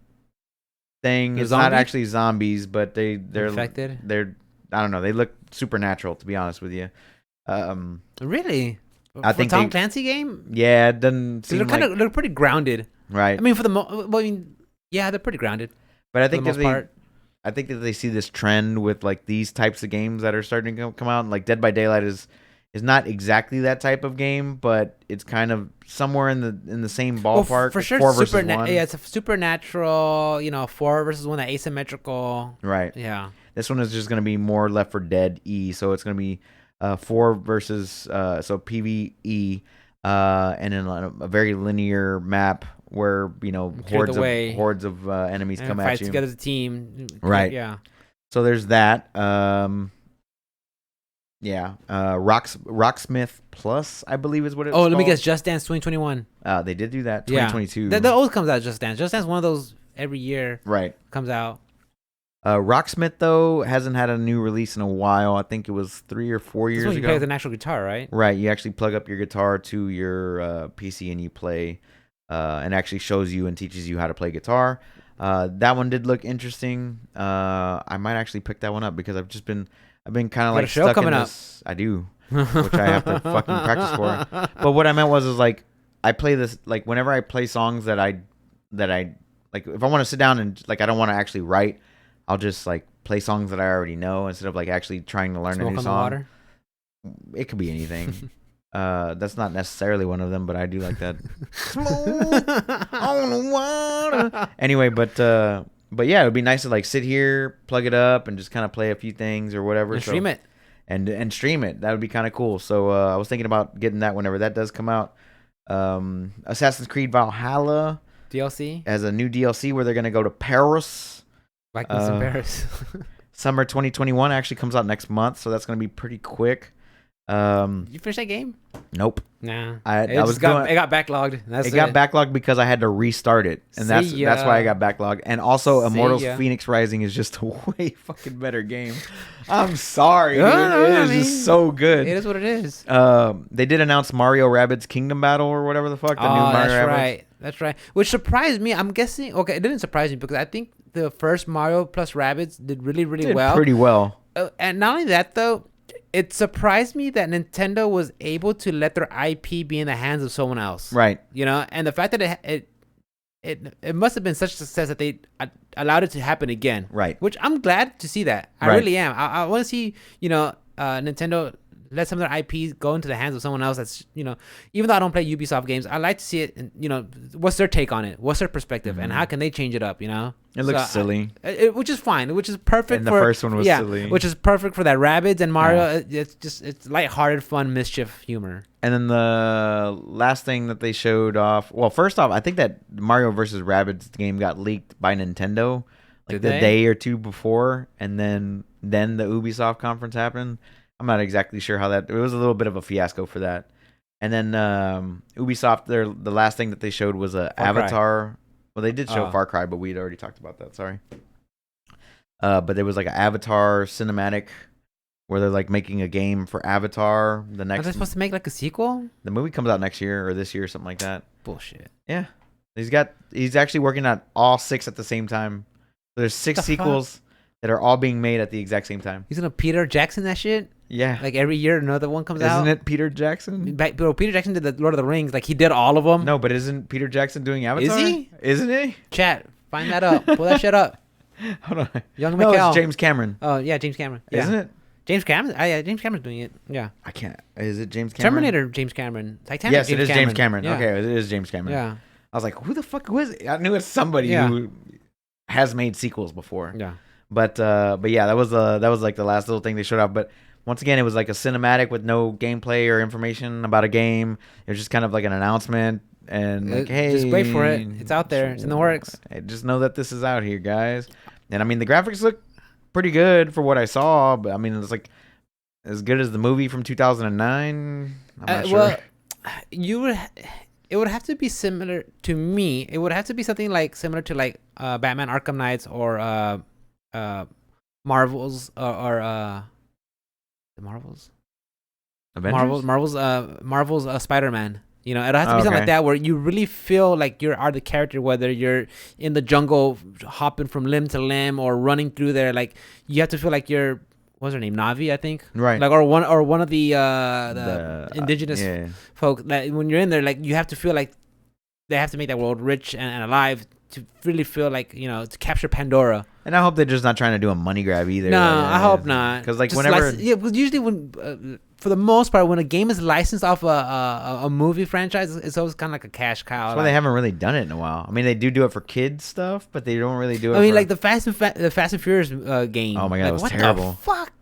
thing. They're It's not zombies? actually zombies, but they're Infected? they're I don't know. They look supernatural, to be honest with you. Really? I For think Tom they Clancy game? yeah, it doesn't They're seem like they're pretty grounded. right. I mean, well, I mean, yeah, they're pretty grounded But for the most part. I think that they see this trend with like these types of games that are starting to come out. Like Dead by Daylight is not exactly that type of game, but it's kind of somewhere in the same Well, ballpark. for It's sure, 4 versus 1. yeah, it's a supernatural. 4 versus 1, that asymmetrical. Right. Yeah. This one is just going to be more Left 4 Dead E, so it's going to be 4 versus so PvE, and then a very linear map where Clear the way. hordes of enemies And come fight at you. together as a team. Right. Yeah. So there's that. Yeah. Rocksmith Plus, I believe is what it's Oh, called. let me guess. Just Dance 2021. They did do that. Yeah. 2022. The always comes out Just Dance. Just Dance, one of those every year Right. comes out. Rocksmith though hasn't had a new release in a while. I think it was 3 or 4 This years one you ago. play with an actual guitar, right? Right, you actually plug up your guitar to your PC and you play, and actually shows you and teaches you how to play guitar. That one did look interesting. I might actually pick that one up because I've been kind of like a show stuck coming in up. this. I do, which I have to fucking practice for. But what I meant was like I play this like whenever I play songs that I like if I want to sit down and like I don't want to actually write, I'll just like play songs that I already know instead of like actually trying to learn Smoke a new on song. the water. It could be anything. That's not necessarily one of them, but I do like that. Smoke on the water. Anyway, but yeah, it would be nice to like sit here, plug it up, and just kind of play a few things or whatever. And stream it. And stream it. That would be kind of cool. So I was thinking about getting that whenever that does come out. Assassin's Creed Valhalla DLC. has a new DLC where they're gonna go to Paris. Vikings in Paris. Summer 2021 actually comes out next month, so that's gonna be pretty quick. You finished that game? Nope. Nah. I It got backlogged. That's it got backlogged because I had to restart it, and that's why I got backlogged. And also, Immortals Phoenix Rising is just a way fucking better game. I'm sorry, dude. It is just so good. It is what it is. They did announce Mario Rabbids Kingdom Battle or whatever the fuck. The new Mario that's Rabbids. right. That's right. Which surprised me. I'm guessing. Okay, it didn't surprise me because I think the first Mario plus Rabbids did really, really well. Pretty well. And not only that, though, it surprised me that Nintendo was able to let their IP be in the hands of someone else. Right. And the fact that it must have been such a success that they allowed it to happen again. Right. Which I'm glad to see that. I really am. I want to see, Nintendo let some of their IPs go into the hands of someone else. That's, even though I don't play Ubisoft games, I like to see it. And, what's their take on it? What's their perspective? And how can they change it up? It looks silly. Which is fine. Which is perfect. And the first one was silly. Which is perfect for that Rabbids and Mario. Yeah. It's lighthearted, fun, mischief humor. And then the last thing that they showed off. Well, first off, I think that Mario versus Rabbids game got leaked by Nintendo like the day or two before, and then the Ubisoft conference happened. I'm not exactly sure how that. It was a little bit of a fiasco for that. And then Ubisoft, the last thing that they showed was a Avatar. Well, they did show Far Cry, but we had already talked about that. Sorry. But there was like an Avatar cinematic where they're like making a game for Avatar. Are they supposed to make like a sequel? The movie comes out next year or this year or something like that. Bullshit. Yeah, he's actually working on all 6 at the same time. There's 6 sequels that are all being made at the exact same time. He's gonna Peter Jackson that shit. Yeah, like every year another one comes out. Isn't it Peter Jackson? Bro, Peter Jackson did the Lord of the Rings. Like he did all of them. No, but isn't Peter Jackson doing Avatar? Is he? Isn't he? Chat, find that up. Pull that shit up. Hold on. Young No, McKell. it's James Cameron. Oh yeah, James Cameron. Yeah. Isn't it? James Cameron? Yeah, James Cameron's doing it. Yeah. I can't. Is it James Cameron? Terminator, James Cameron. Titanic, yes, James it is Cameron. James Cameron. Yeah. Okay, it is James Cameron. Yeah. I was like, who the fuck was it? I knew it's somebody who has made sequels before. Yeah. But yeah, that was like the last little thing they showed off. But once again, it was like a cinematic with no gameplay or information about a game. It was just kind of like an announcement and like, hey, just wait for it. It's out there. It's in the works. Just know that this is out here, guys. And I mean, the graphics look pretty good for what I saw. But I mean, it's like as good as the movie from 2009. I'm not sure. Well, it would have to be similar to me. It would have to be something like similar to like Batman Arkham Knights or Marvel's or the Marvel's Avengers? Marvel's Spider-Man. You know, it has to be something like that where you really feel like you are the character, whether you're in the jungle hopping from limb to limb or running through there. Like you have to feel like you're, what's her name, Navi, I think. Right. Like or one of the indigenous folk that when you're in there, like you have to feel like they have to make that world rich and alive to really feel like, you know, to capture Pandora. And I hope they're just not trying to do a money grab either. No, I hope not. Because like just whenever, because usually when, for the most part, when a game is licensed off a movie franchise, it's always kind of like a cash cow. That's why they haven't really done it in a while. I mean, they do it for kids stuff, but they don't really do it. I mean, for, like the Fast and Furious game. Oh my god, like, it was what terrible. The fuck.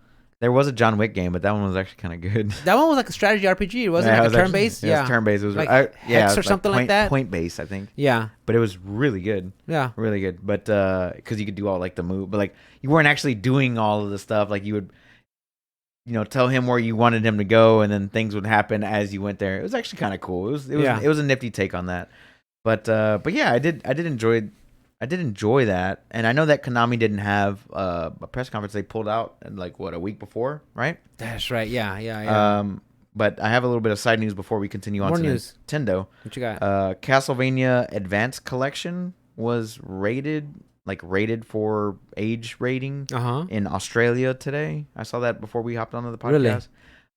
There was a John Wick game, but that one was actually kind of good. That one was like a strategy RPG. Wasn't it like a turn-based? Yeah, it was turn-based. It was like Hex or something like that. Point-based, I think. Yeah, but it was really good. Yeah, really good. But because you could do all like the move, but like you weren't actually doing all of the stuff. Like you would, you know, tell him where you wanted him to go, and then things would happen as you went there. It was actually kind of cool. It was a nifty take on that. But yeah, I did enjoy that, and I know that Konami didn't have a press conference. They pulled out in like a week before, right? That's right. Yeah. But I have a little bit of side news before we continue on More to news. Nintendo. What you got? Castlevania Advanced Collection was rated for age rating in Australia today. I saw that before we hopped onto the podcast.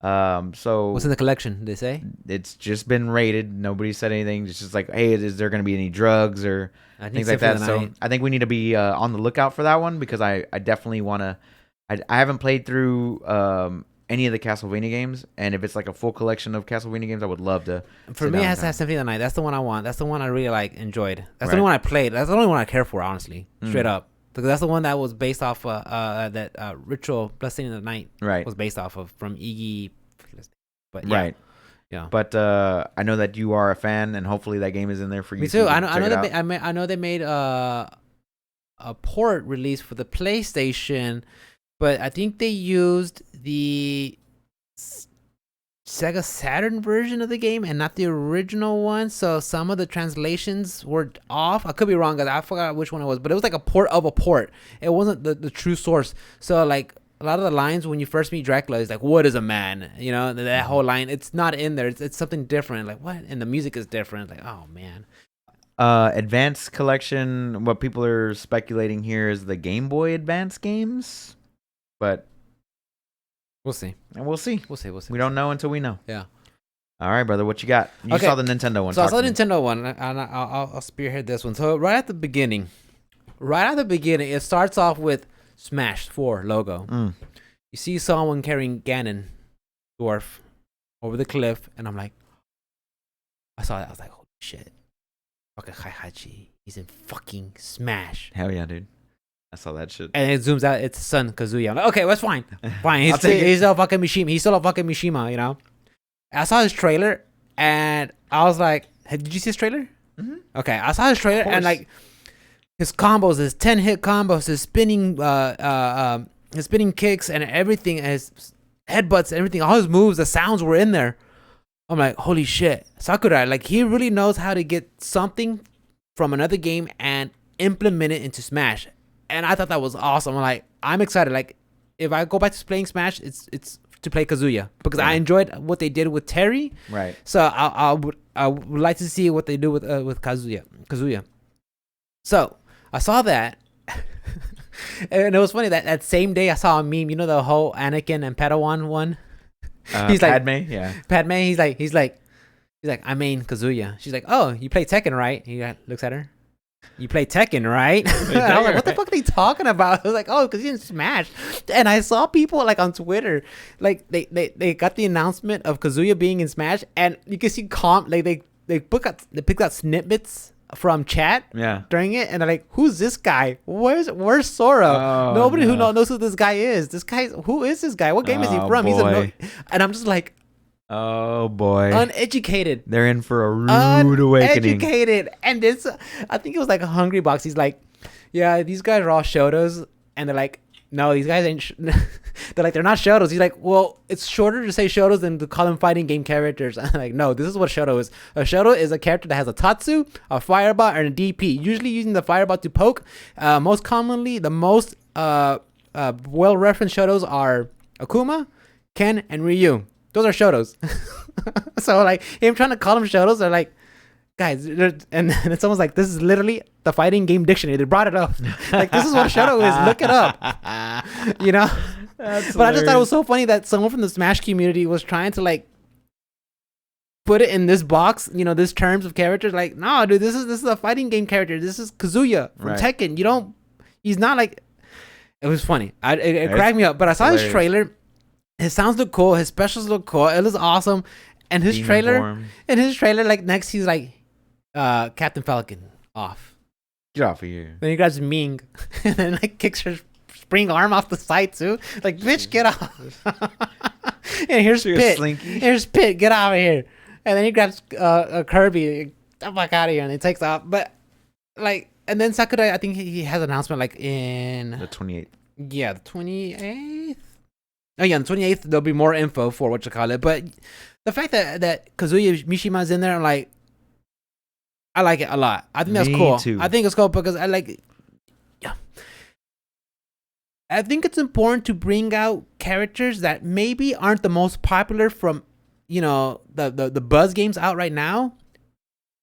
Really? So what's in the collection? Did they say? It's just been rated. Nobody said anything. It's just like, hey, is there going to be any drugs or things like that? So I think we need to be on the lookout for that one because I definitely want to. I haven't played through any of the Castlevania games, and if it's like a full collection of Castlevania games, I would love to. For me, it has to have Symphony of the Night. That's the one I want. That's the one I really enjoyed. That's the only one I played. That's the only one I care for, honestly, straight up. Because that's the one that was based off that Ritual Blessing in the Night was based off of from Iggy. But yeah. Right. Yeah. But I know that you are a fan, and hopefully that game is in there for you. Me too. I know they made a port release for the PlayStation, but I think they used the Sega Saturn version of the game and not the original one. So some of the translations were off. I could be wrong, guys. I forgot which one it was, but it was like a port of a port. It wasn't the true source. So like a lot of the lines when you first meet Dracula is like, "What is a man?" You know, that whole line. It's not in there. It's something different. Like what? And the music is different. Like, oh man. Advanced Collection. What people are speculating here is the Game Boy Advance games, but we'll see. And we'll see. We'll see. We don't know until we know. Yeah. All right, brother. What you got? You saw the Nintendo one. So I saw the Nintendo one, and I'll spearhead this one. So right at the beginning, it starts off with Smash 4 logo. You see someone carrying Ganon, dwarf, over the cliff, and I'm like, I saw that. I was like, holy shit. Fucking Heihachi. He's in fucking Smash. Hell yeah, dude. I saw that shit. And it zooms out. It's his son, Kazuya. I'm like, okay, that's fine. Fine. He's a fucking Mishima. He's still a fucking Mishima, you know? I saw his trailer, and I was like, did you see his trailer? Mm-hmm. Okay. I saw his trailer, and like, his combos, his 10-hit combos, his spinning kicks, and everything, and his headbutts, and everything, all his moves, the sounds were in there. I'm like, holy shit. Sakurai, like, he really knows how to get something from another game and implement it into Smash. And I thought that was awesome. I'm like, I'm excited. Like, if I go back to playing Smash, it's to play Kazuya because I enjoyed what they did with Terry. Right. So I would like to see what they do with Kazuya. So I saw that, and it was funny that same day I saw a meme. You know the whole Anakin and Padawan one. He's Padme, like, yeah. Padme. He's like, I mean Kazuya. She's like, oh, you play Tekken, right? He looks at her. You play Tekken, right? I was like, what the fuck are they talking about? I was like, oh, because you didn't Smash. And I saw people like on Twitter, like they got the announcement of Kazuya being in Smash, and you can see they picked out snippets from chat during it, and they're like, who's this guy? Where's Sora? Nobody who knows who this guy is. Who is this guy? What game is he from? Boy. And I'm just like, oh boy, uneducated. They're in for a rude awakening. Uneducated. And this, I think it was like a Hungry Box. He's like, yeah, these guys are all Shotos, and they're like, no, these guys ain't. They're like, they're not Shotos. He's like, well, it's shorter to say Shotos than to call them fighting game characters. I'm like, no, this is what Shoto is. A Shoto is a character that has a Tatsu, a Fireball, and a DP. Usually using the Fireball to poke. Most commonly, the most well-referenced Shotos are Akuma, Ken, and Ryu. those are Shotos. So like him trying to call them Shotos are like, guys, and it's almost like this is literally the fighting game dictionary. They brought it up. Like this is what Shoto is. Look it up. You know. But I just thought it was so funny that someone from the Smash community was trying to like put it in this box, you know, this terms of characters. Like, no, dude, this is a fighting game character. This is Kazuya from Tekken. You don't. He's not like. It was funny. It cracked me up. But I saw his trailer. His sounds look cool. His specials look cool. It was awesome. And his trailer, like next, he's like, Captain Falcon off. Get off of here. Then he grabs Ming, and then like kicks her spring arm off the side too. Like, bitch, get off. And here's Pit. Here's Pit. Get out of here. And then he grabs Kirby. Get the fuck out of here, and he takes off. But like, and then Sakurai, I think he has an announcement like in the 28th. Yeah, the 28th. Oh yeah, on the 28th there'll be more info for what you call it. But the fact that Kazuya Mishima's in there, I'm like, I like it a lot. I think that's cool. Too. I think it's cool because I like. Yeah. I think it's important to bring out characters that maybe aren't the most popular from, you know, the buzz games out right now,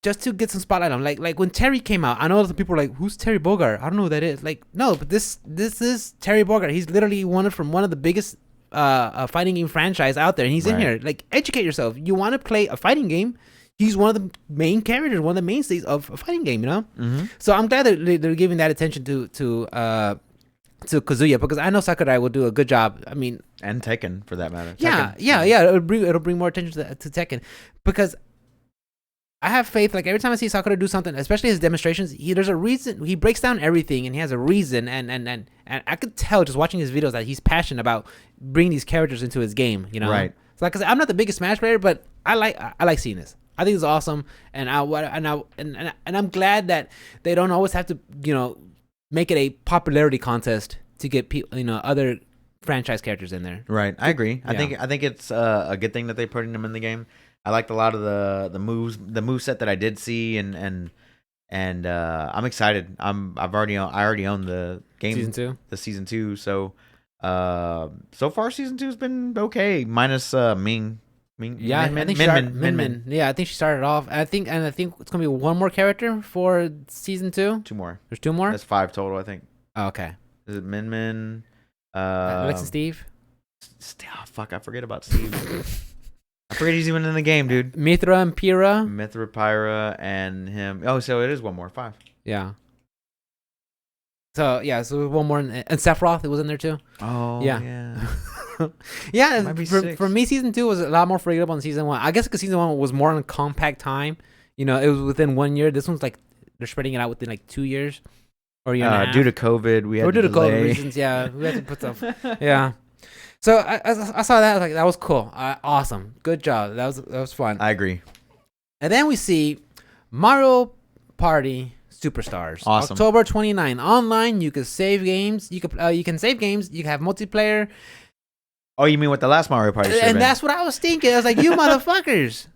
just to get some spotlight on. Like when Terry came out, I know some people are like, who's Terry Bogard? I don't know who that is. Like, no, but this is Terry Bogard. He's literally one of the biggest fighting game franchise out there, and he's in here. Like, educate yourself. You want to play a fighting game? He's one of the main characters, one of the mainstays of a fighting game. You know. Mm-hmm. So I'm glad that they're giving that attention to Kazuya, because I know Sakurai will do a good job. I mean, and Tekken for that matter. Yeah. It'll bring more attention to Tekken, because I have faith. Like every time I see Sakurai do something, especially his demonstrations, there's a reason. He breaks down everything, and he has a reason. And I could tell just watching his videos that he's passionate about bringing these characters into his game. You know, right? So like, 'cause I'm not the biggest Smash player, but I like seeing this. I think it's awesome, and I'm glad that they don't always have to, you know, make it a popularity contest to get people, you know, other franchise characters in there. Right, I agree. I think it's a good thing that they're putting them in the game. I liked a lot of the move set that I did see, and I'm excited. I already own the game, season 2. So far season 2 has been okay, minus Ming. Yeah, I think Min. Yeah, I think she started off. I think it's gonna be one more character for season 2. 2 more. There's 2 more. That's 5 total, I think. Oh, okay. Is it Min? Alex and Steve. Oh, fuck! I forget about Steve. I forget he's even in the game, dude. Mithra and Pyra. Pyra and him. Oh, so it is 1 more. 5. Yeah. So yeah, so 1 more, and Sephiroth was in there too. Oh yeah. Yeah, for me, season 2 was a lot more forgettable than season 1. I guess because season 1 was more on a compact time. You know, it was within 1 year. This one's like they're spreading it out within like 2 years, or due to COVID, we had to delay. COVID reasons. Yeah, we had to put stuff. Yeah. So I saw that. I was like, that was cool. Awesome. Good job. That was fun. I agree. And then we see Mario Party Superstars. Awesome. October 29. Online, you can save games. You can save games. You can have multiplayer. Oh, you mean what the last Mario Party should have And been? that's what I was thinking. I was like, you motherfuckers.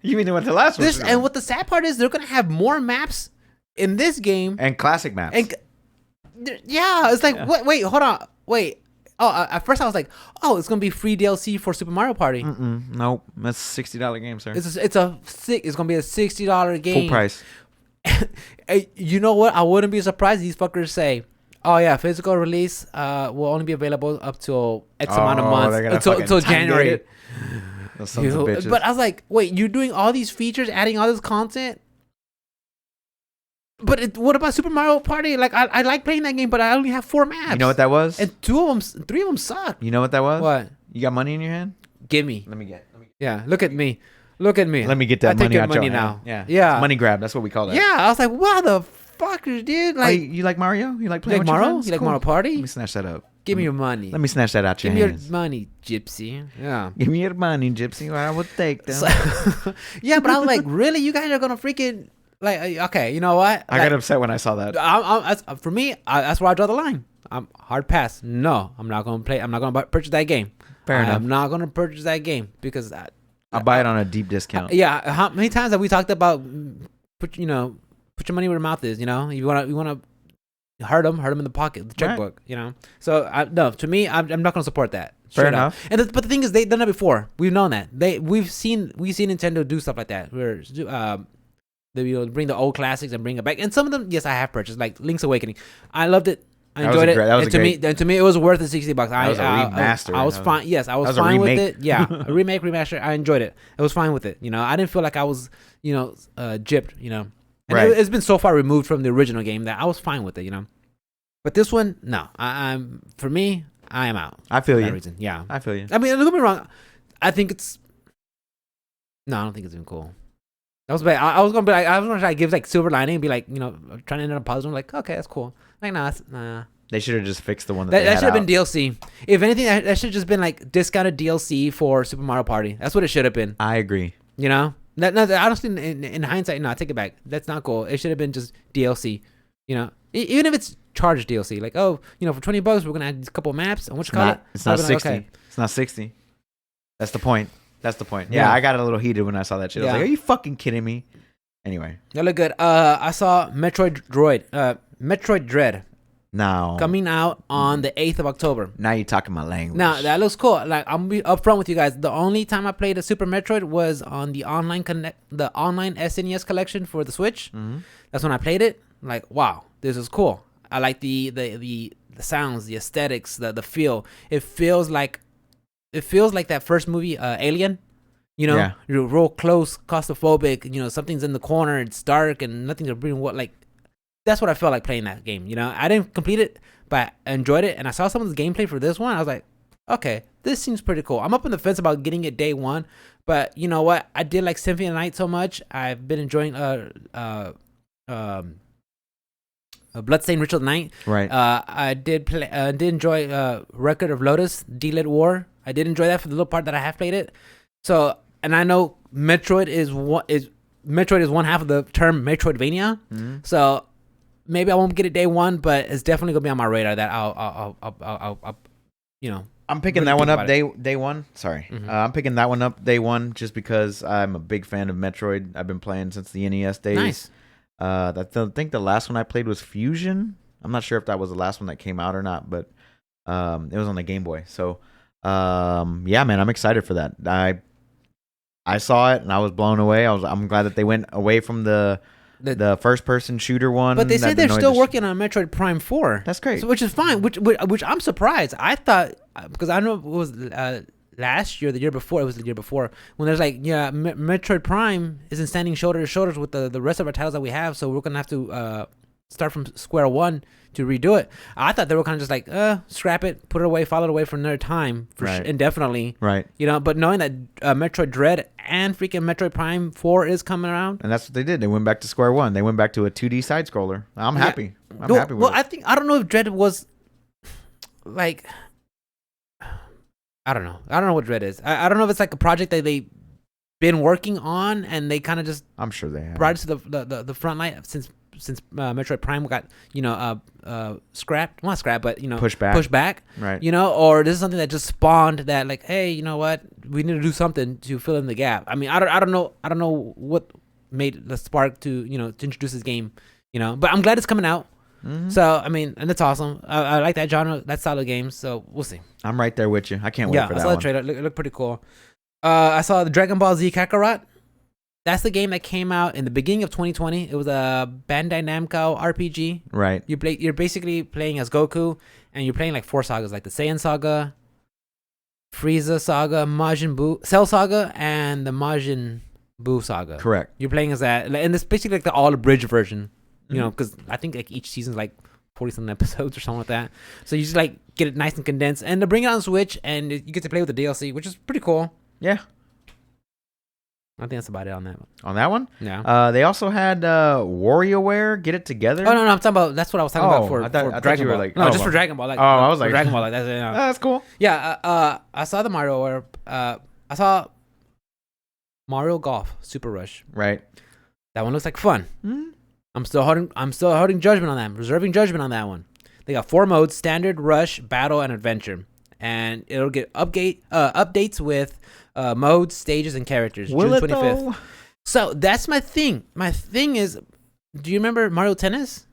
You mean what the last one? And what the sad part is, they're gonna have more maps in this game and classic maps. Yeah, it's like wait, hold on, wait. Oh, at first I was like, oh, it's gonna be free DLC for Super Mario Party. Nope, that's $60 game, sir. It's gonna be a $60 game. Full price. You know what? I wouldn't be surprised if these fuckers say, oh yeah, physical release will only be available up till X amount of months until January. Those sons of bitches. But I was like, wait, you're doing all these features, adding all this content? But what about Super Mario Party? Like, I like playing that game, but I only have 4 maps. You know what that was? And 3 of them suck. You know what that was? What? You got money in your hand? Give me. Let me get. Yeah, look at me. Let me get that money out money your now. Hand. Yeah. Money grab. That's what we call that. Yeah, I was like, what the fuckers, dude? Like, you like Mario? You like playing with Mario? your friends? You like Mario Party? Let me snatch that up. Give me your money. Let me snatch that out your hands. Give me your money, gypsy. Yeah. Give me your money, gypsy. I will take them. Yeah, but I was like, really? You guys are gonna freaking like? Okay, you know what? I got upset when I saw that. For me, that's where I draw the line. I'm hard pass. No, I'm not gonna play. I'm not gonna purchase that game. Fair enough. I'm not gonna purchase that game because I'll buy it on a deep discount. Yeah. How many times have we talked about put your money where your mouth is? You know, you wanna hurt them in the pocket, the checkbook. Right. You know. So no, to me, I'm not gonna support that. Fair enough. And but the thing is, they've done that before. We've known that. We've seen Nintendo do stuff like that, where they bring the old classics and bring it back. And some of them, yes, I have purchased, like Link's Awakening. I loved it. I enjoyed it. And to me, it was worth the $60. That was a remaster. I was fine. Yes, I was fine with it. Yeah, a remake, remaster. I enjoyed it. I was fine with it. I didn't feel like I was, gypped. And it's been so far removed from the original game that I was fine with it. But this one, no. I'm for me, I am out. I feel for you. that reason. Yeah, I feel you. I mean, don't get me wrong. I think it's. No, I don't think it's even cool. That was bad. I was gonna be like, I was gonna try to give like silver lining and be like, trying to end on a positive. Like, okay, that's cool. Like, nah. They should have just fixed the one that should have been DLC. If anything, that should have just been like discounted DLC for Super Mario Party. That's what it should have been. I agree. Honestly, in hindsight, no, I take it back. That's not cool. It should have been just DLC. Even if it's charged DLC, like, for $20 we're gonna add a couple maps and It's not 60. Okay. It's not 60. That's the point. Yeah, I got a little heated when I saw that shit. I was like, are you fucking kidding me? Anyway. That look good. I saw Metroid Dread. No. Coming out on the 8th of October. Now you're talking my language. Now, that looks cool. Like, I'm gonna be upfront with you guys. The only time I played a Super Metroid was on the online SNES collection for the Switch. Mm-hmm. That's when I played it. Like, wow, this is cool. I like the sounds, the aesthetics, the feel. It feels like that first movie, Alien. You're real close, claustrophobic. Something's in the corner. It's dark and nothing's really like. That's what I felt like playing that game. I didn't complete it, but I enjoyed it. And I saw some of the gameplay for this one. I was like, okay, this seems pretty cool. I'm up on the fence about getting it day one, but you know what? I did like Symphony of the Night so much. I've been enjoying Bloodstained Ritual of the Night. Right. I did enjoy Record of Lotus, D-Lit War. I did enjoy that for the little part that I have played it. So, and I know Metroid is one half of the term Metroidvania. Mm-hmm. So maybe I won't get it day one, but it's definitely gonna be on my radar that I'll I'm picking that one up day one. Sorry. Mm-hmm. I'm picking that one up day one just because I'm a big fan of Metroid. I've been playing since the NES days. Nice. I think the last one I played was Fusion. I'm not sure if that was the last one that came out or not, but it was on the Game Boy. So yeah, man, I'm excited for that. I saw it and I was blown away. I'm glad that they went away from the first person shooter one. But they said they're still working on Metroid Prime 4. That's great. So, which is fine. Which I'm surprised. I thought, because I know it was last year, the year before. It was the year before when there's like, Metroid Prime isn't standing shoulder to shoulder with the rest of our titles that we have. So we're gonna have to start from square one to redo it. I thought they were kind of just like, scrap it, put it away, file it away for another time, indefinitely. Right. But knowing that Metroid Dread and freaking Metroid Prime 4 is coming around. And that's what they did. They went back to square one. They went back to a 2D side scroller. I'm happy. I'm happy with it. I don't know if Dread was like, I don't know. I don't know what Dread is. I don't know if it's like a project that they've been working on and they kind of just, I'm sure they have, brought it to the front light since Metroid Prime got scrapped, not scrapped, but pushed back, right? Or this is something that just spawned that, like, hey, you know what, we need to do something to fill in the gap. I mean, I don't know what made the spark to to introduce this game, but I'm glad it's coming out. Mm-hmm. So I mean, and it's awesome. I like that genre, that style of games. So we'll see. I'm right there with you. I can't wait for that. I saw the trailer. It looked pretty cool. I saw the Dragon Ball Z Kakarot. That's the game that came out in the beginning of 2020. It was a Bandai Namco RPG. Right. You're basically playing as Goku, and you're playing like 4 sagas, like the Saiyan Saga, Frieza Saga, Majin Buu, Cell Saga, and the Majin Buu Saga. Correct. You're playing as that, and it's basically like the all-abridged version. Because I think like each season's like 40-something episodes or something like that. So you just like get it nice and condensed, and to bring it on Switch, and you get to play with the DLC, which is pretty cool. Yeah. I think that's about it on that one. On that one? Yeah. They also had WarioWare Get It Together. Oh, no, I'm talking about, that's what I was talking about for Dragon Ball. Like, just for Dragon Ball. Like, I was like, Dragon Ball. Like, that's it. That's cool. Yeah, I saw the Mario I saw Mario Golf Super Rush. Right. That one looks like fun. Mm-hmm. I'm still holding judgment on that. Reserving judgment on that one. They got 4 modes: Standard, Rush, Battle, and Adventure. And it'll get updates with modes, stages, and characters. Will June 25th. Though? So that's my thing. My thing is, do you remember Mario Tennis?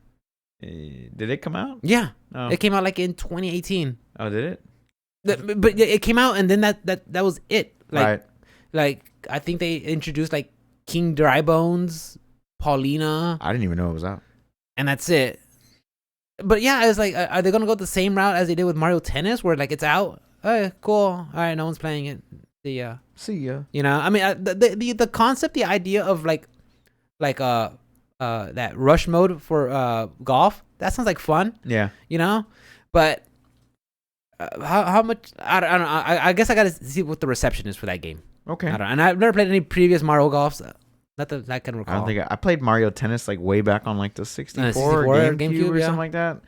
Did it come out? Yeah. Oh. It came out like in 2018. Oh, did it? But it came out, and then that was it. Right. Like I think they introduced like King Drybones, Paulina, I didn't even know it was out. and that's it. But yeah, it's like, are they gonna go the same route as they did with Mario Tennis, where like it's out? Oh, cool. All right, no one's playing it. See ya. You know, I mean, the concept, the idea of like that rush mode for golf, that sounds like fun. Yeah. You know, but how much? I don't know. I guess I gotta see what the reception is for that game. Okay. I don't know. And I've never played any previous Mario golfs. Not that I can recall. I don't think I played Mario Tennis like way back on like the 64, 64 GameCube or yeah. something like that.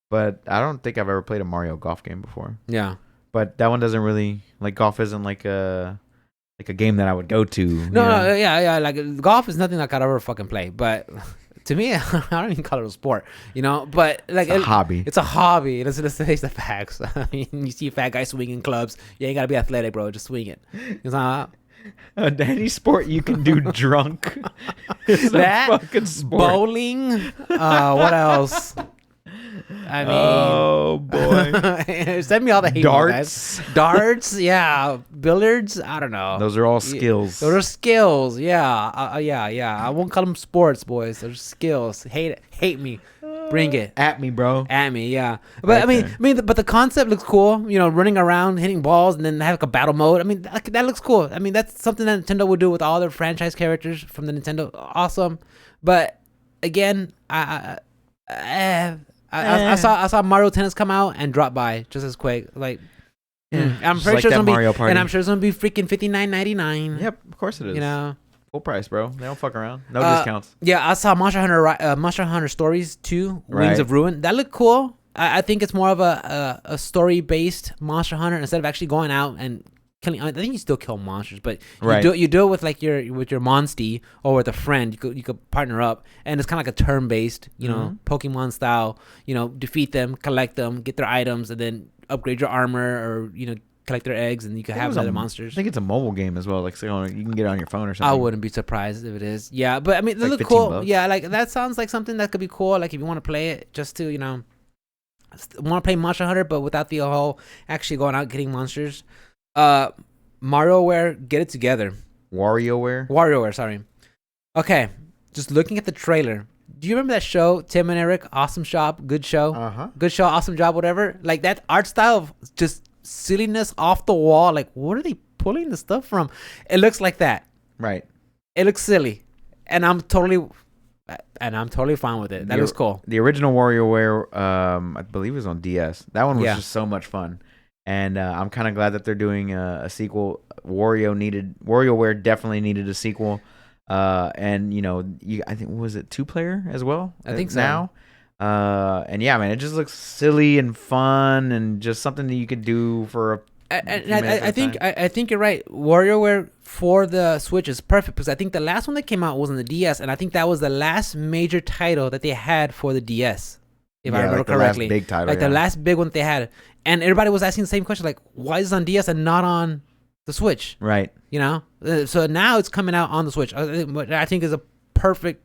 But I don't think I've ever played a Mario golf game before. Yeah. But that one doesn't really like golf isn't like a game that I would go to. No, yeah. Like golf is nothing like I'd ever fucking play. But to me, I don't even call it a sport. You know, but like it's a hobby. It's a hobby. Let's face the facts. I mean, you see a fat guy swinging clubs. You ain't gotta be athletic, bro. Just swing it. It's not. Any sport you can do drunk. It's that a fucking sport. Bowling. What else? I mean, oh boy, send me all the hate darts. Guys. Darts, yeah, billiards. I don't know. Those are all skills. Those are skills. Yeah, yeah. I won't call them sports, boys. They're skills. Hate me. Bring it at me, bro. At me, yeah. But right but the concept looks cool. You know, running around, hitting balls, and then have like a battle mode. I mean, that looks cool. I mean, that's something that Nintendo would do with all their franchise characters from the Nintendo. Awesome. But again, I saw Mario Tennis come out and drop by just as quick. Like, I'm pretty sure it's gonna be, and I'm sure it's gonna be freaking $59.99. Yep, of course it is. You know. Full price, bro. They don't fuck around. No discounts. Yeah, I saw Monster Hunter Stories 2, Wings of Ruin. That looked cool. I think it's more of a story-based Monster Hunter instead of actually going out and killing. I think you still kill monsters, but you do it with like your Monstie or with a friend. You could partner up, and it's kind of like a turn-based, you know, Pokemon style. You know, defeat them, collect them, get their items, and then upgrade your armor, or you know, collect their eggs, and you can have other monsters. I think it's a mobile game as well. Like, so you can get it on your phone or something. I wouldn't be surprised if it is. Yeah, but I mean, they look cool. $15. Yeah, like that sounds like something that could be cool. Like if you want to play it, just to, you know, want to play Monster Hunter, but without the whole actually going out getting monsters. MarioWare, get it together. WarioWare, sorry. Okay, just looking at the trailer. Do you remember that show, Tim and Eric, Awesome Shop, Good Show? Good Show, Awesome Job, whatever. Like that art style of just silliness off the wall. Like, what are they pulling the stuff from? It looks like that. Right. It looks silly, and I'm totally fine with it. That looks cool. The original WarioWare, I believe, was on DS. That one was just so much fun, and I'm kind of glad that they're doing a sequel. WarioWare definitely needed a sequel, and you know, I think, was it 2-player as well? I think so. Now. And yeah, man, it just looks silly and fun, and just something that you could do for I think you're right. WarioWare for the Switch is perfect, because I think the last one that came out was on the DS, and I think that was the last major title that they had for the DS, if I remember correctly. The last big title, like the last big one that they had, and everybody was asking the same question, like, why is it on DS and not on the Switch? Right. You know, so now it's coming out on the Switch. I think is a perfect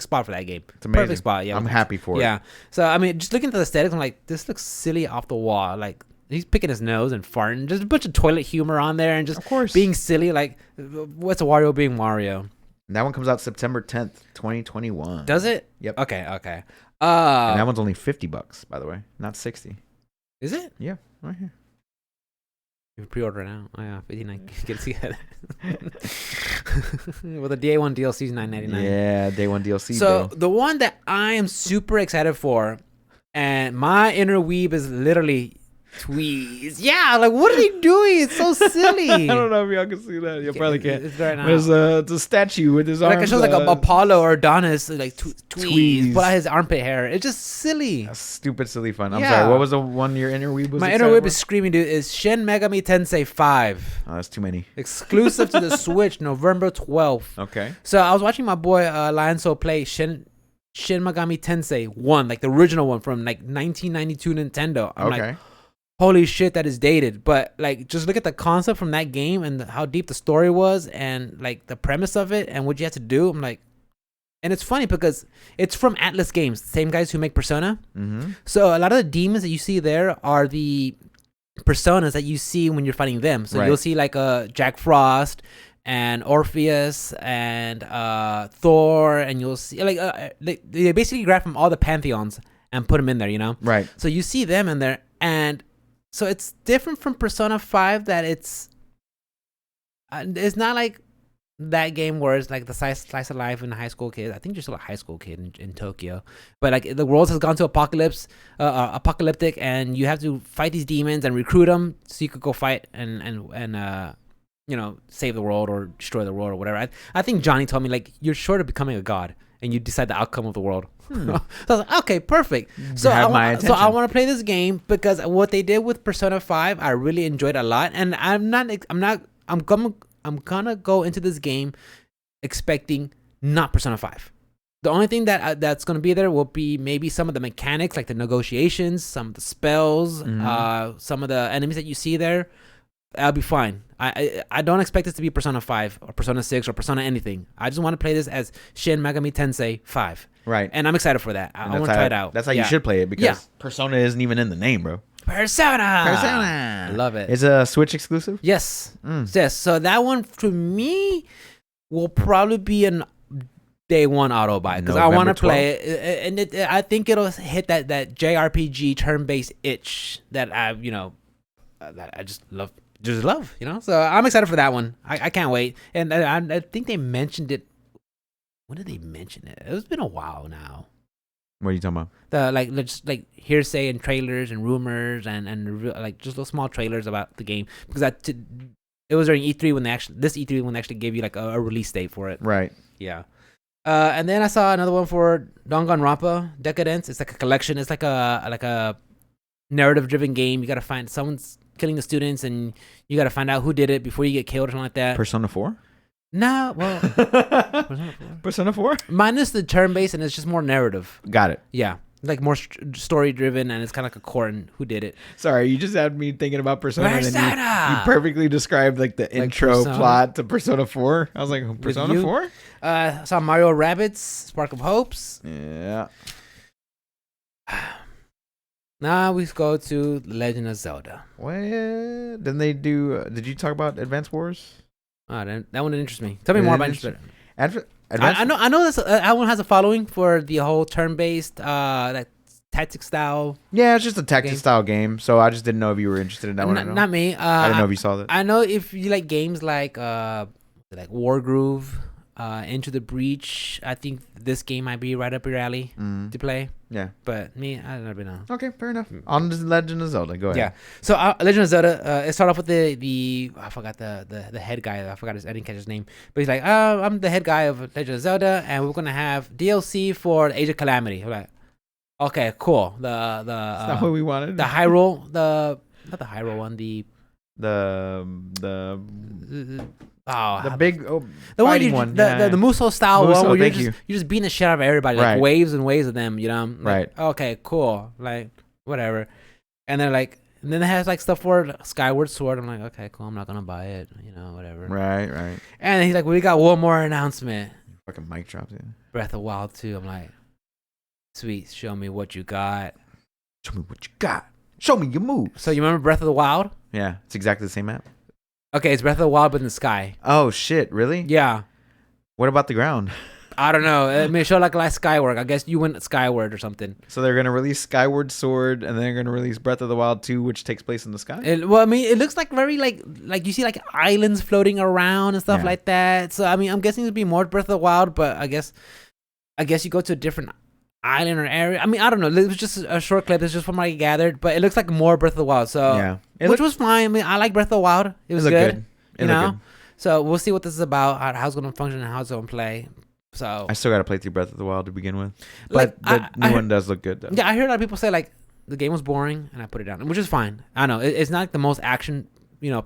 spot for that game. It's amazing. Perfect spot. Yeah, I'm happy for it. Yeah. So I mean, just looking at the aesthetics, I'm like, this looks silly off the wall. Like he's picking his nose and farting, just a bunch of toilet humor on there, and just of course being silly. Like, what's a Wario being Wario? And that one comes out September 10th, 2021. Does it? Yep. Okay. And that one's only $50, by the way, not 60. Is it? Yeah, right here. You pre-order now. Oh yeah, 59. Get it together. Well, the day one DLC is $9.99. Yeah, day one DLC. So bro. The one that I am super excited for, and my inner weeb is literally Tweez. Yeah, like what are they doing? It's so silly. I don't know if y'all can see that. You probably can't. It's right now. There's a statue with his arms. Like it shows like Apollo or Adonis, like Tweez. Pull out his armpit hair. It's just silly. That's stupid, silly fun. I'm sorry. What was the one your inner weeb was? My inner weeb is screaming, dude. Is Shin Megami Tensei 5. Oh, that's too many. Exclusive to the Switch, November 12th. Okay. So I was watching my boy Lionso play Shin Megami Tensei 1, like the original one from like 1992 Nintendo. I'm like, holy shit, that is dated. But like, just look at the concept from that game and how deep the story was, and like the premise of it and what you had to do. I'm like, and it's funny because it's from Atlas Games, the same guys who make Persona. Mm-hmm. So a lot of the demons that you see there are the personas that you see when you're fighting them. So Right. you'll see like Jack Frost and Orpheus and Thor, and you'll see like they basically grab from all the pantheons and put them in there, you know? Right. So you see them in there, and so it's different from Persona 5 that it's not like that game where it's like the slice of life in high school kids. I think you're still a high school kid in Tokyo, but like the world has gone to apocalyptic, and you have to fight these demons and recruit them so you could go fight and save the world or destroy the world or whatever. I think Johnny told me like you're short of becoming a god and you decide the outcome of the world. So I was like, okay, perfect. So I want to play this game because what they did with Persona 5, I really enjoyed a lot, and I'm gonna go into this game expecting not Persona 5. The only thing that's gonna be there will be maybe some of the mechanics, like the negotiations, some of the spells, some of the enemies that you see there. I'll be fine. I don't expect this to be Persona 5 or Persona 6 or Persona anything. I just want to play this as Shin Megami Tensei 5. Right. And I'm excited for that. I want to try it out. That's how you should play it, because Persona isn't even in the name, bro. Persona. I love it. It's a Switch exclusive? Yes. Yes. So that one to me will probably be an day one auto buy because I want to play it, and I think it'll hit that JRPG turn-based itch that I just love. So I'm excited for that one. I can't wait. And I think they mentioned it. When did they mention it? It's been a while now. What are you talking about? Just like hearsay and trailers and rumors and like just those small trailers about the game, because it was during E3 when they actually gave you like a release date for it. Right. Yeah. And then I saw another one for Danganronpa Decadence. It's like a collection. It's like a narrative driven game. You gotta find someone's killing the students, and you got to find out who did it before you get killed or something like that. Persona 4? No, well, Persona 4? Minus the turn-based, and it's just more narrative. Got it. Yeah, like more story-driven, and it's kind of like a core and who did it. Sorry, you just had me thinking about Persona. And you perfectly described like the intro Persona. plot to Persona 4. I was like, Persona 4? I saw Mario Rabbids Spark of Hopes. Yeah. Now we go to Legend of Zelda. What? Then they do. Did you talk about Advance Wars? Oh, that one didn't interest me. Tell me more about it. I know that one has a following for the whole turn-based, that tactic style. Yeah, it's just a tactic style game. So I just didn't know if you were interested in that one. Or not me. I didn't know if you saw that. I know if you like games like Wargroove, Into the Breach. I think this game might be right up your alley to play. Yeah, but me, I don't know. Okay, fair enough. On to Legend of Zelda. Go ahead. Yeah. So Legend of Zelda. It started off with the I forgot the head guy. I didn't catch his name. But he's like, I'm the head guy of Legend of Zelda, and we're gonna have DLC for Age of Calamity. I'm like, okay, cool. That's not what we wanted. The Hyrule, not the Hyrule one. The big the one, the Musou style one where you're just beating the shit out of everybody, like waves and waves of them, you know? Like, right. Okay, cool. Like whatever. And then it has like stuff for Skyward Sword. I'm like, okay, cool. I'm not gonna buy it, whatever. Right. And he's like, we got one more announcement. Fucking mic drops. Yeah. Breath of Wild 2. I'm like, sweet. Show me what you got. Show me what you got. Show me your moves. So you remember Breath of the Wild? Yeah, it's exactly the same map. Okay, it's Breath of the Wild, but in the sky. Oh, shit, really? Yeah. What about the ground? I don't know. I mean, it showed like last Skyward. I guess you went Skyward or something. So they're going to release Skyward Sword, and then they're going to release Breath of the Wild 2, which takes place in the sky? It looks like very like you see like islands floating around and stuff like that. So, I mean, I'm guessing it'd be more Breath of the Wild, but I guess you go to a different island or area. I mean, I don't know. It was just a short clip. It's just from what I gathered, but it looks like more Breath of the Wild. So yeah, which was fine. I mean, I like Breath of the Wild. It was good. You know. Good. So we'll see what this is about, how it's going to function, and how it's going to play. So I still got to play through Breath of the Wild to begin with, but the new one does look good though. Yeah, I heard a lot of people say like the game was boring, and I put it down, which is fine. I know it's not like the most action,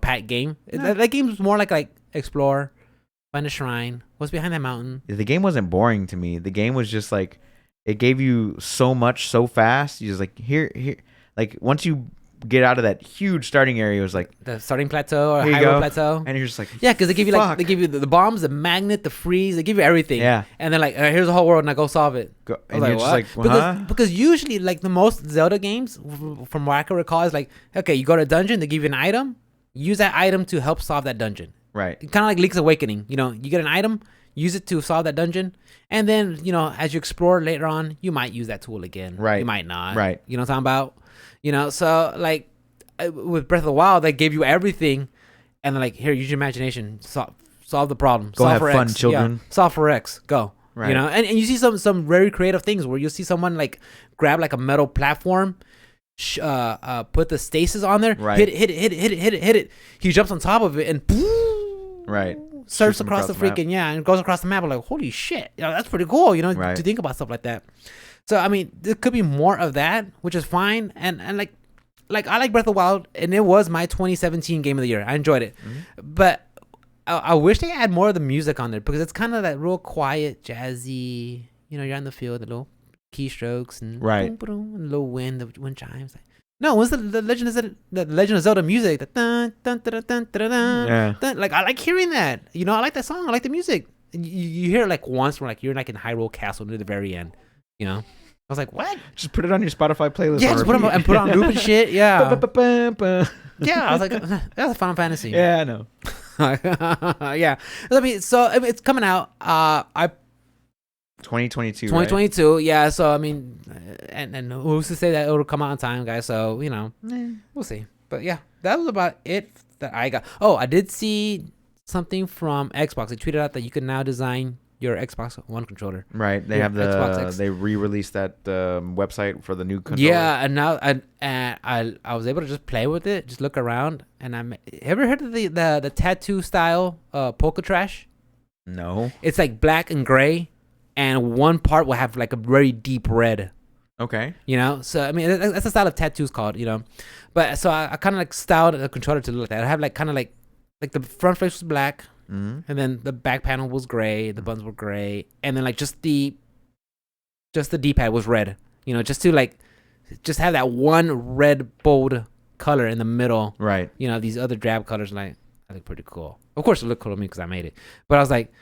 packed game. No. That game's more like explore, find a shrine, what's behind that mountain. The game wasn't boring to me. The game was just like, it gave you so much so fast. You just like here, like once you get out of that huge starting area, it was like the starting plateau or here you high go. road plateau. And you're just like, Yeah, because they give you fuck. they give you the bombs, the magnet, the freeze. They give you everything. Yeah. And they're like, here's the whole world, now go solve it. Go, I was and you're just like, huh? Because usually, like the most Zelda games, from what I can recall, is like, okay, you go to a dungeon, they give you an item, use that item to help solve that dungeon. Right. Kind of like Link's Awakening. You know, you get an item, use it to solve that dungeon, and then, you know, as you explore later on, you might use that tool again. Right. You might not. Right. You know what I'm talking about? You know, so like with Breath of the Wild, they gave you everything, and they're like, here, use your imagination, solve the problem. Go solve have for fun, X. children. Yeah. Solve for X. Go. Right. You know, and you see some very creative things where you'll see someone like grab like a metal platform, put the stasis on there, Right. hit it. He jumps on top of it and Right. surfs Shoots them across the across the freaking and goes across the map. I'm like, holy shit, you know, that's pretty cool. You know, Right. to think about stuff like that. So I mean, there could be more of that, which is fine. And like I like Breath of the Wild, and it was my 2017 game of the year. I enjoyed it, but I wish they had more of the music on there, because it's kind of that real quiet, jazzy. You know, you're in the field, the little keystrokes and Right. boom, boom, and a little wind, the wind chimes. No, what's the Legend of Zelda, the Legend of Zelda music? The dun, dun, dun, dun, dun, dun, Yeah. dun. Like I like hearing that. You know, I like that song. I like the music. You hear it like once when like you're like in Hyrule Castle near the very end. You know, I was like, what? Just put it on your Spotify playlist. Yeah, just put on loop and shit. Yeah, Ba-ba-ba-ba-ba. yeah. I was like, that's a Final Fantasy. Yeah, I know. Yeah. I mean, it's coming out. I 2022. 2022. Yeah. So I mean, and who's to say that it'll come out on time, guys? So you know, we'll see. But yeah, that was about it that I got. Oh, I did see something from Xbox. They tweeted out that you can now design your Xbox One controller. Right. They Your have Xbox X. they re-released that website for the new controller. Yeah, and now I was able to just play with it, just look around, and have you ever heard of the tattoo style polka trash? No. It's like black and gray, and one part will have like a very deep red. Okay. You know, so I mean that's a style of tattoos called, you know, but so I kind of like styled the controller to look like that. I have like kind of like the front face was black, Mm-hmm. and then the back panel was gray, the buttons were gray, and then like just the D-pad was red. You know, just to like just have that one red bold color in the middle. Right. You know, these other drab colors, like I look pretty cool. Of course, it looked cool to me because I made it, but I was like,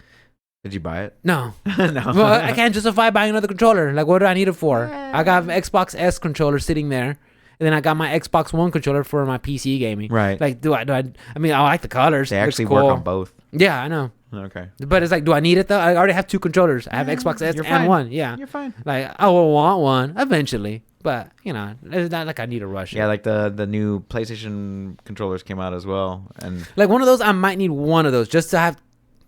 Did you buy it? no. No. Well, I can't justify buying another controller. Like, what do I need it for? I got an Xbox S controller sitting there, and then I got my Xbox One controller for my PC gaming. Right. Like, do I? I mean, I like the colors. They It looks actually cool. work on both. Yeah, I know. Okay. But it's like, do I need it though? I already have two controllers. I have Xbox S You're and fine. one. Yeah. You're fine. Like, I will want one eventually, but you know, it's not like I need a rush. Yeah, like the new PlayStation controllers came out as well, and Like one of those, I might need one of those just to have.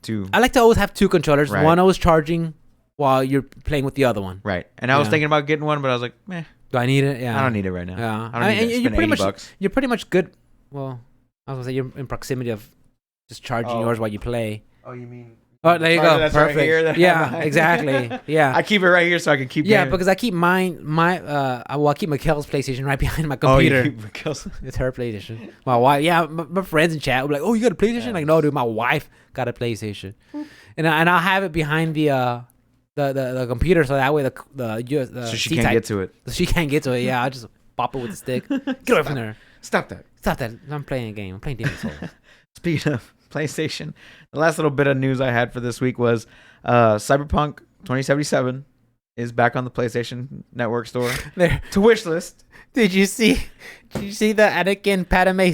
two. I like to always have two controllers. Right. One always charging while you're playing with the other one. Right. And I was Yeah. thinking about getting one, but I was like, meh, Do I need it? Yeah. I don't need it right now. Yeah. I don't need to you're spend pretty $80. much you're pretty much good. Well, I was gonna say you're in proximity of just charging Oh. yours while you play. Oh, you mean? Oh, there you Charger go. that's right Perfect. here that I Yeah, have. exactly. Yeah. I keep it right here so I can keep. Yeah, gaming. because I keep I keep Mikkel's PlayStation right behind my Oh, you computer. keep Mikkel's- It's her PlayStation. My wife, yeah, my friends in chat will be like, "Oh, you got a PlayStation?" Yeah. Like, no, dude, my wife got a PlayStation, and I'll have it behind the computer so that way the so she C can't type- get to it. she can't get to it. Yeah, I'll just pop it with the stick. Get away from there. Stop that. Stop that. I'm playing a game. I'm playing Demon's Souls. Speaking of PlayStation, the last little bit of news I had for this week was Cyberpunk 2077 is back on the PlayStation Network store There. to wish list. Did you see the Anakin Padme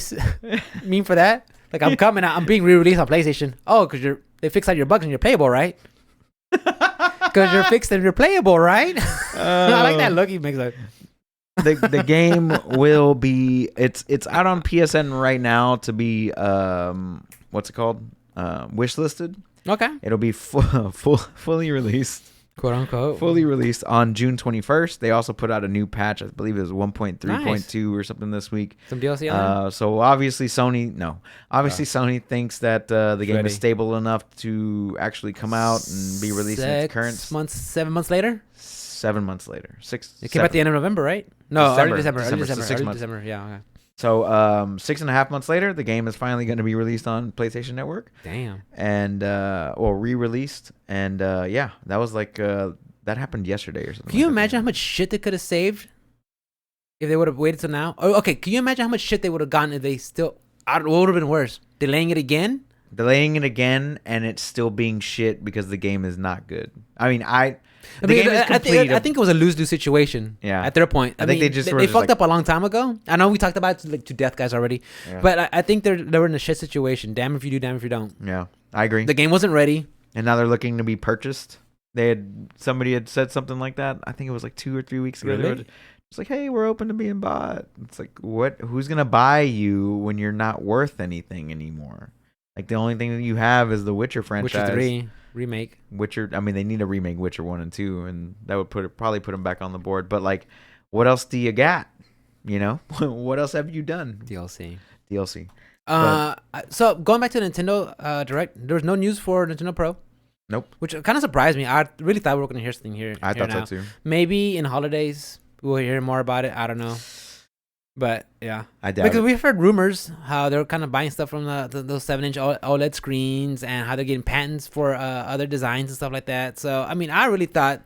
meme for that? Like, I'm coming out. I'm being re-released on PlayStation. Oh, because they fixed out your bugs and you're playable, right? Because you're fixed and you're playable, right? I like that look he makes. Like, The game will be it's out on PSN right now to be what's it called, wish listed. okay. It'll be fully released. Quote unquote. Fully released on June 21st. They also put out a new patch. I believe it was 1.3.2 or something this week. Some DLC on there? So obviously Sony thinks that the game ready. is stable enough to actually come out and be released in its current 7 months later? 7 months later. It came out at the end of November, right? No, December. early December. December, so 6 Early months. December, yeah. Okay. So 6.5 months later, the game is finally going to be released on PlayStation Network Damn. and or re-released. And yeah, that was like that happened yesterday or something. Can you like that. imagine how much shit they could have saved If they would have waited till now. Oh, okay, can you imagine how much shit they would have gotten if they still? What would have been worse? Delaying it again? Delaying it again, and it's still being shit because the game is not good. I mean, I think it was a lose-lose situation. Yeah. At their point, I think they just they fucked up a long time ago. I know we talked about it to death, guys, already. Yeah. But I think they were in a shit situation. Damn if you do, damn if you don't. Yeah, I agree. The game wasn't ready, and now they're looking to be purchased. Somebody had said something like that. I think it was like 2 or 3 weeks ago. Really? It's like, hey, we're open to being bought. It's like, what? Who's gonna buy you when you're not worth anything anymore? Like the only thing that you have is the Witcher franchise. Witcher 3 remake. Witcher. I mean, they need to remake Witcher 1 and 2, and that would probably put them back on the board. But like, what else do you got? You know, what else have you done? DLC. But, so going back to Nintendo Direct, there was no news for Nintendo Pro. Nope. Which kind of surprised me. I really thought we were gonna hear something here. I thought so too. Maybe in holidays we'll hear more about it. I don't know. But yeah, I doubt because it. we've heard rumors how they're kind of buying stuff from those 7-inch OLED screens and how they're getting patents for other designs and stuff like that. So I mean, I really thought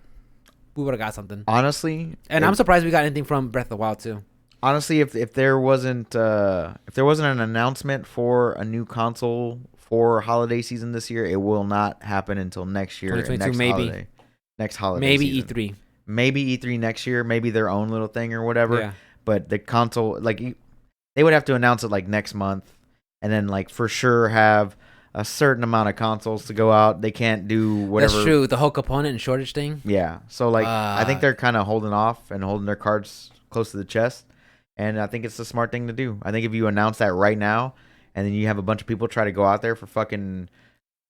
we would have got something. Honestly, and I'm surprised we got anything from Breath of the Wild too. Honestly, if there wasn't an announcement for a new console for holiday season this year, it will not happen until next year. 2022 maybe. Next holiday. Maybe season. E3. Maybe E3 next year. Maybe their own little thing or whatever. Yeah. But the console, like, they would have to announce it like next month, and then like for sure have a certain amount of consoles to go out. They can't do whatever. That's true. The whole component and shortage thing. Yeah. So like, I think they're kind of holding off and holding their cards close to the chest, and I think it's the smart thing to do. I think if you announce that right now, and then you have a bunch of people try to go out there for fucking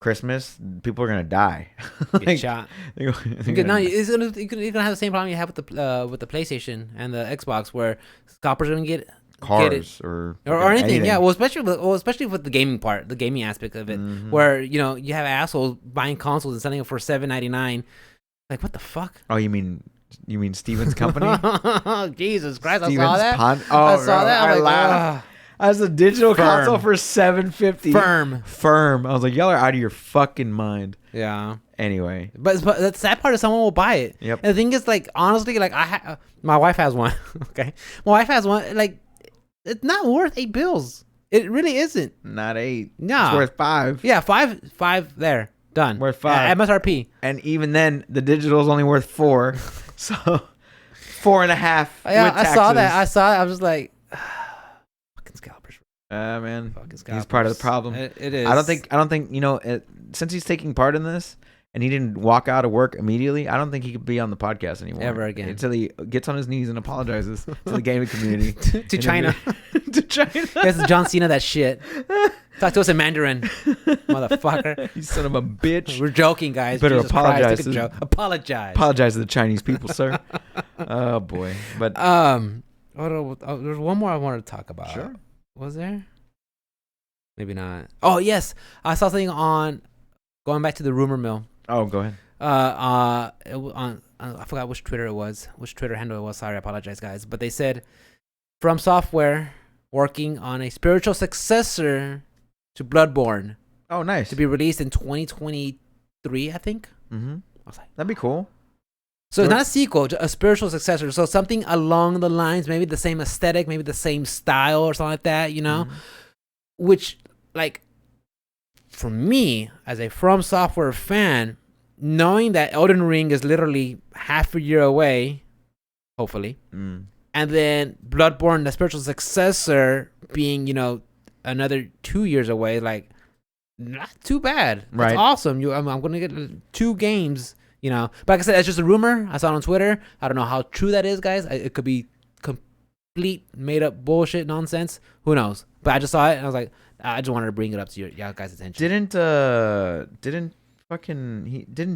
Christmas, people are gonna die. Get shot. You're gonna have the same problem you have with the PlayStation and the Xbox, where scalpers are gonna get cars or anything. Yeah, well, especially with the gaming part, the gaming aspect of it, where you have assholes buying consoles and selling it for $7.99. Like, what the fuck? Oh, you mean Steven's company? Jesus Christ! Steven's I saw that. I saw that. I laughed. As a digital console for $750. Firm. I was like, y'all are out of your fucking mind. Yeah. Anyway. But the sad part is someone will buy it. Yep. And the thing is, like, honestly, like, my wife has one. Okay. My wife has one. Like, it's not worth $8. It really isn't. Not 8. No. It's worth 5. Yeah, 5 there. Done. Worth 5. MSRP. And even then, the digital is only worth 4. So, 4.5. Yeah, I saw that. I was like, scalpers. Man, he's part of the problem. It is. I don't think since he's taking part in this and he didn't walk out of work immediately, I don't think he could be on the podcast anymore ever again until he gets on his knees and apologizes to the gaming community to China. To China. That's John Cena. That shit. Talk to us in Mandarin, motherfucker. You son of a bitch. We're joking, guys. Better Jesus apologize. Christ, apologize. Apologize to the Chinese people, sir. Oh boy. But there's one more I wanted to talk about. Sure. Was there? Maybe not. Oh yes, I saw something on going back to the rumor mill. Oh, go ahead. I forgot which Twitter it was, which Twitter handle it was. Sorry, I apologize, guys. But they said From Software working on a spiritual successor to Bloodborne. Oh, nice. To be released in 2023, I think. Mm-hmm. I was like, that'd be cool. So it's not a sequel, a spiritual successor. So something along the lines, maybe the same aesthetic, maybe the same style or something like that, Which, like, for me, as a From Software fan, knowing that Elden Ring is literally half a year away, hopefully, and then Bloodborne, the spiritual successor, being, another 2 years away, like, not too bad. Right. It's awesome. I'm going to get 2 games. But like I said, it's just a rumor. I saw it on Twitter. I don't know how true that is, guys. It could be complete made up bullshit nonsense. Who knows? But I just saw it and I was like, I just wanted to bring it up to y'all guys' attention. Didn't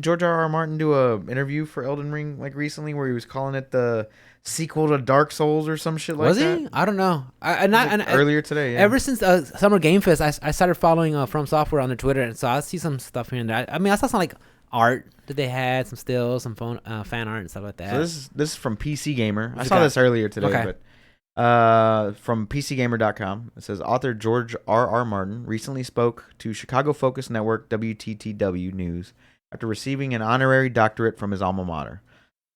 George R.R. Martin do a interview for Elden Ring like recently where he was calling it the sequel to Dark Souls or some shit like that? Was he? I don't know. Earlier today. Yeah. Ever since Summer Game Fest, I started following From Software on their Twitter, and so I see some stuff here and there. I mean, I saw some like art that they had, some stills, some fan art and stuff like that. So this is from PC Gamer. I saw this earlier today, but from PCGamer.com, it says author George R.R. Martin recently spoke to Chicago Focus Network WTTW News after receiving an honorary doctorate from his alma mater.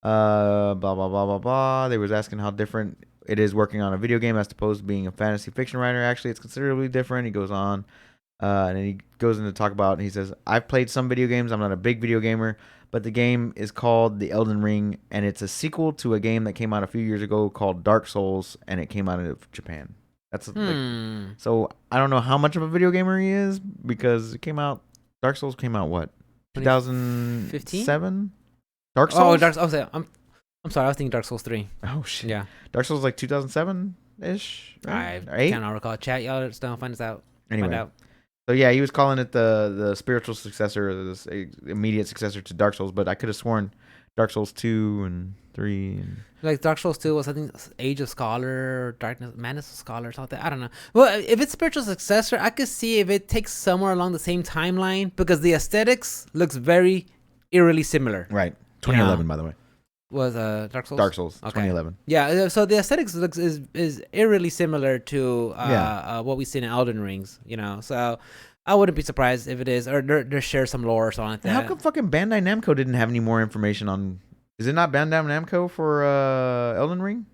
Blah blah blah blah blah. They was asking how different it is working on a video game as opposed to being a fantasy fiction writer. Actually, it's considerably different. He goes on, and then he goes into talk about, and he says, I've played some video games. I'm not a big video gamer, but the game is called The Elden Ring, and it's a sequel to a game that came out a few years ago called Dark Souls, and it came out of Japan. That's so I don't know how much of a video gamer he is, because Dark Souls came out what? 2015? Dark Souls? Oh, Dark Souls. I'm sorry, I was thinking Dark Souls 3. Oh shit. Yeah. Dark Souls like 2007-ish, right? I cannot recall. Chat, y'all still find us out. Anyway. Find out. So yeah, he was calling it the spiritual successor, the immediate successor to Dark Souls, but I could have sworn Dark Souls 2 and 3 and Like Dark Souls 2 was, I think, Age of Scholar or Madness of Scholar or something. I don't know. Well, if it's spiritual successor, I could see if it takes somewhere along the same timeline, because the aesthetics looks very eerily similar. right. 2011, by the way. Was Dark Souls? Dark Souls, Okay. 2011. Yeah, so the aesthetics is eerily similar to what we see in Elden Rings, So I wouldn't be surprised if it is, or they share some lore or something like that. How come fucking Bandai Namco didn't have any more information on? Is it not Bandai Namco for Elden Ring?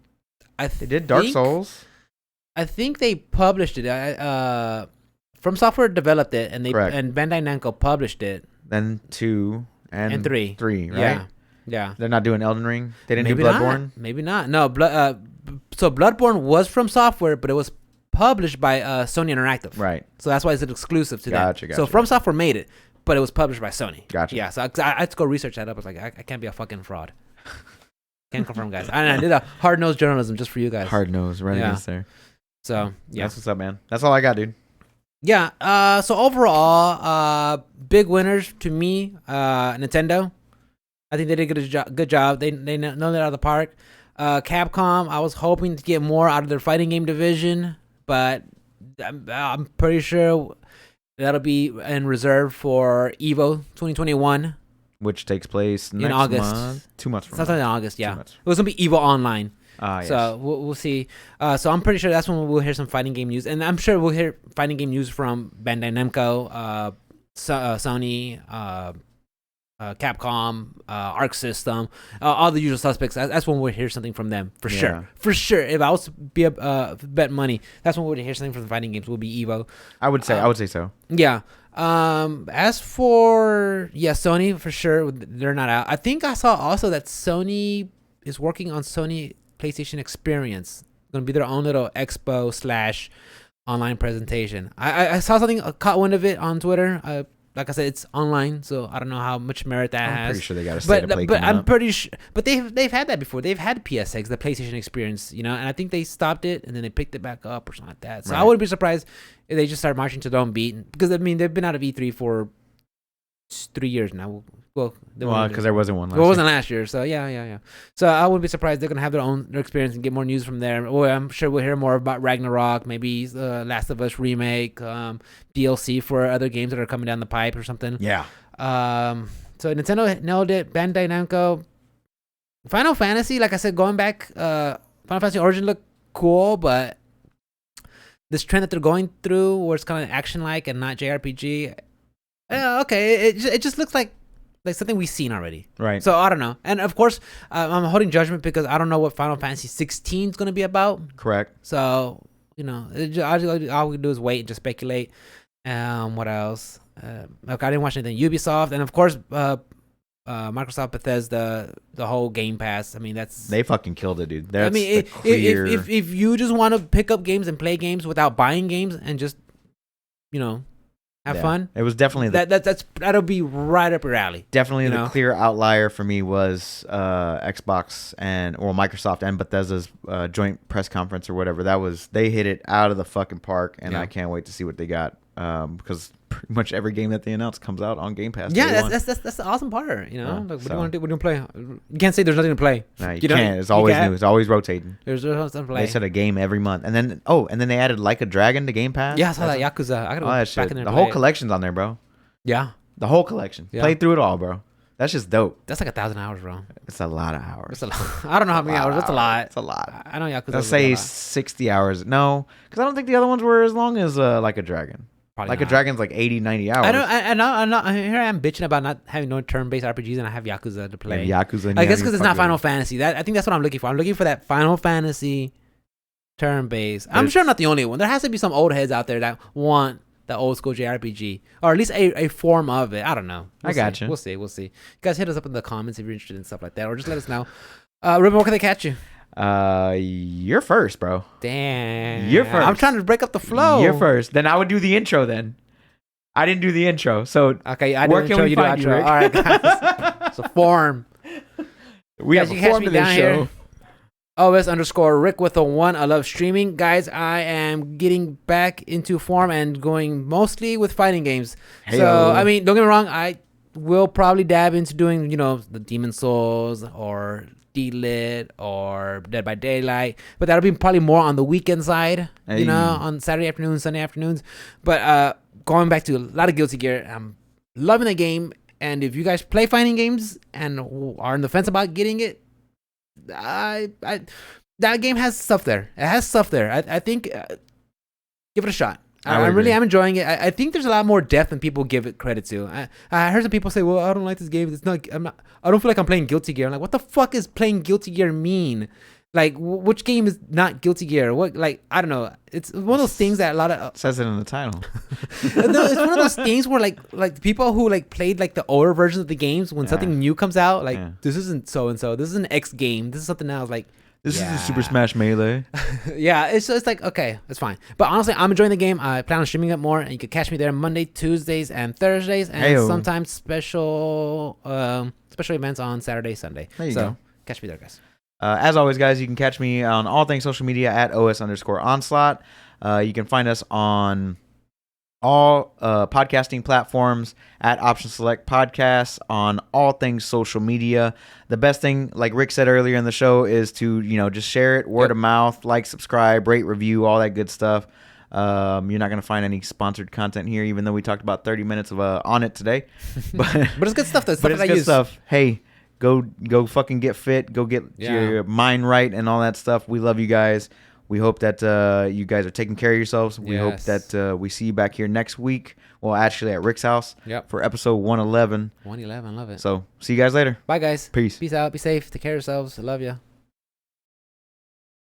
They did Dark Souls. I think they published it. From Software developed it, and Correct. and Bandai Namco published it. Then 2 and 3. 3, right? Yeah. They're not doing Elden Ring. They didn't Maybe do Bloodborne. Not. Maybe not. No, so Bloodborne was from Software, but it was published by Sony Interactive. Right. So that's why it's an exclusive to Gotcha. them. So From Software made it, but it was published by Sony. Gotcha. Yeah. So I had to go research that up. I was like, I can't be a fucking fraud. Can't confirm, guys. And I did a hard-nosed journalism just for you guys. Hard nose, right Yeah. against there. So yeah. That's what's up, man. That's all I got, dude. Yeah. So overall, big winners to me, Nintendo. I think they did a good job. They nailed it out of the park. Capcom, I was hoping to get more out of their fighting game division, but I'm pretty sure that'll be in reserve for EVO 2021. Which takes place next August. month. 2 months from Sometime in now. August, yeah. 2 months. It was going to be EVO Online. Yes. So we'll see. So I'm pretty sure that's when we'll hear some fighting game news. And I'm sure we'll hear fighting game news from Bandai Namco, Sony, Capcom, Arc System, all the usual suspects. That's when we'll hear something from them for sure. For sure. If I was to be bet money, that's when we'll hear something from the fighting games. Will be Evo. I would say so. Yeah. As for Sony for sure, they're not out. I think I saw also that Sony is working on Sony PlayStation Experience. It's gonna be their own little expo / online presentation. I saw something, caught wind of it on Twitter. Like I said, it's online, so I don't know how much merit that has. I'm pretty sure they got a state of play but coming I'm up. pretty sure. But they've had that before. They've had PSX, the PlayStation Experience, and I think they stopped it and then they picked it back up or something like that. So I wouldn't be surprised if they just start marching to their own beat, because they've been out of E3 for 3 years now. Well, because there wasn't one last year. It wasn't last year, so yeah. So I wouldn't be surprised they're gonna have their experience and get more news from there. Or I'm sure we'll hear more about Ragnarok, maybe Last of Us remake, DLC for other games that are coming down the pipe or something. Yeah. So Nintendo nailed it. Bandai Namco, Final Fantasy, like I said, going back, Final Fantasy Origin looked cool, but this trend that they're going through, where it's kind of action-like and not JRPG, okay, it just looks like something we've seen already. Right. So I don't know. And of course, I'm holding judgment because I don't know what Final Fantasy 16 is going to be about. Correct. So, all we do is wait and just speculate. What else? Okay, I didn't watch anything. Ubisoft, and of course, Microsoft Bethesda, the whole Game Pass. I mean, they fucking killed it, dude. That's if you just want to pick up games and play games without buying games and just, have fun. It was definitely that'll be right up your alley. Definitely the clear outlier for me was Xbox or Microsoft and Bethesda's joint press conference or whatever. They hit it out of the fucking park, and I can't wait to see what they got, because pretty much every game that they announce comes out on Game Pass. Yeah, that's the awesome part. What do you want to do? What do you want to play? You can't say there's nothing to play. No, you can't. It's always new. It's always rotating. There's something to play. They said a game every month, and then they added Like a Dragon to Game Pass. Yeah, I saw that Yakuza. I gotta go back in there. The whole collection's on there, bro. Yeah, the whole collection. Yeah. Played through it all, bro. That's just dope. That's like 1,000 hours, bro. It's a lot of hours. It's a lot. I don't know how many hours. That's a lot. It's a lot. I know Yakuza. Let's say 60 hours. No, because I don't think the other ones were as long as Like a Dragon. Probably like not. A Dragon's like 80, 90 hours. I know. Here I am bitching about not having no turn-based RPGs, and I have Yakuza to play. Yakuza. I guess because it's not Final Fantasy. I think that's what I'm looking for. I'm looking for that Final Fantasy turn-based. I'm sure I'm not the only one. There has to be some old heads out there that want the old school JRPG, or at least a form of it. I don't know. I got you. We'll see. You guys hit us up in the comments if you're interested in stuff like that, or just let us know. Ruben, where can they catch you? You're first, bro. Damn. You're first. I'm trying to break up the flow. You're first. Then I would do the intro then. I didn't do the intro. So okay, I do intro, you do outro. All right, guys. So form. We guys, have a form to this show. Here. OS_Rick with a 1. I love streaming. Guys, I am getting back into form and going mostly with fighting games. Hey-o. So, I mean, don't get me wrong. I will probably dab into doing, the Demon Souls or D-Lit or Dead by Daylight. But that'll be probably more on the weekend side, on Saturday afternoons, Sunday afternoons. But going back to a lot of Guilty Gear, I'm loving the game. And if you guys play fighting games and are on the fence about getting it, that game has stuff there. It has stuff there. I think give it a shot. I really am enjoying it. I think there's a lot more depth than people give it credit to. I heard some people say, "Well, I don't like this game. I don't feel like I'm playing Guilty Gear." I'm like, what the fuck is playing Guilty Gear mean? Like, which game is not Guilty Gear? What, like, I don't know. It's one of those things that a lot of says it in the title. It's one of those things where like people who like played like the older versions of the games, when something new comes out, like this isn't so and so. This is an X game. This is something else. Like this is a Super Smash Melee. Yeah, it's like okay, it's fine. But honestly, I'm enjoying the game. I plan on streaming it more, and you can catch me there Monday, Tuesdays, and Thursdays, and sometimes special events on Saturday, Sunday. There you go. Catch me there, guys. As always, guys, you can catch me on all things social media at OS_Onslaught. You can find us on all podcasting platforms at Option Select Podcasts on all things social media. The best thing, like Rick said earlier in the show, is to just share it, word of mouth, like, subscribe, rate, review, all that good stuff. You're not going to find any sponsored content here, even though we talked about 30 minutes of on it today. But it's good stuff. That's but it's good stuff. Hey. Go fucking get fit. Go get your mind right and all that stuff. We love you guys. We hope that you guys are taking care of yourselves. We hope that we see you back here next week. Well, actually at Rick's house for episode 111. 111, love it. So see you guys later. Bye, guys. Peace. Peace out. Be safe. Take care of yourselves. I love you.